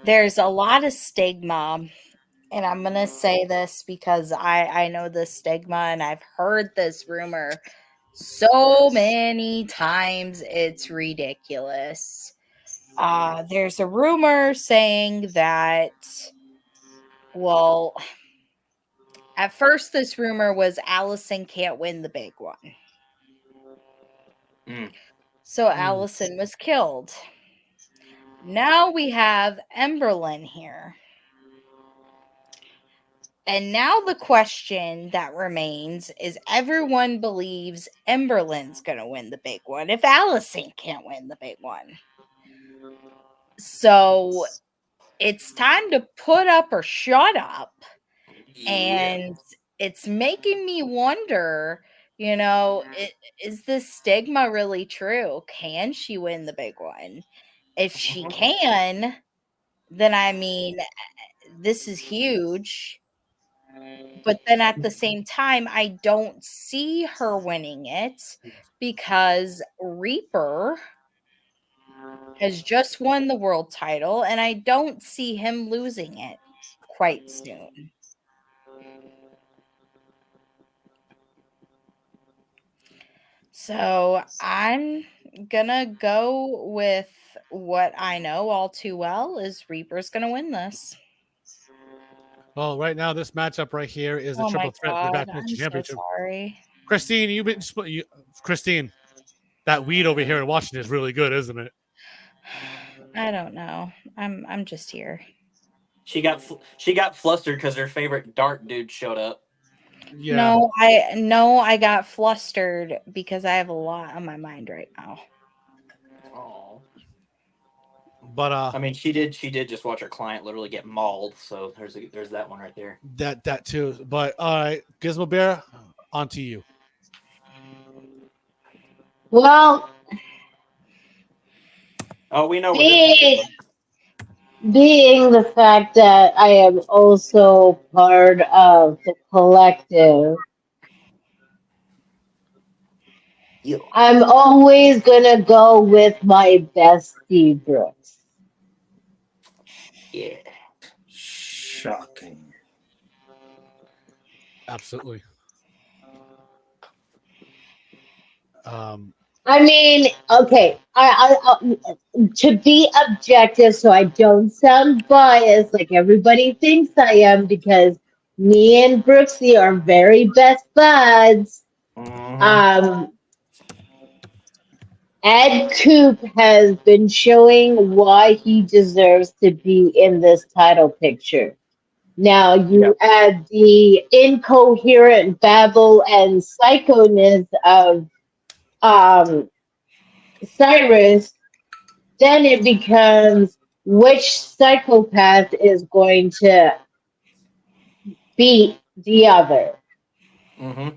There's a lot of stigma, and I'm going to say this because I know the stigma and I've heard this rumor so many times it's ridiculous. There's a rumor saying that, well, at first this rumor was Allison can't win the big one. So Allison was killed. Now we have Emberlyn here. And now the question that remains is everyone believes Emberlyn's going to win the big one if Allison can't win the big one. So it's time to put up or shut up. And it's making me wonder, is this stigma really true? Can she win the big one? If she can, then this is huge. But then at the same time, I don't see her winning it because Reaper has just won the world title and I don't see him losing it, quite soon. So I'm gonna go with what I know all too well is Reaper's gonna win this. Well, right now this matchup right here is a Oh my triple threat for the god, Backmatch I'm so Championship. sorry. Christine, Christine, that weed over here in Washington is really good, isn't it? I don't know. I'm just here. She got flustered because her favorite dark dude showed up. Yeah. No, I got flustered because I have a lot on my mind right now. Oh. But I mean, she did just watch her client literally get mauled. So there's that one right there. that too. But all right, Gizmo Bear, on to you. Well, Oh, we know where this is being going. being the fact that I am also part of the collective, I'm always gonna go with my bestie Brooks. Yeah. Shocking. Absolutely. I mean, okay, to be objective, so I don't sound biased like everybody thinks I am, because me and Brooksy are very best buds. Um, Ed Coop has been showing why he deserves to be in this title picture. Now you add the incoherent babble and psychoness of Cyrus, then it becomes which psychopath is going to beat the other. Mm-hmm.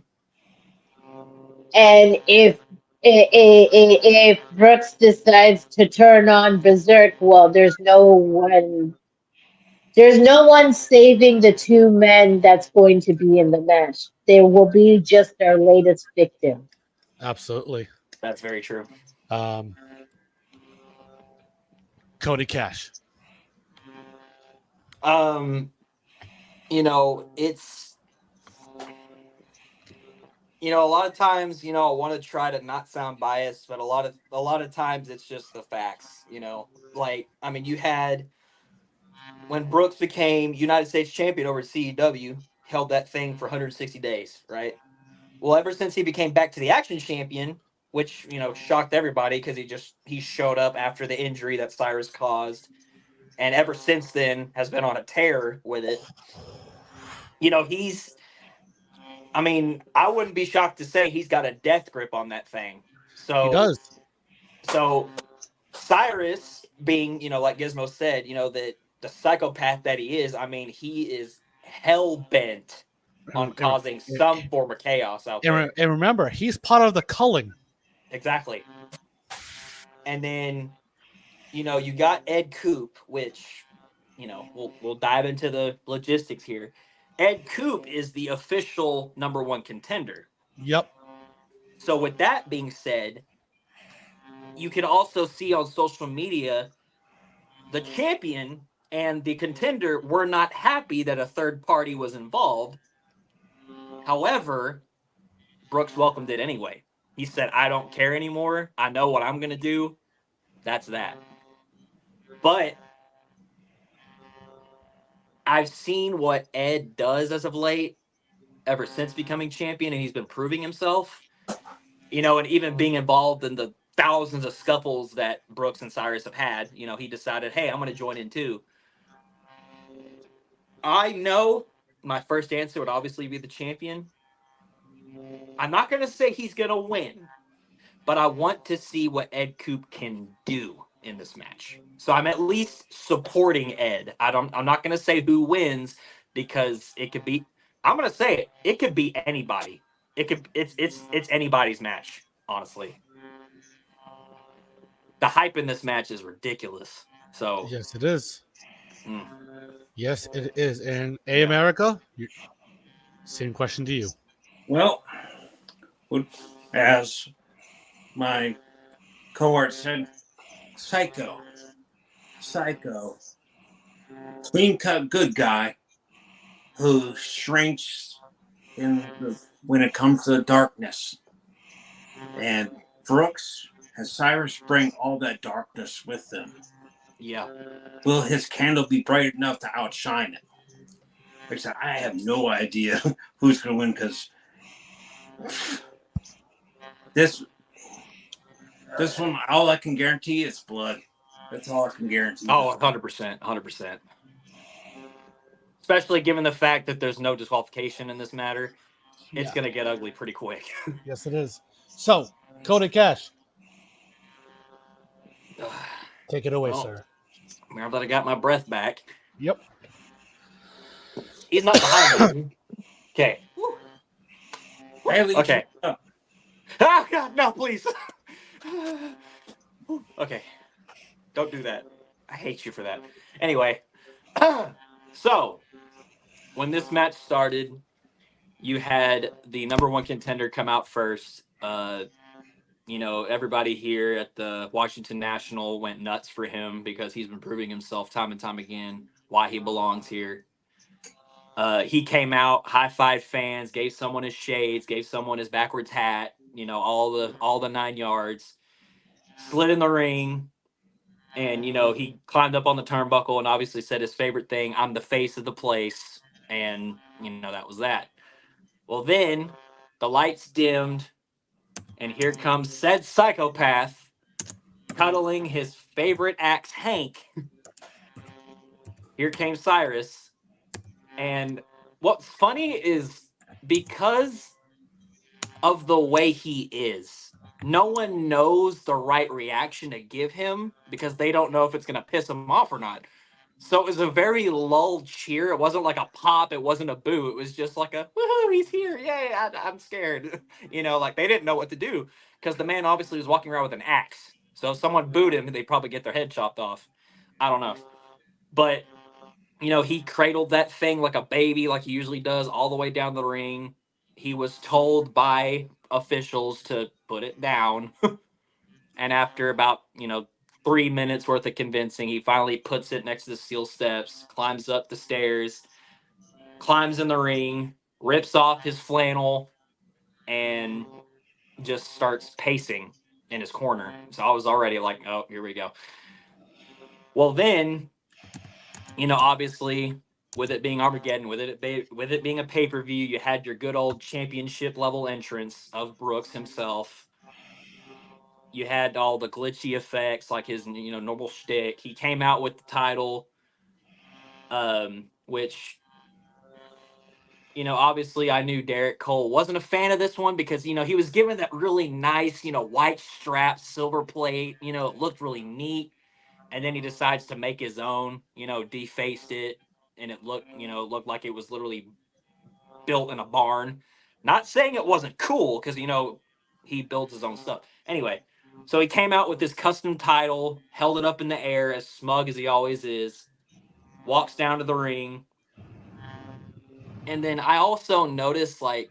And if Brooks decides to turn on Berserk, well, there's no one saving the two men that's going to be in the match. They will be just our latest victim. Absolutely. That's very true. Cody Cash. It's a lot of times, I want to try to not sound biased, but a lot of times it's just the facts. Like, I mean, you had when Brooks became United States champion over CEW, held that thing for 160 days, right? Well, ever since he became back to the action champion, which shocked everybody because he showed up after the injury that Cyrus caused, and ever since then has been on a tear with it. He's I mean, I wouldn't be shocked to say he's got a death grip on that thing. He So does. so Cyrus being, like Gizmo said, the psychopath that he is, I mean, he is hell bent on causing some form of chaos out there. And remember, he's part of the culling. Exactly. And then, you got Ed Coop, which, we'll dive into the logistics here. Ed Coop is the official number one contender. Yep. So with that being said, you can also see on social media the champion and the contender were not happy that a third party was involved. However, Brooks welcomed it anyway. He said, I don't care anymore. I know what I'm going to do. That's that. But I've seen what Ed does as of late, ever since becoming champion, and he's been proving himself, and even being involved in the thousands of scuffles that Brooks and Cyrus have had. He decided, hey, I'm going to join in too. I know my first answer would obviously be the champion. I'm not going to say he's going to win, but I want to see what Ed Coop can do in this match. So I'm at least supporting Ed. I'm not going to say who wins because it could be. I'm going to say it could be anybody. It's anybody's match, honestly. The hype in this match is ridiculous. So yes, it is. Mm. Yes, it is. And America, same question to you. Well, as my cohort said, psycho, clean cut good guy, who shrinks when it comes to the darkness. And Brooks has Cyrus bring all that darkness with them. Yeah. Will his candle be bright enough to outshine it? Like I said, I have no idea who's going to win because this one, all I can guarantee is blood. That's all I can guarantee. Oh, 100%. 100%. Especially given the fact that there's no disqualification in this matter. It's going to get ugly pretty quick. Yes, it is. So, Cody Cash. Take it away, sir. Now that I got my breath back. Yep. He's not behind me. Okay. Okay. Oh, God, no, please. Okay. Don't do that. I hate you for that. Anyway. So, when this match started, you had the number one contender come out first. Everybody here at the Washington National went nuts for him because he's been proving himself time and time again why he belongs here. He came out, high-fived fans, gave someone his shades, gave someone his backwards hat, all the 9 yards, slid in the ring, and, he climbed up on the turnbuckle and obviously said his favorite thing, "I'm the face of the place," and, that was that. Well, then the lights dimmed, and here comes said psychopath cuddling his favorite axe, Hank. Here came Cyrus. And what's funny is because of the way he is, no one knows the right reaction to give him because they don't know if it's going to piss him off or not. So it was a very lulled cheer. It wasn't like a pop. It wasn't a boo. It was just like a, woohoo, he's here. Yay, I'm scared. Like they didn't know what to do because the man obviously was walking around with an axe. So if someone booed him, they'd probably get their head chopped off. I don't know. But, he cradled that thing like a baby, like he usually does, all the way down the ring. He was told by officials to put it down. And after about, 3 minutes worth of convincing, he finally puts it next to the steel steps, climbs up the stairs, climbs in the ring, rips off his flannel, and just starts pacing in his corner. So I was already like, oh, here we go. Well, then, obviously, with it being Armageddon, with it being a pay-per-view, you had your good old championship level entrance of Brooks himself. You had all the glitchy effects, like his, normal shtick. He came out with the title, which, obviously I knew Derek Cole wasn't a fan of this one because, he was given that really nice, white strap, silver plate, it looked really neat. And then he decides to make his own, defaced it, and it looked like it was literally built in a barn. Not saying it wasn't cool because, he builds his own stuff. Anyway. So he came out with this custom title, held it up in the air, as smug as he always is, walks down to the ring. And then I also noticed, I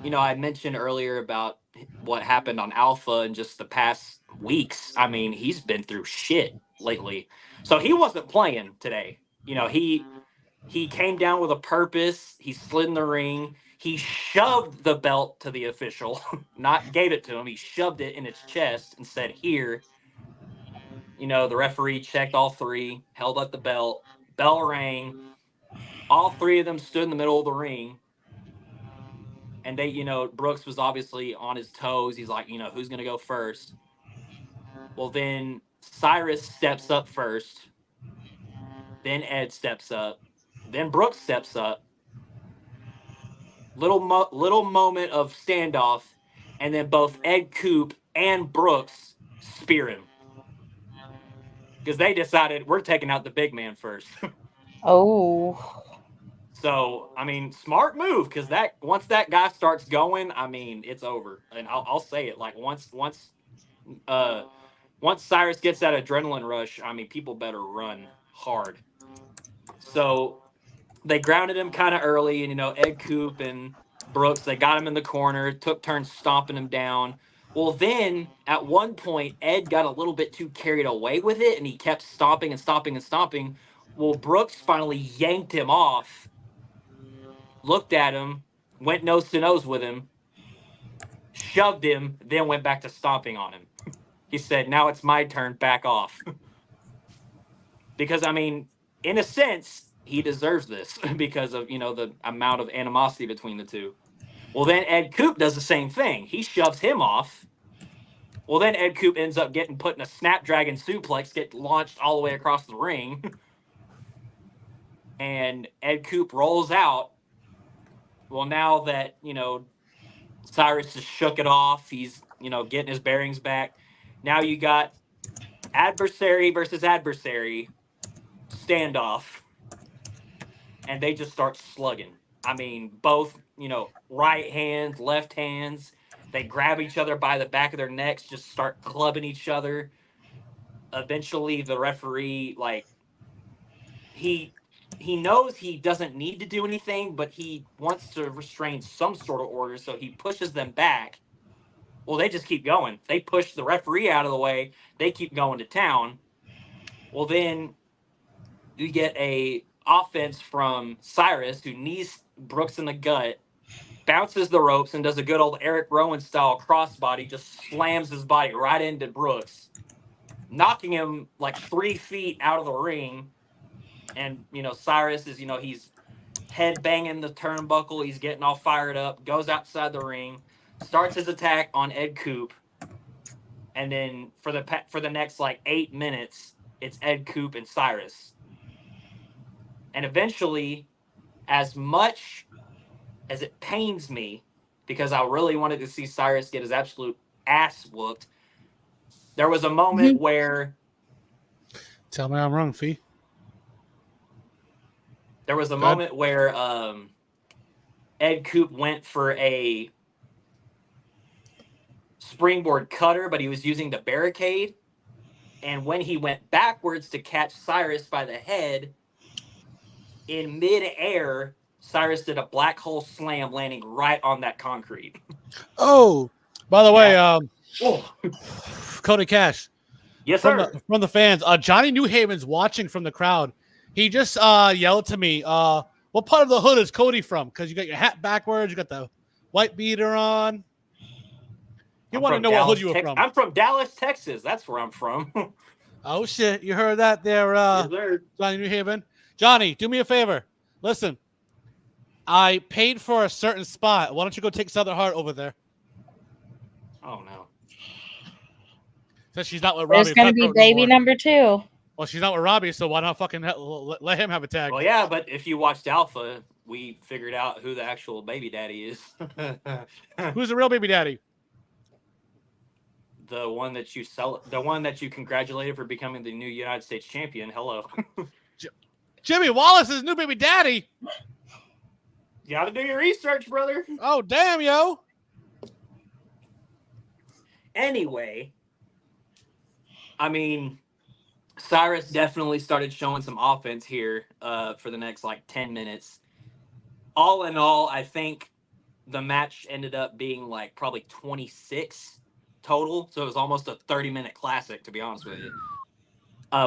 mentioned earlier about what happened on Alpha in just the past weeks. I mean, he's been through shit lately. So he wasn't playing today. He came down with a purpose. He slid in the ring. He shoved the belt to the official, not gave it to him. He shoved it in his chest and said, "Here." The referee checked all three, held up the belt. Bell rang. All three of them stood in the middle of the ring. And they, Brooks was obviously on his toes. He's like, who's going to go first? Well, then Cyrus steps up first. Then Ed steps up. Then Brooks steps up. Little moment of standoff, and then both Ed Coop and Brooks spear him because they decided we're taking out the big man first. Oh. So I mean, smart move because once that guy starts going, I mean, it's over. And I'll say it like once Cyrus gets that adrenaline rush, I mean, people better run hard. So they grounded him kind of early, and Ed Coop and Brooks, they got him in the corner, took turns stomping him down. Well, then at one point, Ed got a little bit too carried away with it, and he kept stomping and stomping and stomping. Well, Brooks finally yanked him off looked at him, went nose to nose with him, shoved him, then went back to stomping on him. He said, "Now it's my turn, back off." Because, I mean, in a sense, he deserves this because of, the amount of animosity between the two. Well, then Ed Coop does the same thing. He shoves him off. Well, then Ed Coop ends up getting put in a Snapdragon suplex, get launched all the way across the ring. And Ed Coop rolls out. Well, now that, Cyrus has shook it off, he's, getting his bearings back. Now you got adversary versus adversary standoff. And they just start slugging. I mean, both, right hands, left hands. They grab each other by the back of their necks, just start clubbing each other. Eventually, the referee, he knows he doesn't need to do anything, but he wants to restrain some sort of order, so he pushes them back. Well, they just keep going. They push the referee out of the way. They keep going to town. Well, then you get a offense from Cyrus, who knees Brooks in the gut, bounces the ropes, and does a good old Eric Rowan style crossbody, just slams his body right into Brooks, knocking him like 3 feet out of the ring. And, Cyrus is, he's head banging the turnbuckle. He's getting all fired up, goes outside the ring, starts his attack on Ed Coop. And then for the next 8 minutes, it's Ed Coop and Cyrus. And eventually, as much as it pains me, because I really wanted to see Cyrus get his absolute ass whooped, there was a moment where... Tell me I'm wrong, Fee. There was a moment where Ed Coop went for a springboard cutter, but he was using the barricade. And when he went backwards to catch Cyrus by the head, in midair, Cyrus did a black hole slam, landing right on that concrete. Oh, by the way, Cody Cash. Yes, sir. From the fans, Johnny Newhaven's watching from the crowd. He just yelled to me, what part of the hood is Cody from? Because you got your hat backwards, you got the white beater on. You want to know what hood you were from. I'm from Dallas, Texas. That's where I'm from. Oh, shit. You heard that there, Johnny Newhaven? Johnny, do me a favor. Listen, I paid for a certain spot. Why don't you go take Southern Heart over there? Oh, no. Says she's not with Robbie. There's going to be baby number 2. Well, she's not with Robbie, so why not fucking let him have a tag? Well, yeah, but if you watched Alpha, we figured out who the actual baby daddy is. Who's the real baby daddy? The one that you congratulated for becoming the new United States champion. Hello. Jimmy Wallace's new baby daddy. You got to do your research, brother. Oh, damn, yo. Anyway, I mean, Cyrus definitely started showing some offense here for the next 10 minutes. All in all, I think the match ended up being probably 26 total. So it was almost a 30-minute classic, to be honest with you.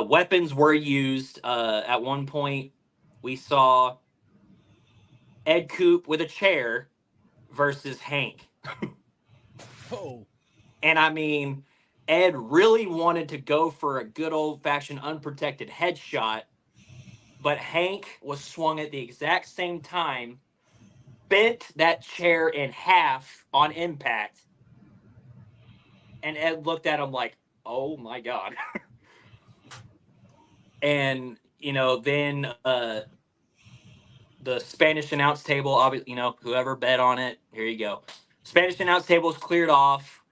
Weapons were used. At one point, we saw Ed Coop with a chair versus Hank. Oh. And I mean, Ed really wanted to go for a good old-fashioned unprotected headshot, but Hank was swung at the exact same time, bent that chair in half on impact, and Ed looked at him like, oh my God. And, then the Spanish announce table, obviously, whoever bet on it, here you go. Spanish announce table is cleared off.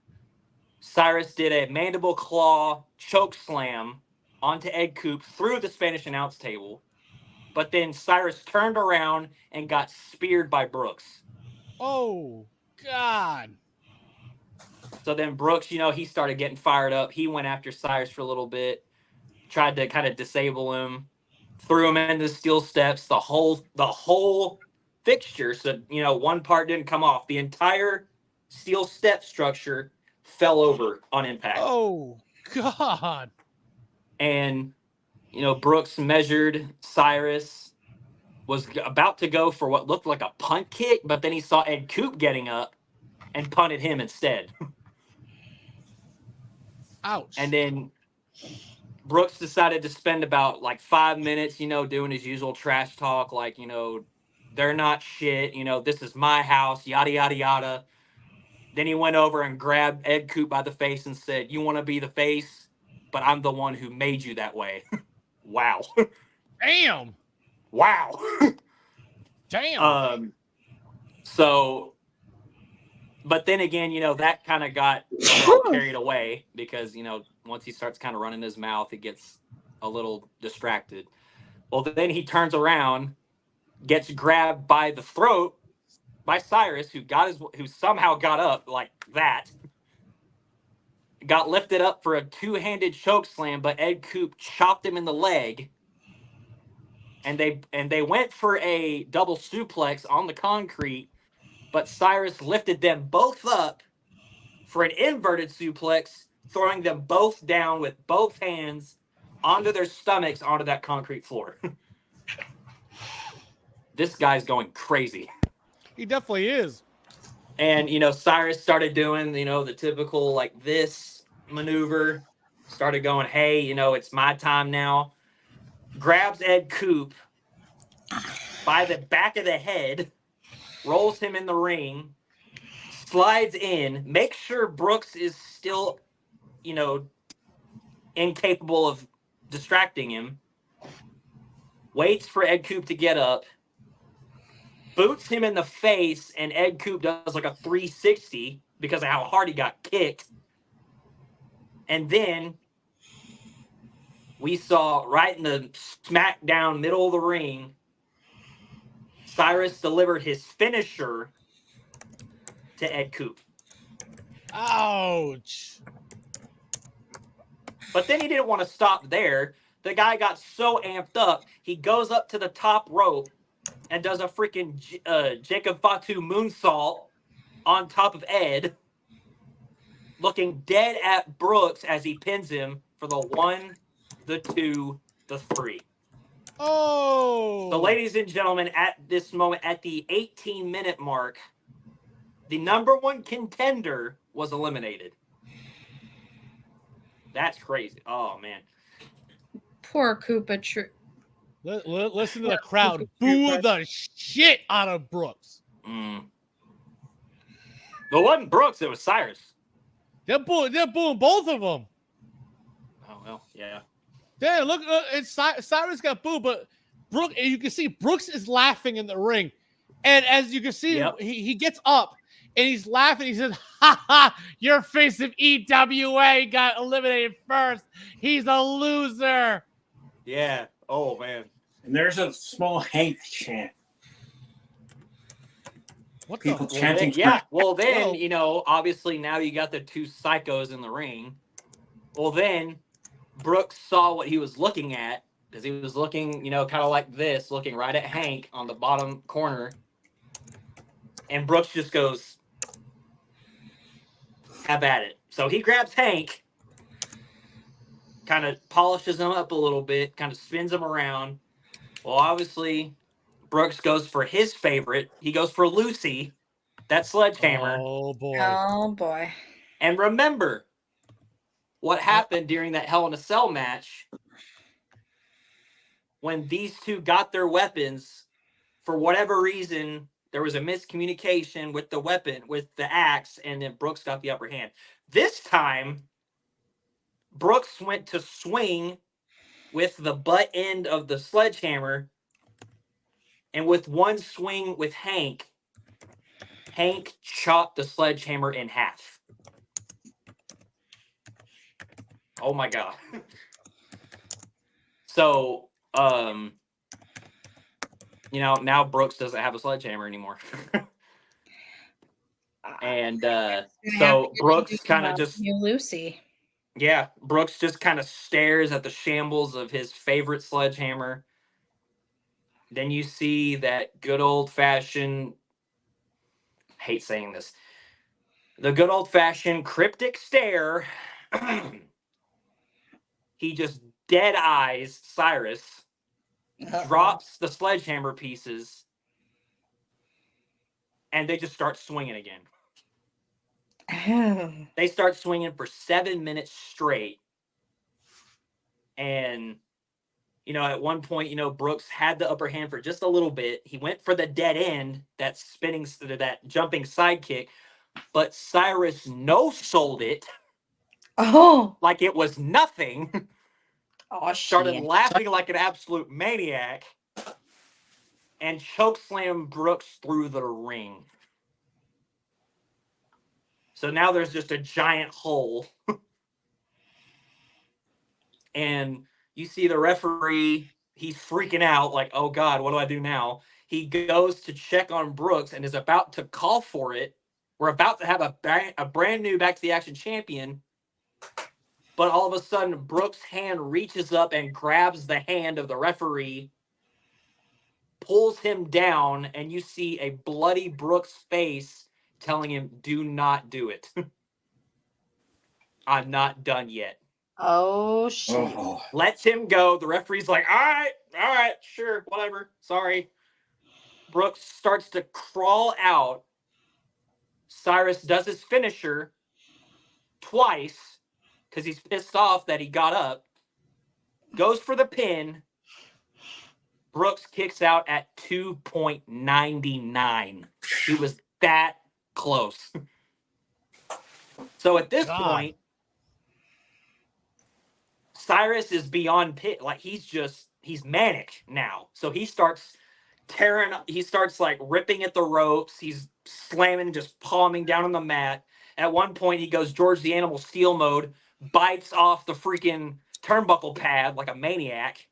Cyrus did a mandible claw choke slam onto Ed Coop through the Spanish announce table. But then Cyrus turned around and got speared by Brooks. Oh, God. So then Brooks, he started getting fired up. He went after Cyrus for a little bit, tried to kind of disable him, threw him into steel steps, the whole fixture. So, one part didn't come off. The entire steel step structure fell over on impact. Oh, God. And, Brooks measured Cyrus, was about to go for what looked like a punt kick, but then he saw Ed Coop getting up and punted him instead. Ouch. And then Brooks decided to spend about like 5 minutes, doing his usual trash talk, like, they're not shit, this is my house, yada, yada, yada. Then he went over and grabbed Ed Coop by the face and said, "You want to be the face, but I'm the one who made you that way." Wow. Damn. Wow. Damn. So, but then again, that kind of got a little carried away because, once he starts kind of running his mouth, it gets a little distracted. Well, then he turns around, gets grabbed by the throat by Cyrus, who somehow got up like that. Got lifted up for a two-handed choke slam, but Ed Coop chopped him in the leg. And they went for a double suplex on the concrete, but Cyrus lifted them both up for an inverted suplex, throwing them both down with both hands onto their stomachs onto that concrete floor. This guy's going crazy. He definitely is. And, Cyrus started doing, the typical like this maneuver, started going, "Hey, it's my time now." Grabs Ed Coop by the back of the head, rolls him in the ring, slides in, makes sure Brooks is still, incapable of distracting him, waits for Ed Coop to get up, boots him in the face, and Ed Coop does like a 360 because of how hard he got kicked. And then we saw right in the smackdown middle of the ring, Cyrus delivered his finisher to Ed Coop. Ouch. But then he didn't want to stop there. The guy got so amped up, he goes up to the top rope and does a freaking Jacob Fatu moonsault on top of Ed, looking dead at Brooks as he pins him for the 1, the 2, the 3. Oh. So, ladies and gentlemen, at this moment, at the 18-minute mark, the number 1 contender was eliminated. That's crazy. Oh, man. Poor Koopa True. Listen to the crowd boo the shit out of Brooks. It wasn't Brooks, it was Cyrus. They're booing both of them. Oh, well, yeah. Damn, look, Cyrus got booed, but you can see Brooks is laughing in the ring. And as you can see, he gets up and he's laughing. He says, "Ha ha, your face of EWA got eliminated first. He's a loser." Yeah. Oh, man. And there's a small Hank chant. What people the? chanting? Yeah. Well, then, obviously now you got the two psychos in the ring. Well, then Brooks saw what he was looking at because he was looking, kind of like this, looking right at Hank on the bottom corner. And Brooks just goes, "Have at it." So he grabs Hank, kind of polishes him up a little bit, kind of spins him around. Well, obviously, Brooks goes for his favorite. He goes for Lucy, that sledgehammer. Oh, boy. Oh, boy. And remember what happened during that Hell in a Cell match when these two got their weapons. For whatever reason, there was a miscommunication with the weapon, with the axe, and then Brooks got the upper hand. This time, Brooks went to swing with the butt end of the sledgehammer, and with one swing with Hank chopped the sledgehammer in half. Oh my God. So, now Brooks doesn't have a sledgehammer anymore. And so Brooks kind of just... Lucy. Yeah, Brooks just kind of stares at the shambles of his favorite sledgehammer. Then you see that good old-fashioned... I hate saying this. The good old-fashioned cryptic stare. He just dead eyes Cyrus drops the sledgehammer pieces, and they just start swinging again. They start swinging for 7 minutes straight. And, at one point, Brooks had the upper hand for just a little bit. He went for the dead end, that jumping sidekick, but Cyrus no-sold it. Oh. Like it was nothing. Oh, Started shit. laughing like an absolute maniac. And chokeslammed Brooks through the ring. So now there's just a giant hole. And you see the referee, he's freaking out, like, oh God, what do I do now? He goes to check on Brooks and is about to call for it. We're about to have a brand new Back to the Action champion. But all of a sudden, Brooks' hand reaches up and grabs the hand of the referee, pulls him down, and you see a bloody Brooks' face telling him, do not do it. I'm not done yet. Oh, shit. Lets him go. The referee's like, all right, sure, whatever, sorry. Brooks starts to crawl out. Cyrus does his finisher twice because he's pissed off that he got up. Goes for the pin. Brooks kicks out at 2.99. He was that close. So at this point, Cyrus is beyond pit. Like he's manic now. So he starts like ripping at the ropes. He's slamming, just palming down on the mat. At one point, he goes George the Animal Steel mode, bites off the freaking turnbuckle pad like a maniac.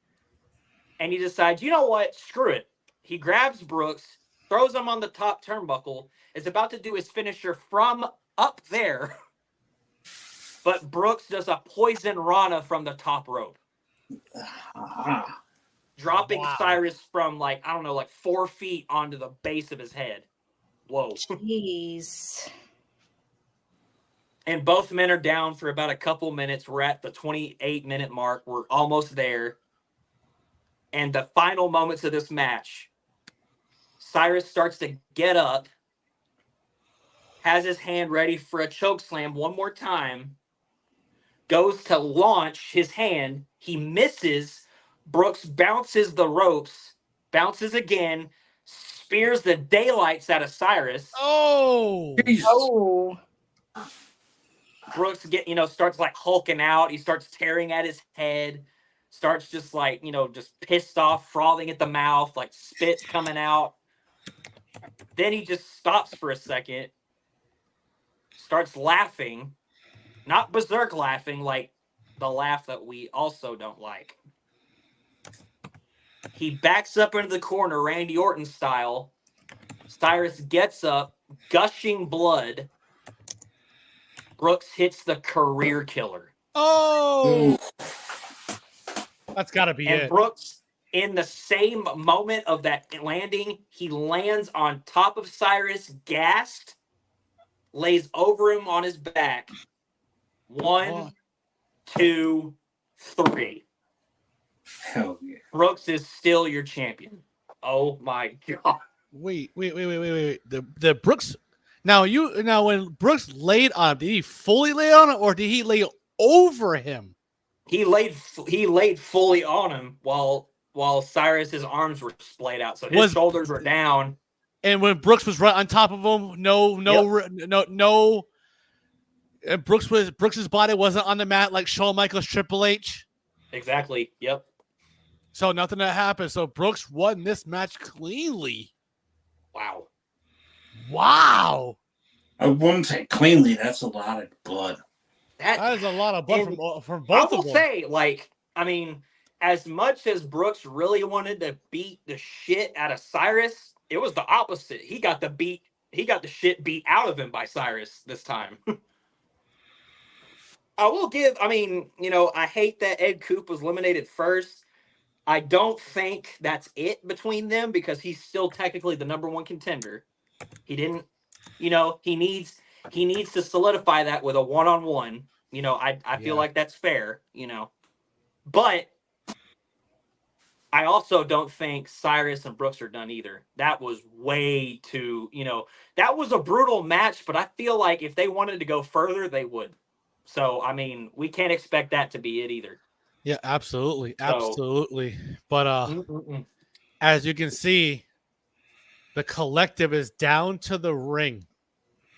And he decides, you know what? Screw it. He grabs Brooks, throws him on the top turnbuckle, is about to do his finisher from up there. But Brooks does a poison Rana from the top rope. Dropping Cyrus from like 4 feet onto the base of his head. Whoa. Jeez. And both men are down for about a couple minutes. We're at the 28-minute mark. We're almost there. And the final moments of this match, Cyrus starts to get up, has his hand ready for a choke slam one more time, goes to launch his hand. He misses. Brooks bounces the ropes, bounces again, spears the daylights out of Cyrus. Oh! Oh. Brooks starts like hulking out. He starts tearing at his head. Starts just like, just pissed off, frothing at the mouth, like spit's coming out. Then he just stops for a second, starts laughing, not berserk laughing, like the laugh that we also don't like. He backs up into the corner, Randy Orton style. Cyrus gets up, gushing blood. Brooks hits the career killer. Oh! That's got to be And it. Brooks, in the same moment of that landing, he lands on top of Cyrus, gassed, lays over him on his back. 1, 2, 3. Hell yeah. Brooks is still your champion. Oh my God. Wait. The Brooks. Now when Brooks laid on him, did he fully lay on it or did he lay over him? He laid fully on him while Cyrus's arms were splayed out, so his shoulders were down. And when Brooks was right on top of him, no. And Brooks's body wasn't on the mat like Shawn Michaels Triple H. Exactly. Yep. So nothing that happened. So Brooks won this match cleanly. Wow. I wouldn't say cleanly. That's a lot of blood. That is a lot of blood from both I of them. will say, as much as Brooks really wanted to beat the shit out of Cyrus, it was the opposite. He got the shit beat out of him by Cyrus this time. I will give, I hate that Ed Coop was eliminated first. I don't think that's it between them because he's still technically the number one contender. He didn't, he needs to solidify that with a one-on-one. I feel like that's fair, but I also don't think Cyrus and Brooks are done either. That was way too, that was a brutal match, but I feel like if they wanted to go further, they would. So, I mean, we can't expect that to be it either. Yeah, absolutely. So, Absolutely. But as you can see, the collective is down to the ring.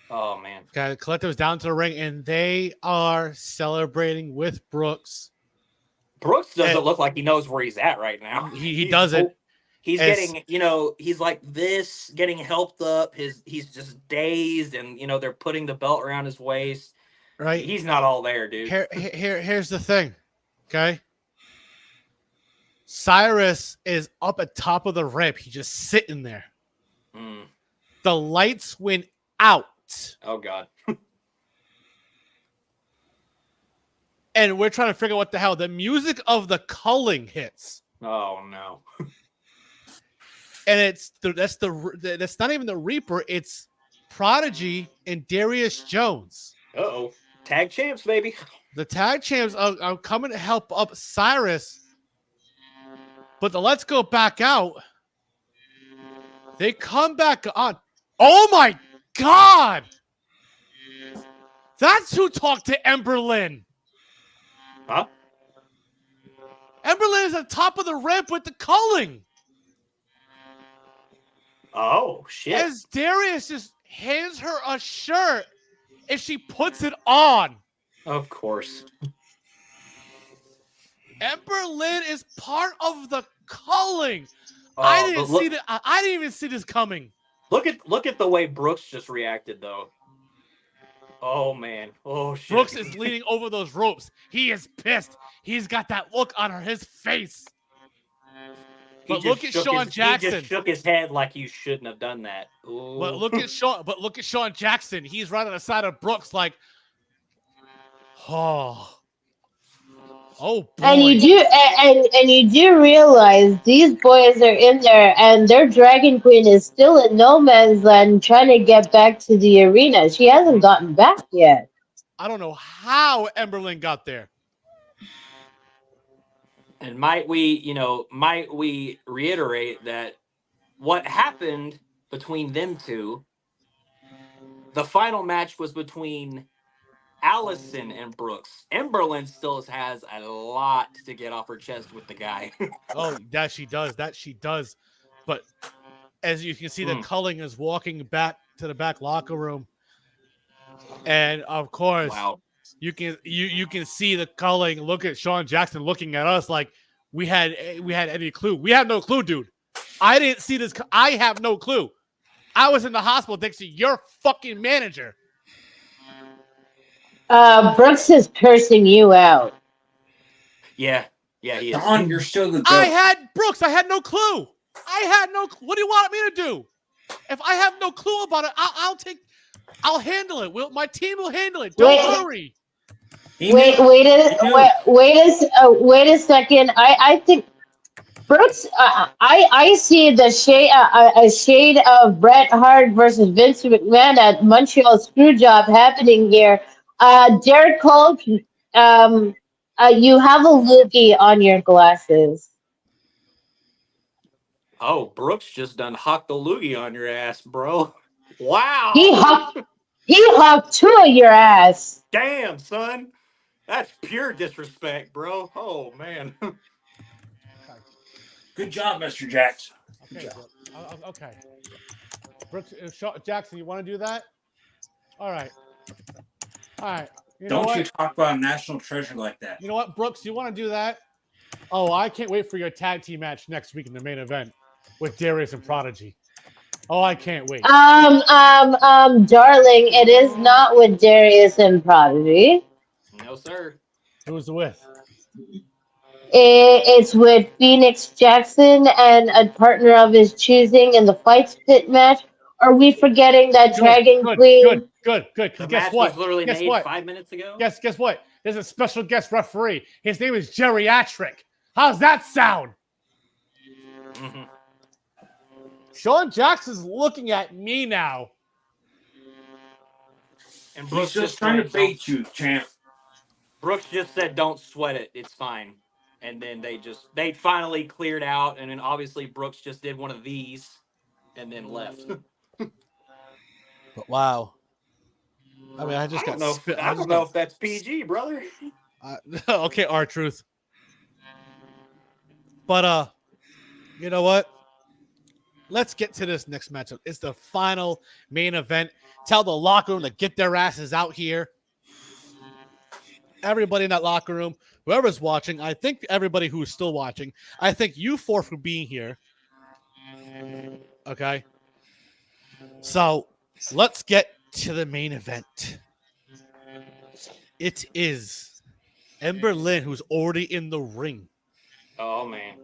Oh, man. Okay, the collective is down to the ring, and they are celebrating with Brooks. Brooks doesn't look like he knows where he's at right now. He doesn't. He's getting, he's like this, getting helped up. He's just dazed, and they're putting the belt around his waist. Right. He's not all there, dude. Here's the thing. Okay. Cyrus is up at top of the ramp. He's just sitting there. The lights went out. Oh, God. And we're trying to figure out what the hell. The music of the culling hits. Oh, no. And that's not even the Reaper. It's Prodigy and Darius Jones. Uh-oh. Tag champs, baby. The tag champs are coming to help up Cyrus. But the Let's Go back out. They come back on. Oh, my God. That's who talked to Emberlyn. Huh? Emberlyn is at the top of the ramp with the culling. Oh, shit. As Darius just hands her a shirt and she puts it on. Of course. Emberlyn is part of the culling. Oh, I didn't even see this coming. Look at the way Brooks just reacted, though. Oh, man. Oh, shit. Brooks is leaning over those ropes. He is pissed. He's got that look on his face. But look at Sean Jackson. He just shook his head like you shouldn't have done that. Ooh. But look at Sean Jackson. He's right on the side of Brooks like, oh boy. And you do realize these boys are in there, and their Dragon Queen is still in no man's land trying to get back to the arena. She hasn't gotten back yet. I don't know how Emberlyn got there. And might we reiterate that what happened between them two, the final match was between Allison and Brooks. Emberlyn still has a lot to get off her chest with the guy. Oh, that she does. But as you can see, the culling is walking back to the back locker room. And of course, wow. You can see the culling. Look at Sean Jackson looking at us like we had any clue. We have no clue, dude. I didn't see this. I have no clue. I was in the hospital next to your fucking manager. Brooks is cursing you out. Yeah, he is. Don, you're still the I had Brooks. I had no clue. What do you want me to do? If I have no clue about it, I'll handle it. My team will handle it. Don't worry. Wait a second. I think Brooks. I see the shade a shade of Bret Hart versus Vince McMahon at Montreal Screwjob happening here. Derek Cole, you have a loogie on your glasses. Oh, Brooks just done hocked the loogie on your ass, bro. Wow. He hopped two of your ass. Damn, son. That's pure disrespect, bro. Oh, man. Good job, Mr. Jackson. Okay. Okay. Brooks, Jackson, you want to do that? All right. Don't you talk about a national treasure like that. You know what, Brooks? You want to do that? Oh, I can't wait for your tag team match next week in the main event with Darius and Prodigy. Oh, I can't wait. Darling, it is not with Darius and Prodigy. No, sir. Who's it with? It's with Phoenix Jackson and a partner of his choosing in the Fights Pit match. Are we forgetting that Dragon Queen? Good. The Guess match what? was literally Guess made what? 5 minutes ago. Guess what? There's a special guest referee. His name is Geriatric. How's that sound? Mm-hmm. Sean Jackson's looking at me now. And He's just trying to bait you, champ. Brooks just said, "Don't sweat it. It's fine." and then they finally cleared out, and then obviously Brooks just did one of these and then left. But wow. I mean, I just I don't got know. spit. I don't know if that's PG, brother. Okay, R-Truth. But you know what? Let's get to this next matchup. It's the final main event. Tell the locker room to get their asses out here. Everybody in that locker room, whoever's watching, I think everybody who's still watching, I thank you for being here. Okay. So let's get to the main event. It is Ember Lynn, who's already in the ring. Oh man.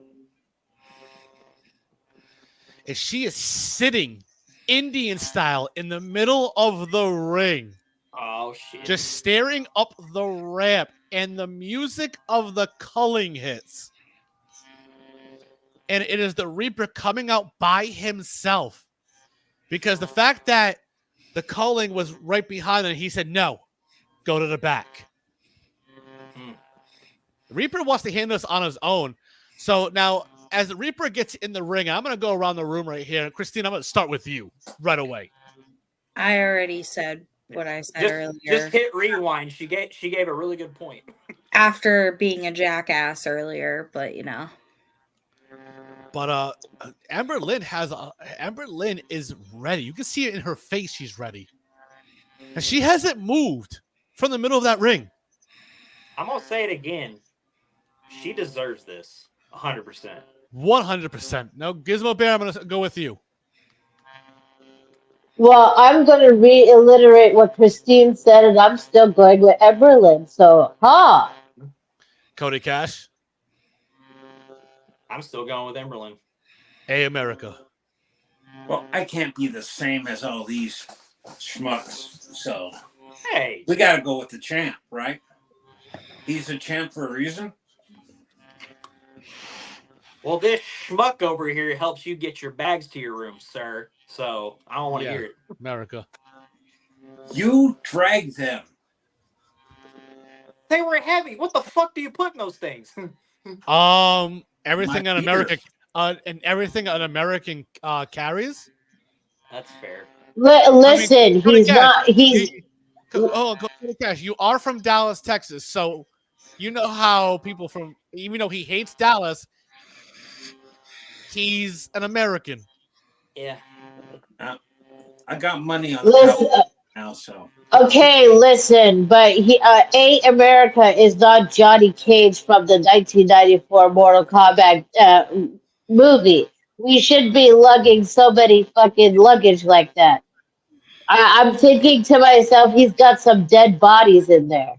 And she is sitting Indian style in the middle of the ring. Oh shit. Just staring up the ramp, and the music of the culling hits. And it is the Reaper coming out by himself. Because the fact that the culling was right behind him, he said, no, go to the back. The Reaper wants to handle this on his own. So now, as the Reaper gets in the ring, I'm going to go around the room right here. Christine, I'm going to start with you right away. I already said what I said earlier. Just hit rewind. She gave a really good point. After being a jackass earlier, but you know. But Ember Lynn is ready. You can see it in her face. She's ready. And she hasn't moved from the middle of that ring. I'm going to say it again. She deserves this 100%. 100%. No, Gizmo Bear, I'm going to go with you. Well, I'm going to reiterate what Christine said, and I'm still going with Eberlin. So, Cody Cash. I'm still going with Emberlyn. A America. Well, I can't be the same as all these schmucks, so hey, we got to go with the champ, right? He's a champ for a reason. Well, this schmuck over here helps you get your bags to your room, sir. So I don't want to hear it. America. You dragged them. They were heavy. What the fuck do you put in those things? Everything on America, and everything an American carries. That's fair. Listen, he's not. Cody Cash, you are from Dallas, Texas, so you know how people from, even though he hates Dallas, he's an American. Yeah. I got money on the now, so. Okay, listen, but A America is not Johnny Cage from the 1994 Mortal Kombat movie. We should be lugging so many fucking luggage like that. I'm thinking to myself, he's got some dead bodies in there.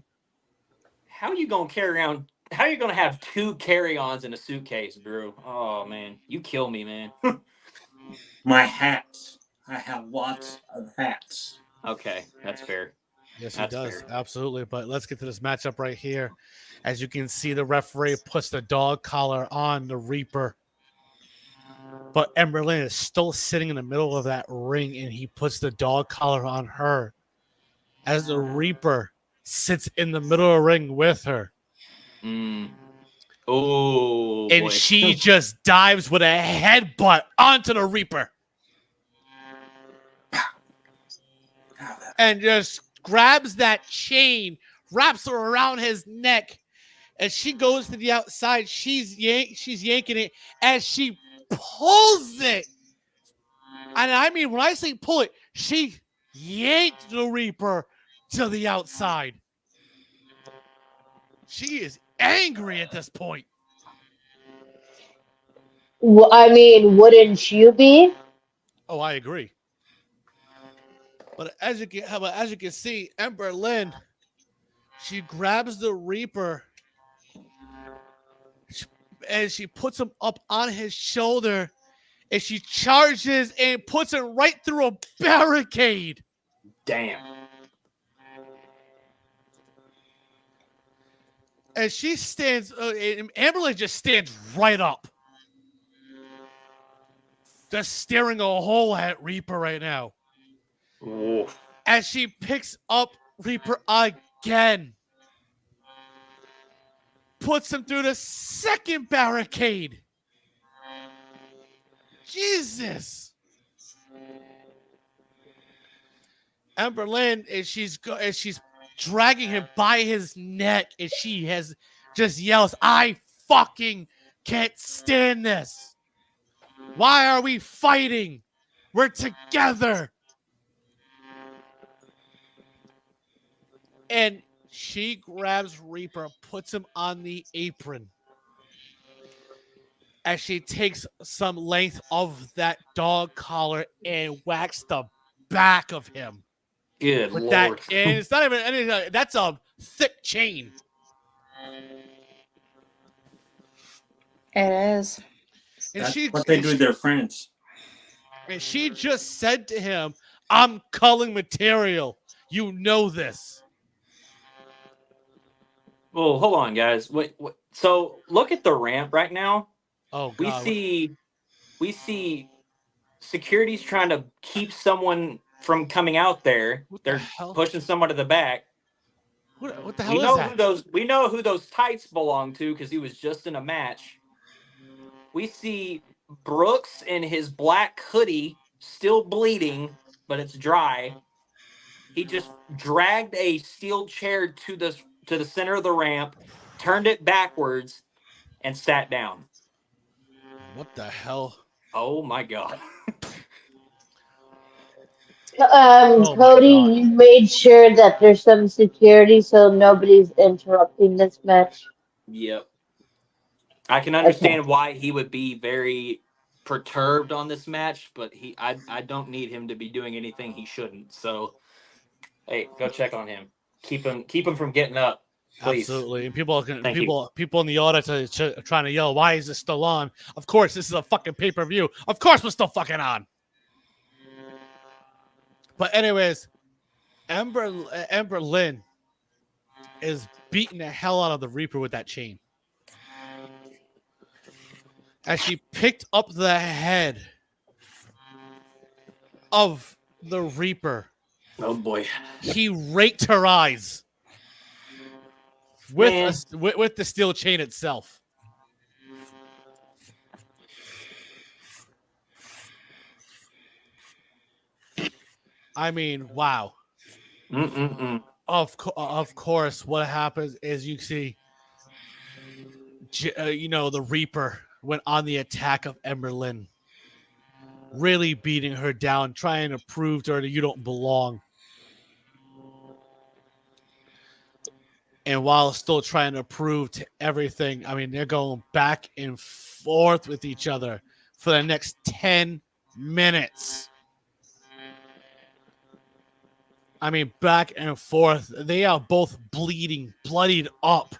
How are you gonna carry around? How are you gonna have 2 carry-ons in a suitcase, Drew? Oh man, you kill me, man. My hats. I have lots of hats. Okay, that's fair. Yes, he does. Fair. Absolutely. But let's get to this matchup right here. As you can see, the referee puts the dog collar on the Reaper. But Ember Lynn is still sitting in the middle of that ring, and he puts the dog collar on her as the Reaper sits in the middle of the ring with her. Oh, and boy. She just dives with a headbutt onto the Reaper. And just grabs that chain, wraps her around his neck, and she goes to the outside. She's yanking it as she pulls it. And I mean, when I say pull it, she yanked the Reaper to the outside. She is angry at this point. Well, I mean, wouldn't you be? Oh, I agree. But as you can see, Ember Lynn, she grabs the Reaper and she puts him up on his shoulder, and she charges and puts it right through a barricade. Damn. And she stands, and Ember Lynn just stands right up. Just staring a hole at Reaper right now. Ooh. As she picks up Reaper again. puts him through the second barricade. Jesus. Amber Lynn, and she's dragging him by his neck, and she just yells, "I fucking can't stand this. Why are we fighting? We're together." And she grabs Reaper, puts him on the apron, as she takes some length of that dog collar and whacks the back of him. Good with Lord. That, and it's not even anything. That's a thick chain. It is. And That's what they do with their friends. And she just said to him, "I'm culling material. You know this." Well, hold on, guys. Wait. So look at the ramp right now. Oh We God. see security's trying to keep someone from coming out there. What the They're hell? pushing someone to the back. What the We hell is know that? we know who those tights belong to because he was just in a match. We see Brooks in his black hoodie still bleeding, but it's dry. He just dragged a steel chair to the center of the ramp, turned it backwards, and sat down. What the hell? Oh my God. Oh my Cody, God. you made sure that there's some security so nobody's interrupting this match. Yep. I can Okay. understand why he would be very perturbed on this match, but I don't need him to be doing anything he shouldn't. So hey, go check on him. Keep him from getting up, please. Absolutely. And people Thank you. people in the audience are trying to yell, "Why is this still on?" Of course, this is a fucking pay-per-view. Of course we're still fucking on. But anyways, Amber Lynn is beating the hell out of the Reaper with that chain. As she picked up the head of the Reaper. Oh boy. He raked her eyes with with the steel chain itself. I mean, wow. Of course, what happens is you see, the Reaper went on the attack of Amber Lynn, really beating her down, trying to prove to her that you don't belong. And while still trying to prove to everything, I mean, they're going back and forth with each other for the next 10 minutes. I mean, back and forth. They are both bleeding, bloodied up.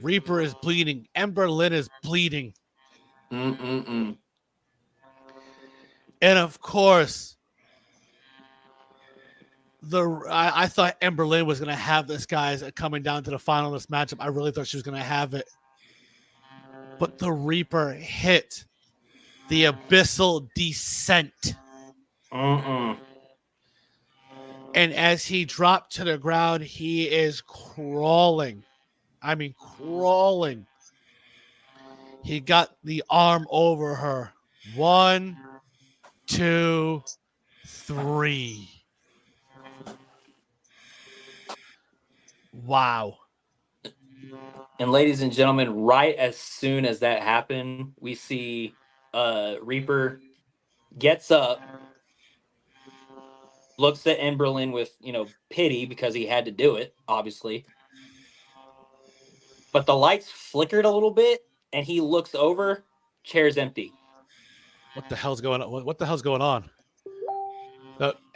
Reaper is bleeding. Amber Lynn is bleeding. And of course, I thought Amber Lynn was going to have this, guys, coming down to the final of this matchup. I really thought she was going to have it. But the Reaper hit the abyssal descent. And as he dropped to the ground, he is crawling. I mean, crawling. He got the arm over her. 1, 2, 3. Wow. And ladies and gentlemen, right as soon as that happened, we see Reaper gets up, looks at Emberlyn with, pity because he had to do it, obviously. But the lights flickered a little bit and he looks over, chair's empty. What the hell's going on? What the hell's going on?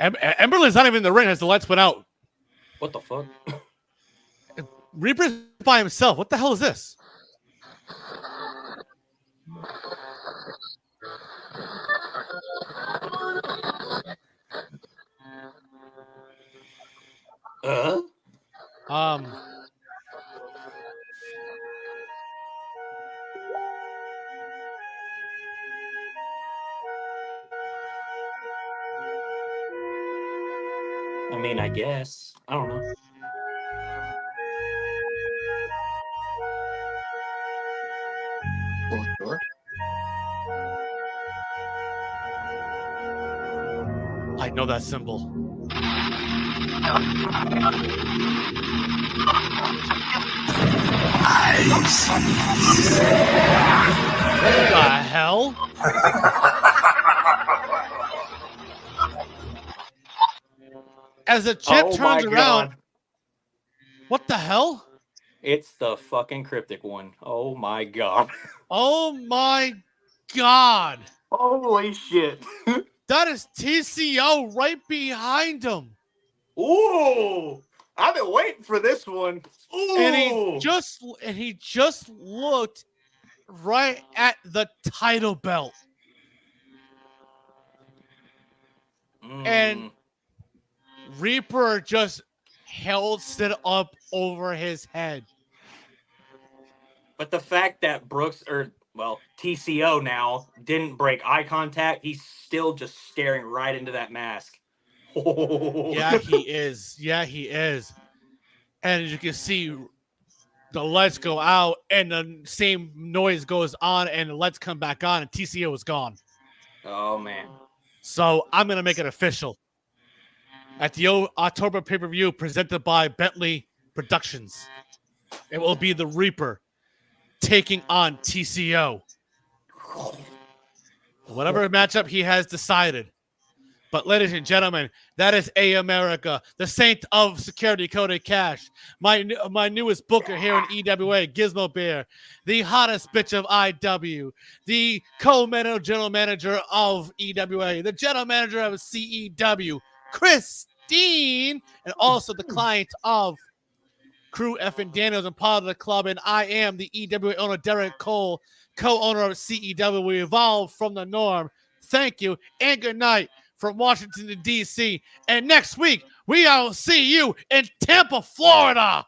Emberlyn's not even in the ring as the lights went out. What the fuck? Reaper's by himself. What the hell is this? I mean, I guess. I don't know. I know that symbol. What the hell? As the chip Oh my turns around, God. what the hell? It's the fucking cryptic one. Oh my God. Oh my god. Holy shit. That is TCO right behind him. Ooh. I've been waiting for this one. Ooh. And he just looked right at the title belt. And Reaper just held it up over his head. But the fact that Brooks, or well, TCO now didn't break eye contact, he's still just staring right into that mask. Yeah, he is. Yeah, he is. And as you can see, the lights go out and the same noise goes on and the lights come back on and TCO is gone. Oh man. So I'm going to make it official. At the October pay-per-view presented by Bentley Productions, it will be the Reaper taking on TCO. Whatever matchup he has decided. But ladies and gentlemen, that is A America, the saint of security, Cody Cash, my newest booker here in EWA, Gizmo Bear, the hottest bitch of IW, the general manager of EWA, the general manager of CEW, Christine, and also the client of Crew F and Daniels and part of the club. And I am the EWA owner, Derek Cole, co-owner of CEW. We evolved from the norm. Thank you and good night from Washington to DC. And next week, we will see you in Tampa, Florida.